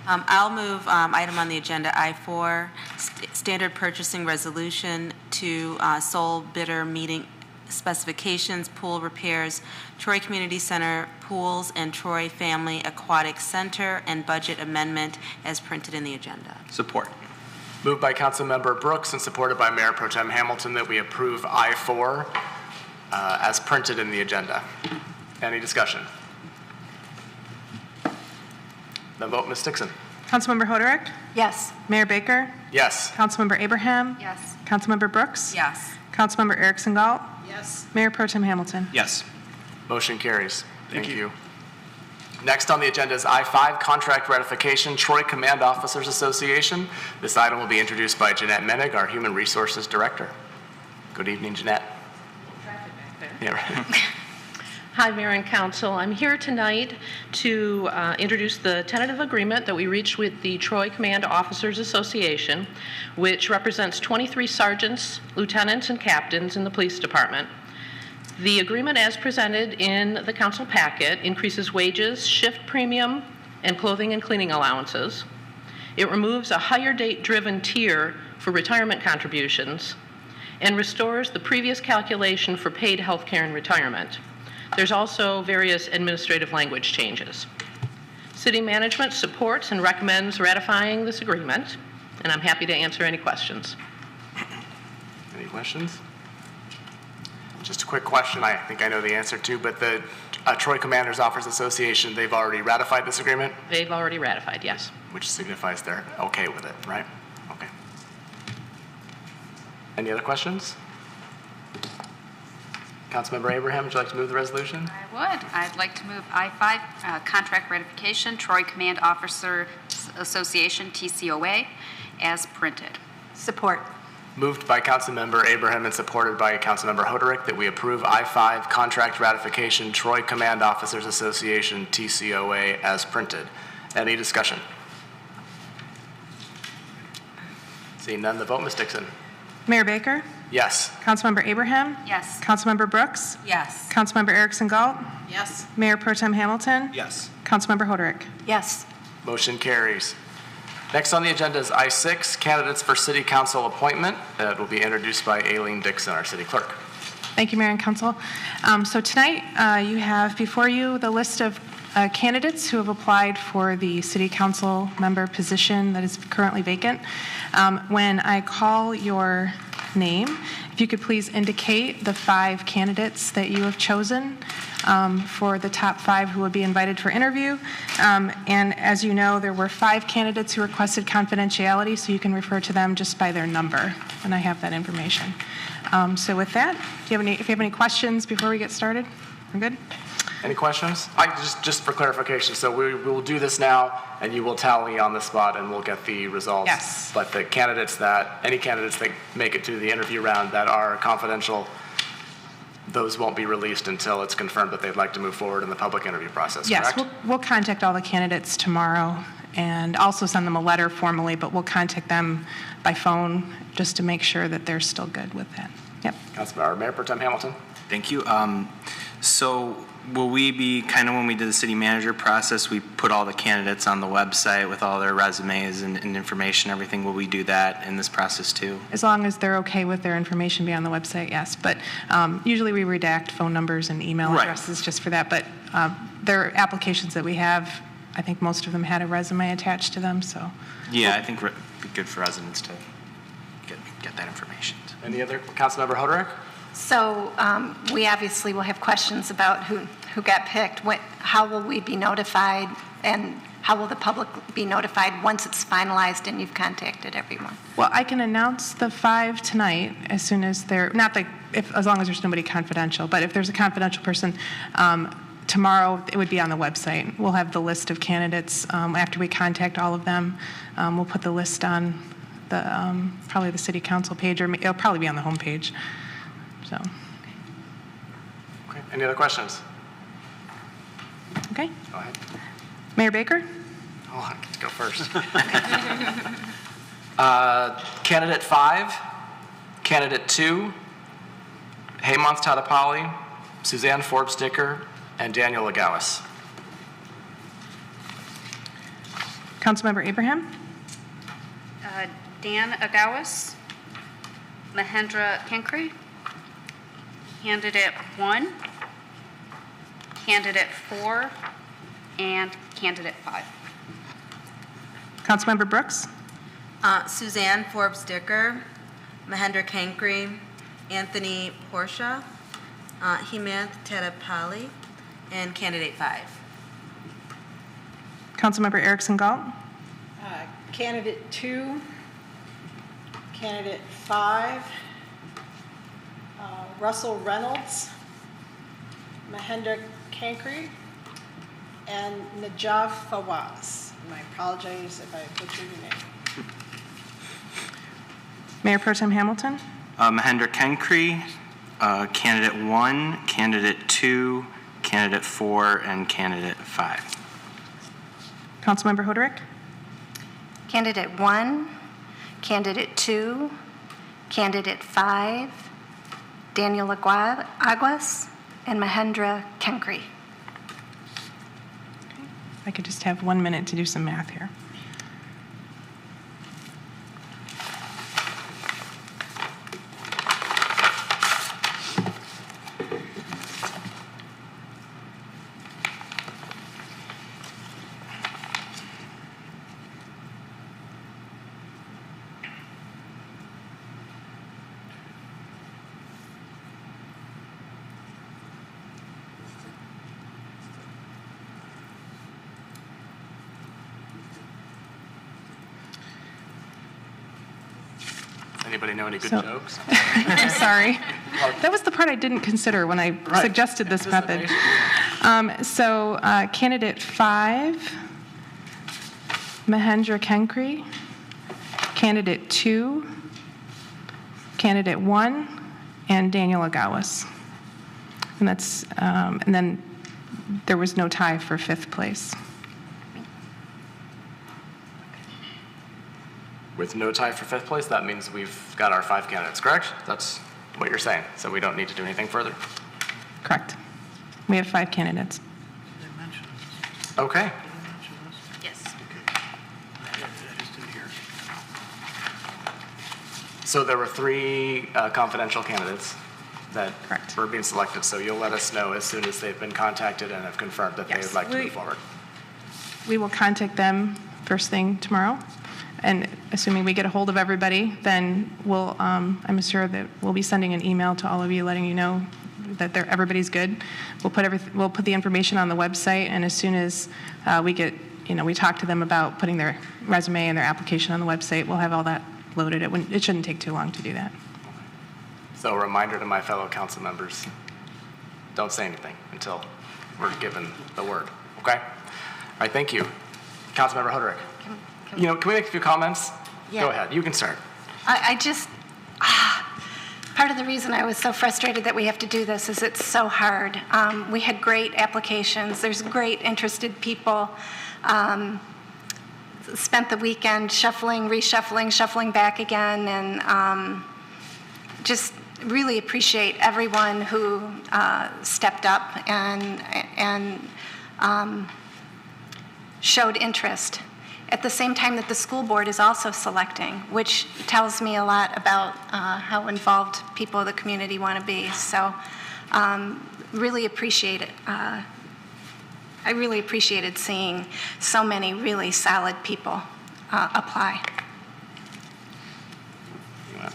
I'll move item on the agenda I-4, standard purchasing resolution to sole bidder meeting specifications, pool repairs, Troy Community Center pools, and Troy Family Aquatic Center, and budget amendment as printed in the agenda. Support. Moved by Councilmember Brooks and supported by Mayor Pro Tem Hamilton that we approve I-4 as printed in the agenda. Any discussion? The vote, Ms. Dixon. Councilmember Hoderick? Yes. Mayor Baker? Yes. Councilmember Abraham? Yes. Councilmember Brooks? Yes. Councilmember Erickson Galt? Yes. Mayor Pro Tem Hamilton? Yes. Motion carries. Thank you. Next on the agenda is I-5, contract ratification, Troy Command Officers Association. This item will be introduced by Jeanette Menig, our Human Resources Director. Good evening, Jeanette. Yeah, right. Hi, Mayor and Council. I'm here tonight to introduce the tentative agreement that we reached with the Troy Command Officers Association, which represents 23 sergeants, lieutenants, and captains in the police department. The agreement as presented in the council packet increases wages, shift premium, and clothing and cleaning allowances. It removes a higher date-driven tier for retirement contributions and restores the previous calculation for paid health care and retirement. There's also various administrative language changes. City management supports and recommends ratifying this agreement, and I'm happy to answer any questions. Any questions? Just a quick question I think I know the answer to, but the Troy Commanders Officers Association, they've already ratified this agreement? They've already ratified, yes. Which signifies they're okay with it, right? Okay. Any other questions? Councilmember Abraham, would you like to move the resolution? I would. I'd like to move I-5, contract ratification, Troy Command Officer Association, TCOA, as printed. Support. Moved by Councilmember Abraham and supported by Councilmember Hoderick that we approve I-5 contract ratification, Troy Command Officers Association, TCOA, as printed. Any discussion? Seeing none, the vote, Ms. Dixon. Mayor Baker? Yes. Councilmember Abraham? Yes. Councilmember Brooks? Yes. Councilmember Erickson Galt? Yes. Mayor Pro Tem Hamilton? Yes. Councilmember Hoderick? Yes. Motion carries. Next on the agenda is I-6, candidates for city council appointment. That will be introduced by Aileen Dixon, our city clerk. Thank you, Mayor and Council. So tonight, you have before you the list of candidates who have applied for the city council member position that is currently vacant. When I call your name, if you could please indicate the 5 candidates that you have chosen for the top 5 who will be invited for interview. And as you know, there were 5 candidates who requested confidentiality, so you can refer to them just by their number, and I have that information. So with that, if you have any questions before we get started, we're good? Any questions? Just for clarification, so we will do this now, and you will tally on the spot, and we'll get the results. Yes. But the candidates any candidates that make it to the interview round that are confidential, those won't be released until it's confirmed that they'd like to move forward in the public interview process, Yes, correct? we'll contact all the candidates tomorrow and also send them a letter formally, but we'll contact them by phone just to make sure that they're still good with that. Yep. Councilmember Mayor Pro Tem Hamilton. Thank you. So will we be, kind of when we did the city manager process, we put all the candidates on the website with all their resumes and information, everything. Will we do that in this process too? As long as they're okay with their information being on the website, yes. But usually we redact phone numbers and email addresses just for that. But their applications that we have, I think most of them had a resume attached to them, so. Yeah, I think it'd be good for residents to get that information. Any other? Councilmember Hoderick? So we obviously will have questions about who got picked. How will we be notified, and how will the public be notified once it's finalized and you've contacted everyone? Well, I can announce the 5 tonight as soon as they're, as long as there's nobody confidential, but if there's a confidential person, tomorrow, it would be on the website. We'll have the list of candidates. After we contact all of them, we'll put the list on the probably the city council page, or it'll probably be on the homepage. So. Okay. Any other questions? Okay. Go ahead. Mayor Baker? Oh, I get to go first. Candidate 5, Candidate 2, Hemant Tadapalli, Suzanne Forbes Dicker, and Daniel Legowis. Councilmember Abraham? Dan Agawis, Mahendra Kenkri, Candidate 1, Candidate 4, and Candidate 5. Councilmember Brooks? Suzanne Forbes Dicker, Mahendra Kankri, Anthony Portia, Hemant Tadapalli, and Candidate 5. Councilmember Erickson Galt? Candidate 2, Candidate 5, Russell Reynolds, Mahendra Kankri, and Najaf Fawaz. And I apologize if I butchered your name. Mayor Pro Tem Hamilton? Mahendra Kankri, Candidate 1, Candidate 2, Candidate 4, and Candidate 5. Councilmember Hoderick? Candidate 1, Candidate 2, Candidate 5, Daniel Aguas, and Mahendra Kenkri. I could just have 1 minute to do some math here. Anybody know any good So- jokes? I'm sorry. That was the part I didn't consider when I suggested this method. Candidate 5, Mahendra Kenkri. Candidate 2, Candidate 1, and Daniel Agawas. And that's, and then there was no tie for 5th place. With no tie for 5th place, that means we've got our 5 candidates, correct? That's what you're saying. So we don't need to do anything further. Correct. We have 5 candidates. Okay. Yes. So there were 3 confidential candidates that were being selected. So you'll let us know as soon as they've been contacted and have confirmed that they would like to move forward. We will contact them first thing tomorrow. And assuming we get a hold of everybody, then we'll, I'm sure that we'll be sending an email to all of you letting you know that everybody's good. We'll put the information on the website, and as soon as we get, we talk to them about putting their resume and their application on the website, we'll have all that loaded. It shouldn't take too long to do that. So a reminder to my fellow council members, don't say anything until we're given the word, okay? All right, thank you. Councilmember Hoderick. Can we make a few comments? Yeah. Go ahead, you can start. I just, part of the reason I was so frustrated that we have to do this is it's so hard. We had great applications. There's great interested people. Spent the weekend shuffling, reshuffling, shuffling back again, and just really appreciate everyone who stepped up and showed interest. At the same time that the school board is also selecting, which tells me a lot about how involved people of the community want to be. So really appreciate it. I really appreciated seeing so many really solid people apply.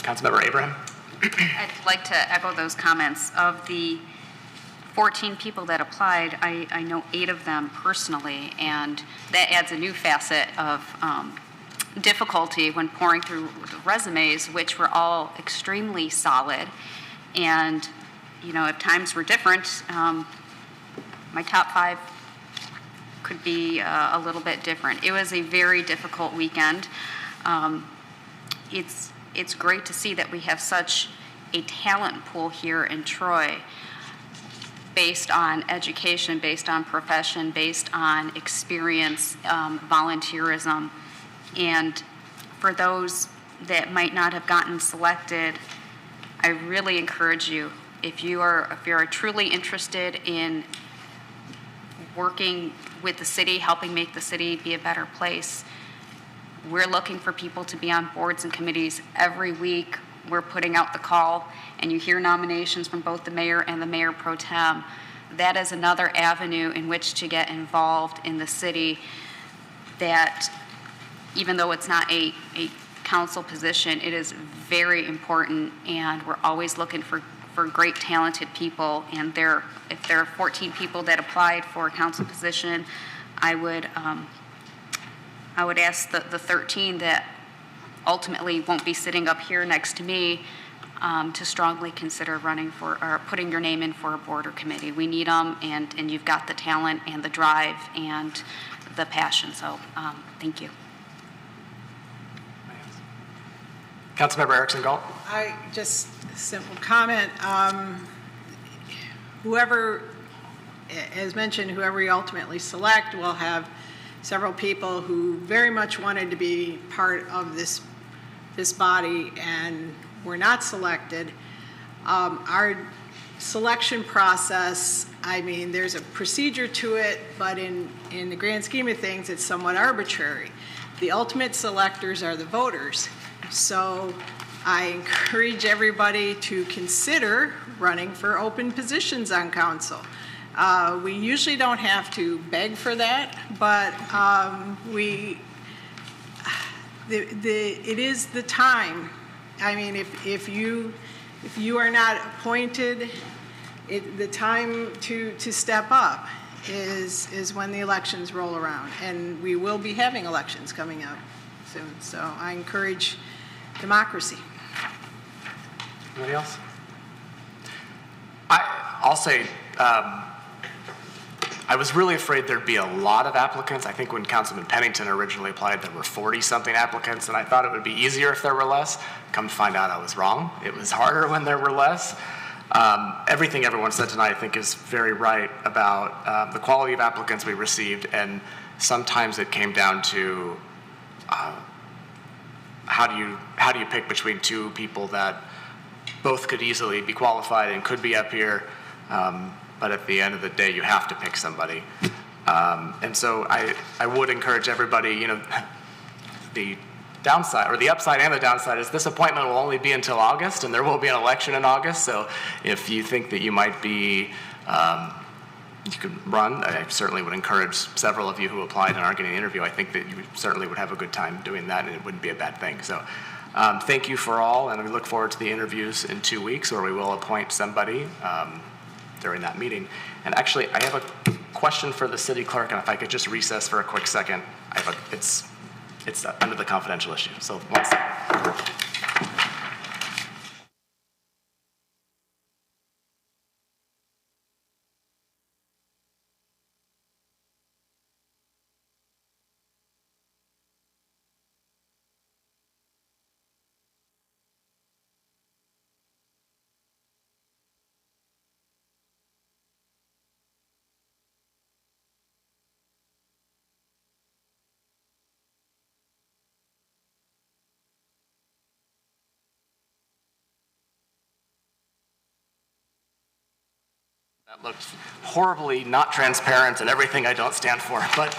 Councilmember Abraham. I'd like to echo those comments. Of the 14 people that applied, I know 8 of them personally, and that adds a new facet of difficulty when pouring through the resumes, which were all extremely solid. And, at times were different. My top 5 could be a little bit different. It was a very difficult weekend. It's great to see that we have such a talent pool here in Troy, based on education, based on profession, based on experience, volunteerism. And for those that might not have gotten selected, I really encourage you, if you're truly interested in working with the city, helping make the city be a better place, we're looking for people to be on boards and committees every week. We're putting out the call, and you hear nominations from both the mayor and the mayor pro tem. That is another avenue in which to get involved in the city, that even though it's not a council position, it is very important, and we're always looking for great talented people. And if there are 14 people that applied for a council position, I would ask the 13 that ultimately won't be sitting up here next to me to strongly consider running for, or putting your name in for a board or committee. We need them, and you've got the talent and the drive and the passion, so thank you. Councilmember Erickson Galt. Just a simple comment. Whoever, as mentioned, whoever you ultimately select will have several people who very much wanted to be part of this body and were not selected. Our selection process, I mean, there's a procedure to it, but in the grand scheme of things, it's somewhat arbitrary. The ultimate selectors are the voters. So I encourage everybody to consider running for open positions on council. We usually don't have to beg for that, but it is the time. I mean, if you are not appointed, the time to step up is when the elections roll around, and we will be having elections coming up soon. So I encourage democracy. Anybody else? I'll say, I was really afraid there'd be a lot of applicants. I think when Councilman Pennington originally applied, there were 40-something applicants, and I thought it would be easier if there were less. Come to find out I was wrong. It was harder when there were less. Everything everyone said tonight, I think, is very right about the quality of applicants we received, and sometimes it came down to how do you pick between two people that both could easily be qualified and could be up here, but at the end of the day, you have to pick somebody. And so I would encourage everybody, you know, the downside, or the upside and the downside, is this appointment will only be until August, and there will be an election in August. So if you think that you might be, you could run, I certainly would encourage several of you who applied and aren't getting an interview. I think that you certainly would have a good time doing that, and it wouldn't be a bad thing. So thank you for all, and we look forward to the interviews in 2 weeks, where we will appoint somebody during that meeting. And actually, I have a question for the city clerk, and if I could just recess for a quick second. It's under the confidential issue, so one second. That looked horribly not transparent and everything I don't stand for, but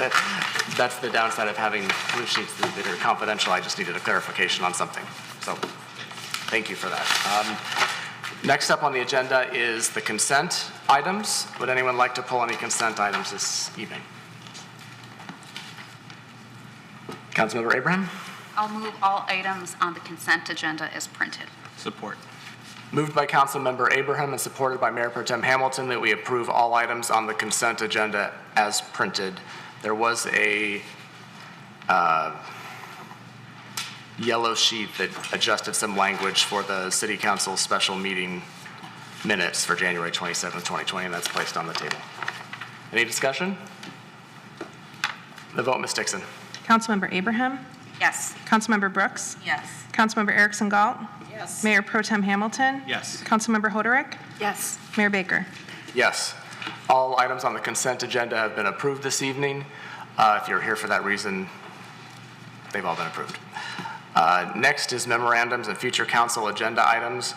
that's the downside of having blue sheets that are confidential. I just needed a clarification on something. So thank you for that. Next up on the agenda is the consent items. Would anyone like to pull any consent items this evening? Councilmember Abraham? I'll move all items on the consent agenda as printed. Support. Moved by Councilmember Abraham and supported by Mayor Pro Tem Hamilton that we approve all items on the consent agenda as printed. There was a yellow sheet that adjusted some language for the City Council special meeting minutes for January 27, 2020, and that's placed on the table. Any discussion? The vote, Ms. Dixon. Councilmember Abraham? Yes. Councilmember Brooks? Yes. Councilmember Erickson Galt? Yes. Mayor Pro Tem Hamilton? Yes. Councilmember Hoderick? Yes. Mayor Baker? Yes. All items on the consent agenda have been approved this evening. If you're here for that reason, they've all been approved. Next is memorandums and future council agenda items.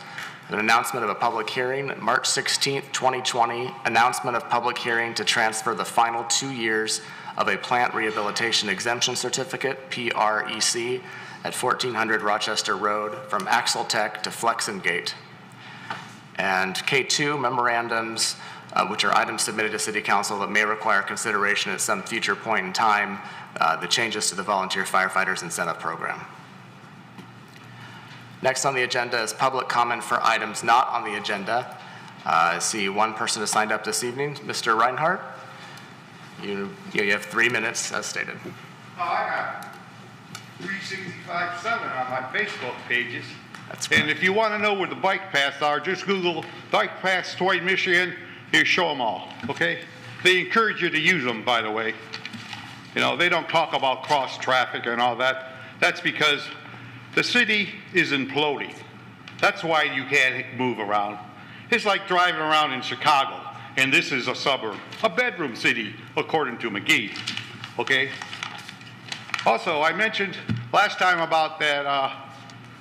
An announcement of a public hearing, March 16th, 2020, announcement of public hearing to transfer the final 2 years of a plant rehabilitation exemption certificate, PREC, at 1400 Rochester Road from Axle Tech to Flexengate. And K2, memorandums, which are items submitted to City Council that may require consideration at some future point in time, the changes to the Volunteer Firefighters Incentive Program. Next on the agenda is public comment for items not on the agenda. I see one person has signed up this evening, Mr. Reinhardt. You have 3 minutes as stated. Oh, I got 365.7 on my Facebook pages. That's great. And if you want to know where the bike paths are, just Google bike paths Troy, Michigan. Here, show them all, okay? They encourage you to use them, by the way. You know, they don't talk about cross traffic and all that. That's because the city is imploding. That's why you can't move around. It's like driving around in Chicago, and this is a suburb, a bedroom city, according to McGee, okay? Also, I mentioned last time about that,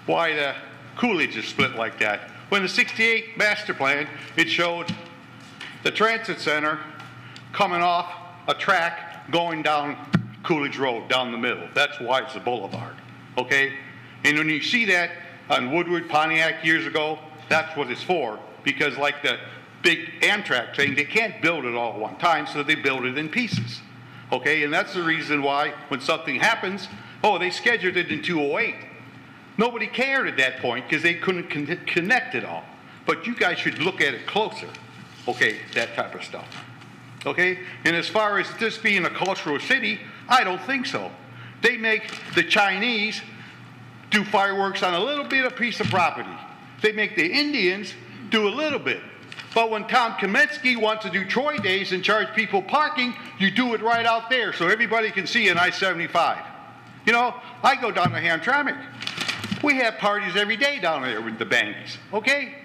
why the Coolidge is split like that. When the 68 master plan, it showed the transit center coming off a track going down Coolidge Road, down the middle. That's why it's a boulevard, okay? And when you see that on Woodward, Pontiac years ago, that's what it's for. Because like the big Amtrak thing, they can't build it all at one time, so they build it in pieces. Okay, and that's the reason why when something happens, oh, they scheduled it in 208. Nobody cared at that point because they couldn't connect it all. But you guys should look at it closer. Okay, that type of stuff. Okay, and as far as this being a cultural city, I don't think so. They make the Chinese do fireworks on a little bit of piece of property. They make the Indians do a little bit. But when Tom Kaminsky wants to do Troy Days and charge people parking, you do it right out there so everybody can see an I-75. You know, I go down to Hamtramck. We have parties every day down there with the bangies, okay?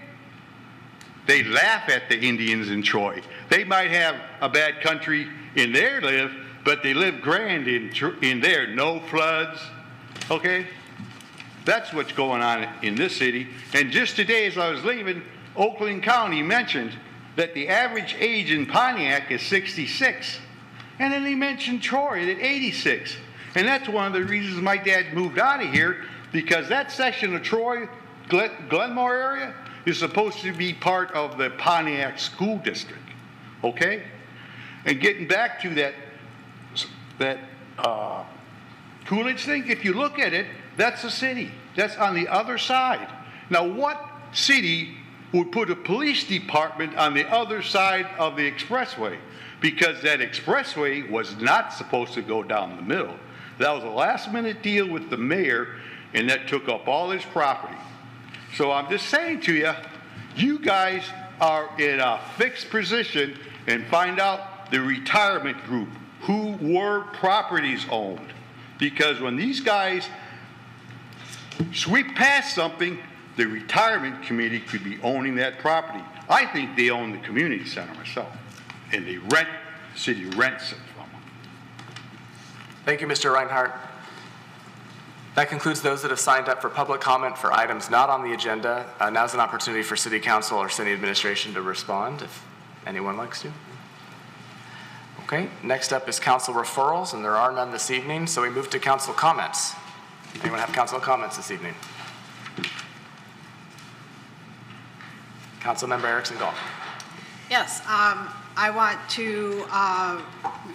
They laugh at the Indians in Troy. They might have a bad country in their live, but they live grand in there. No floods, okay? That's what's going on in this city. And just today as I was leaving, Oakland County mentioned that the average age in Pontiac is 66. And then they mentioned Troy at 86. And that's one of the reasons my dad moved out of here, because that section of Troy, Glenmore area, is supposed to be part of the Pontiac School District, okay? And getting back to that Coolidge thing, if you look at it, that's a city. That's on the other side. Now, what city would put a police department on the other side of the expressway? Because that expressway was not supposed to go down the middle. That was a last-minute deal with the mayor, and that took up all his property. So I'm just saying to you, you guys are in a fixed position, and find out the retirement group who were properties owned. Because when these guys sweep past something, the retirement committee could be owning that property. I think they own the community center myself, and they rent, the city rents it from them. Thank you, Mr. Reinhardt. That concludes those that have signed up for public comment for items not on the agenda. Now's an opportunity for City Council or City Administration to respond if anyone likes to. Okay, next up is council referrals, and there are none this evening, so we move to council comments. Anyone have council comments this evening? Councilmember Erickson Galt. Yes, I want to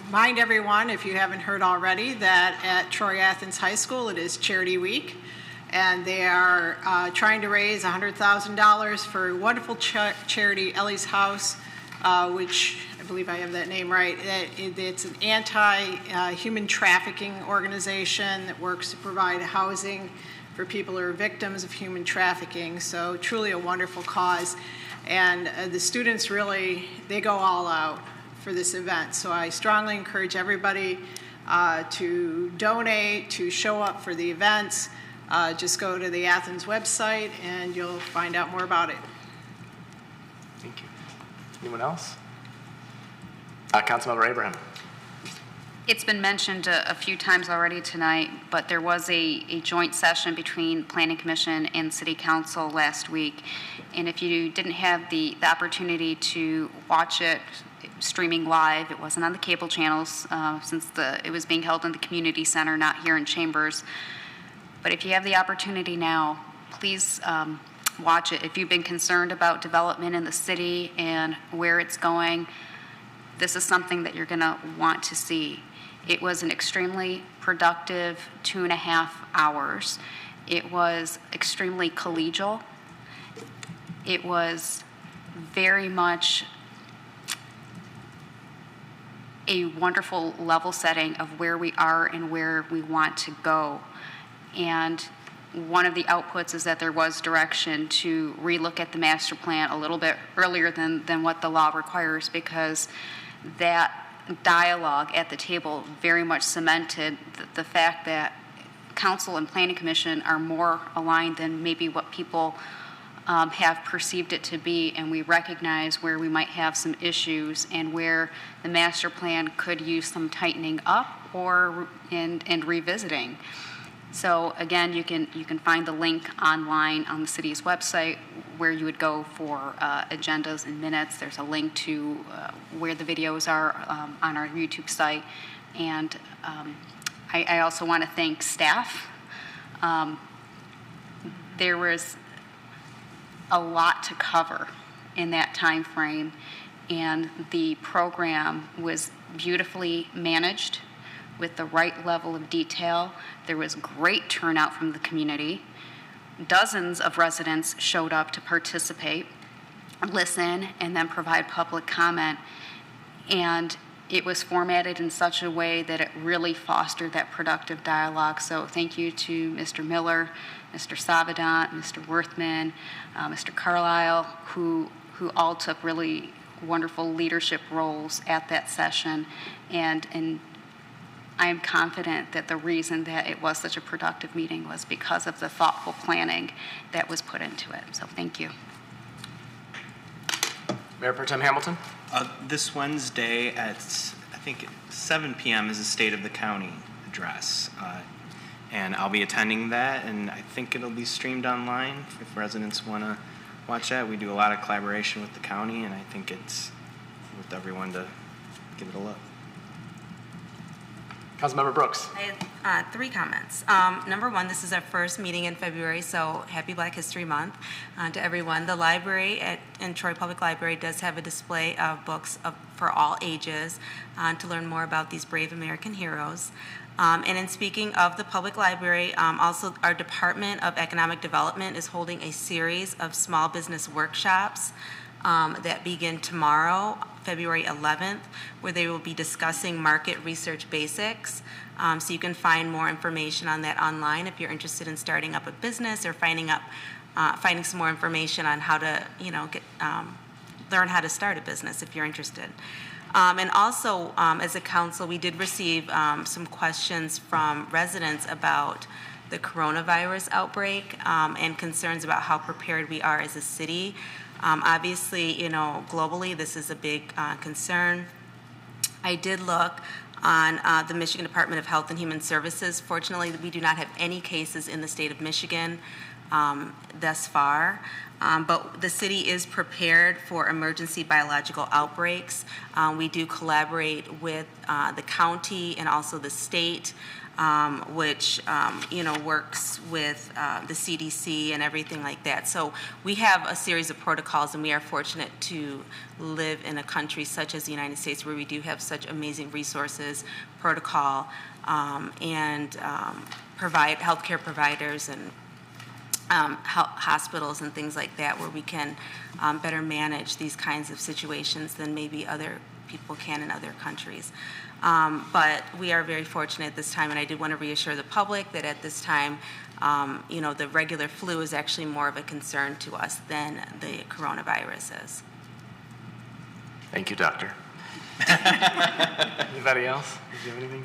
remind everyone, if you haven't heard already, that at Troy Athens High School it is Charity Week, and they are trying to raise $100,000 for a wonderful charity, Ellie's House, which I believe I have that name right. It's an anti-human trafficking organization that works to provide housing for people who are victims of human trafficking. So truly a wonderful cause. And the students really, they go all out for this event. So I strongly encourage everybody to donate, to show up for the events. Just go to the Athens website and you'll find out more about it. Thank you. Anyone else? Councilmember Abraham. It's been mentioned a few times already tonight, but there was a joint session between Planning Commission and City Council last week. And if you didn't have the opportunity to watch it streaming live, it wasn't on the cable channels since it was being held in the community center, not here in Chambers. But if you have the opportunity now, please watch it. If you've been concerned about development in the city and where it's going, this is something that you're going to want to see. It was an extremely productive 2.5 hours. It was extremely collegial. It was very much a wonderful level setting of where we are and where we want to go. And one of the outputs is that there was direction to relook at the master plan a little bit earlier than what the law requires, because that dialogue at the table very much cemented the fact that council and planning commission are more aligned than maybe what people have perceived it to be, and we recognize where we might have some issues and where the master plan could use some tightening up or and revisiting. So again, you can find the link online on the city's website where you would go for agendas and minutes. There's a link to where the videos are on our YouTube site. And I also want to thank staff. There was a lot to cover in that time frame, and the program was beautifully managed with the right level of detail. There was great turnout from the community. Dozens of residents showed up to participate, listen, and then provide public comment. And it was formatted in such a way that it really fostered that productive dialogue. So thank you to Mr. Miller, Mr. Savedant, Mr. Worthman, Mr. Carlisle, who all took really wonderful leadership roles at that session. And I am confident that the reason that it was such a productive meeting was because of the thoughtful planning that was put into it. So thank you. Mayor Pro Tem Hamilton. This Wednesday at, I think, 7 p.m. is the State of the County address. And I'll be attending that, and I think it'll be streamed online if residents want to watch that. We do a lot of collaboration with the county, and I think it's worth everyone to give it a look. Councilmember Brooks. I have 3 comments. Number 1, this is our first meeting in February, so happy Black History Month to everyone. The library in Troy Public Library does have a display of books for all ages to learn more about these brave American heroes. And in speaking of the public library, also our Department of Economic Development is holding a series of small business workshops that begin tomorrow, February 11th, where they will be discussing market research basics. So you can find more information on that online if you're interested in starting up a business or finding some more information on how to, learn how to start a business if you're interested. And also, as a council, we did receive some questions from residents about the coronavirus outbreak and concerns about how prepared we are as a city. Obviously, globally, this is a big concern. I did look on the Michigan Department of Health and Human Services. Fortunately, we do not have any cases in the state of Michigan thus far. But the city is prepared for emergency biological outbreaks. We do collaborate with the county and also the state, which works with the CDC and everything like that. So we have a series of protocols, and we are fortunate to live in a country such as the United States, where we do have such amazing resources, protocol, and provide healthcare providers and hospitals and things like that, where we can better manage these kinds of situations than maybe other people can in other countries. But we are very fortunate at this time, and I did want to reassure the public that at this time, the regular flu is actually more of a concern to us than the coronavirus is. Thank you, Doctor. Anybody else? Did you have anything?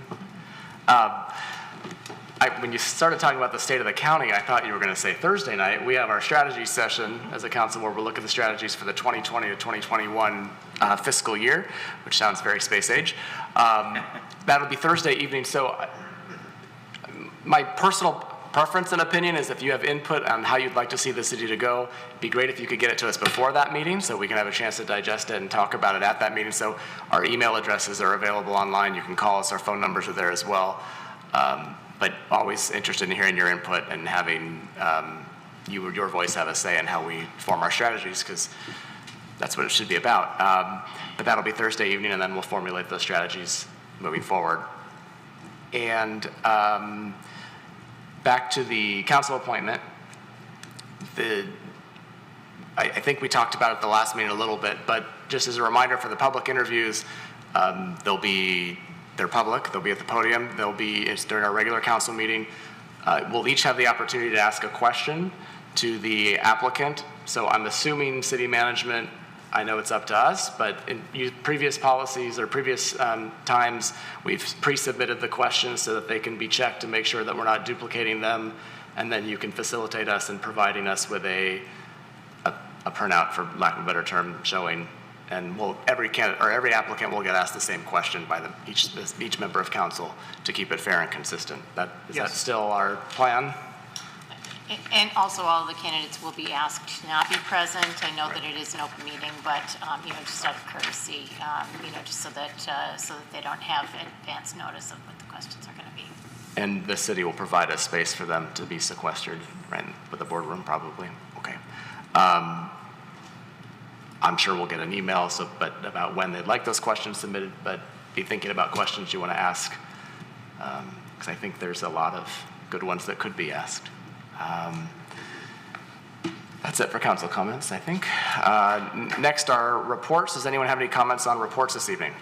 When you started talking about the state of the county, I thought you were going to say Thursday night. We have our strategy session as a council where we'll look at the strategies for the 2020 to 2021 fiscal year, which sounds very space age. That'll be Thursday evening. So my personal preference and opinion is if you have input on how you'd like to see the city to go, it'd be great if you could get it to us before that meeting so we can have a chance to digest it and talk about it at that meeting. So our email addresses are available online. You can call us. Our phone numbers are there as well. But always interested in hearing your input and having your voice have a say in how we form our strategies, because that's what it should be about. But that'll be Thursday evening, and then we'll formulate those strategies moving forward. And back to the council appointment, I think we talked about it at the last meeting a little bit, but just as a reminder for the public interviews, they're public, they'll be at the podium, it's during our regular council meeting. We'll each have the opportunity to ask a question to the applicant. So I'm assuming city management, I know it's up to us, but in previous policies or previous times, we've pre-submitted the questions so that they can be checked to make sure that we're not duplicating them, and then you can facilitate us in providing us with a printout, for lack of a better term, showing. And every candidate or every applicant will get asked the same question by each member of council to keep it fair and consistent. Is that still our plan? And also, all of the candidates will be asked to not be present. I know that it is an open meeting, but just out of courtesy, just so that they don't have advance notice of what the questions are going to be. And the city will provide a space for them to be sequestered, right, with the boardroom, probably. Okay. I'm sure we'll get an email, about when they'd like those questions submitted, but be thinking about questions you want to ask, because I think there's a lot of good ones that could be asked. That's it for council comments, I think. Next are reports. Does anyone have any comments on reports this evening?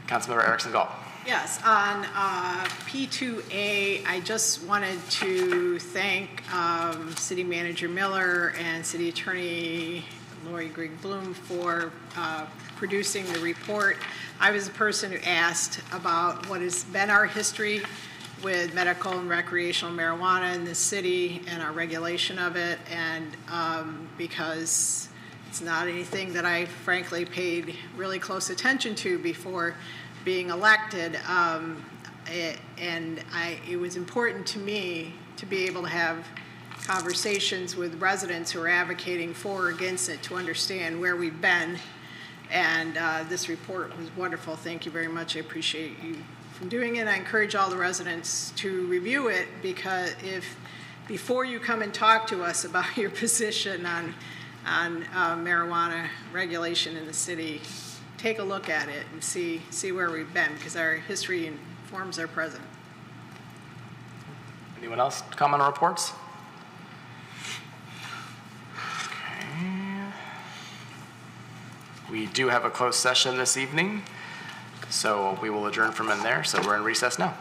Councilmember Erickson Galt. Yes, on P2A, I just wanted to thank City Manager Miller and City Attorney Lori Grigg Bloom for producing the report. I was the person who asked about what has been our history with medical and recreational marijuana in the city and our regulation of it, and because it's not anything that I frankly paid really close attention to before being elected, it was important to me to be able to have conversations with residents who are advocating for or against it to understand where we've been. And this report was wonderful. Thank you very much. I appreciate you from doing it. I encourage all the residents to review it, because before you come and talk to us about your position on marijuana regulation in the city, take a look at it and see where we've been, because our history informs our present. Anyone else comment on reports? Okay. We do have a closed session this evening, so we will adjourn from in there. So we're in recess now.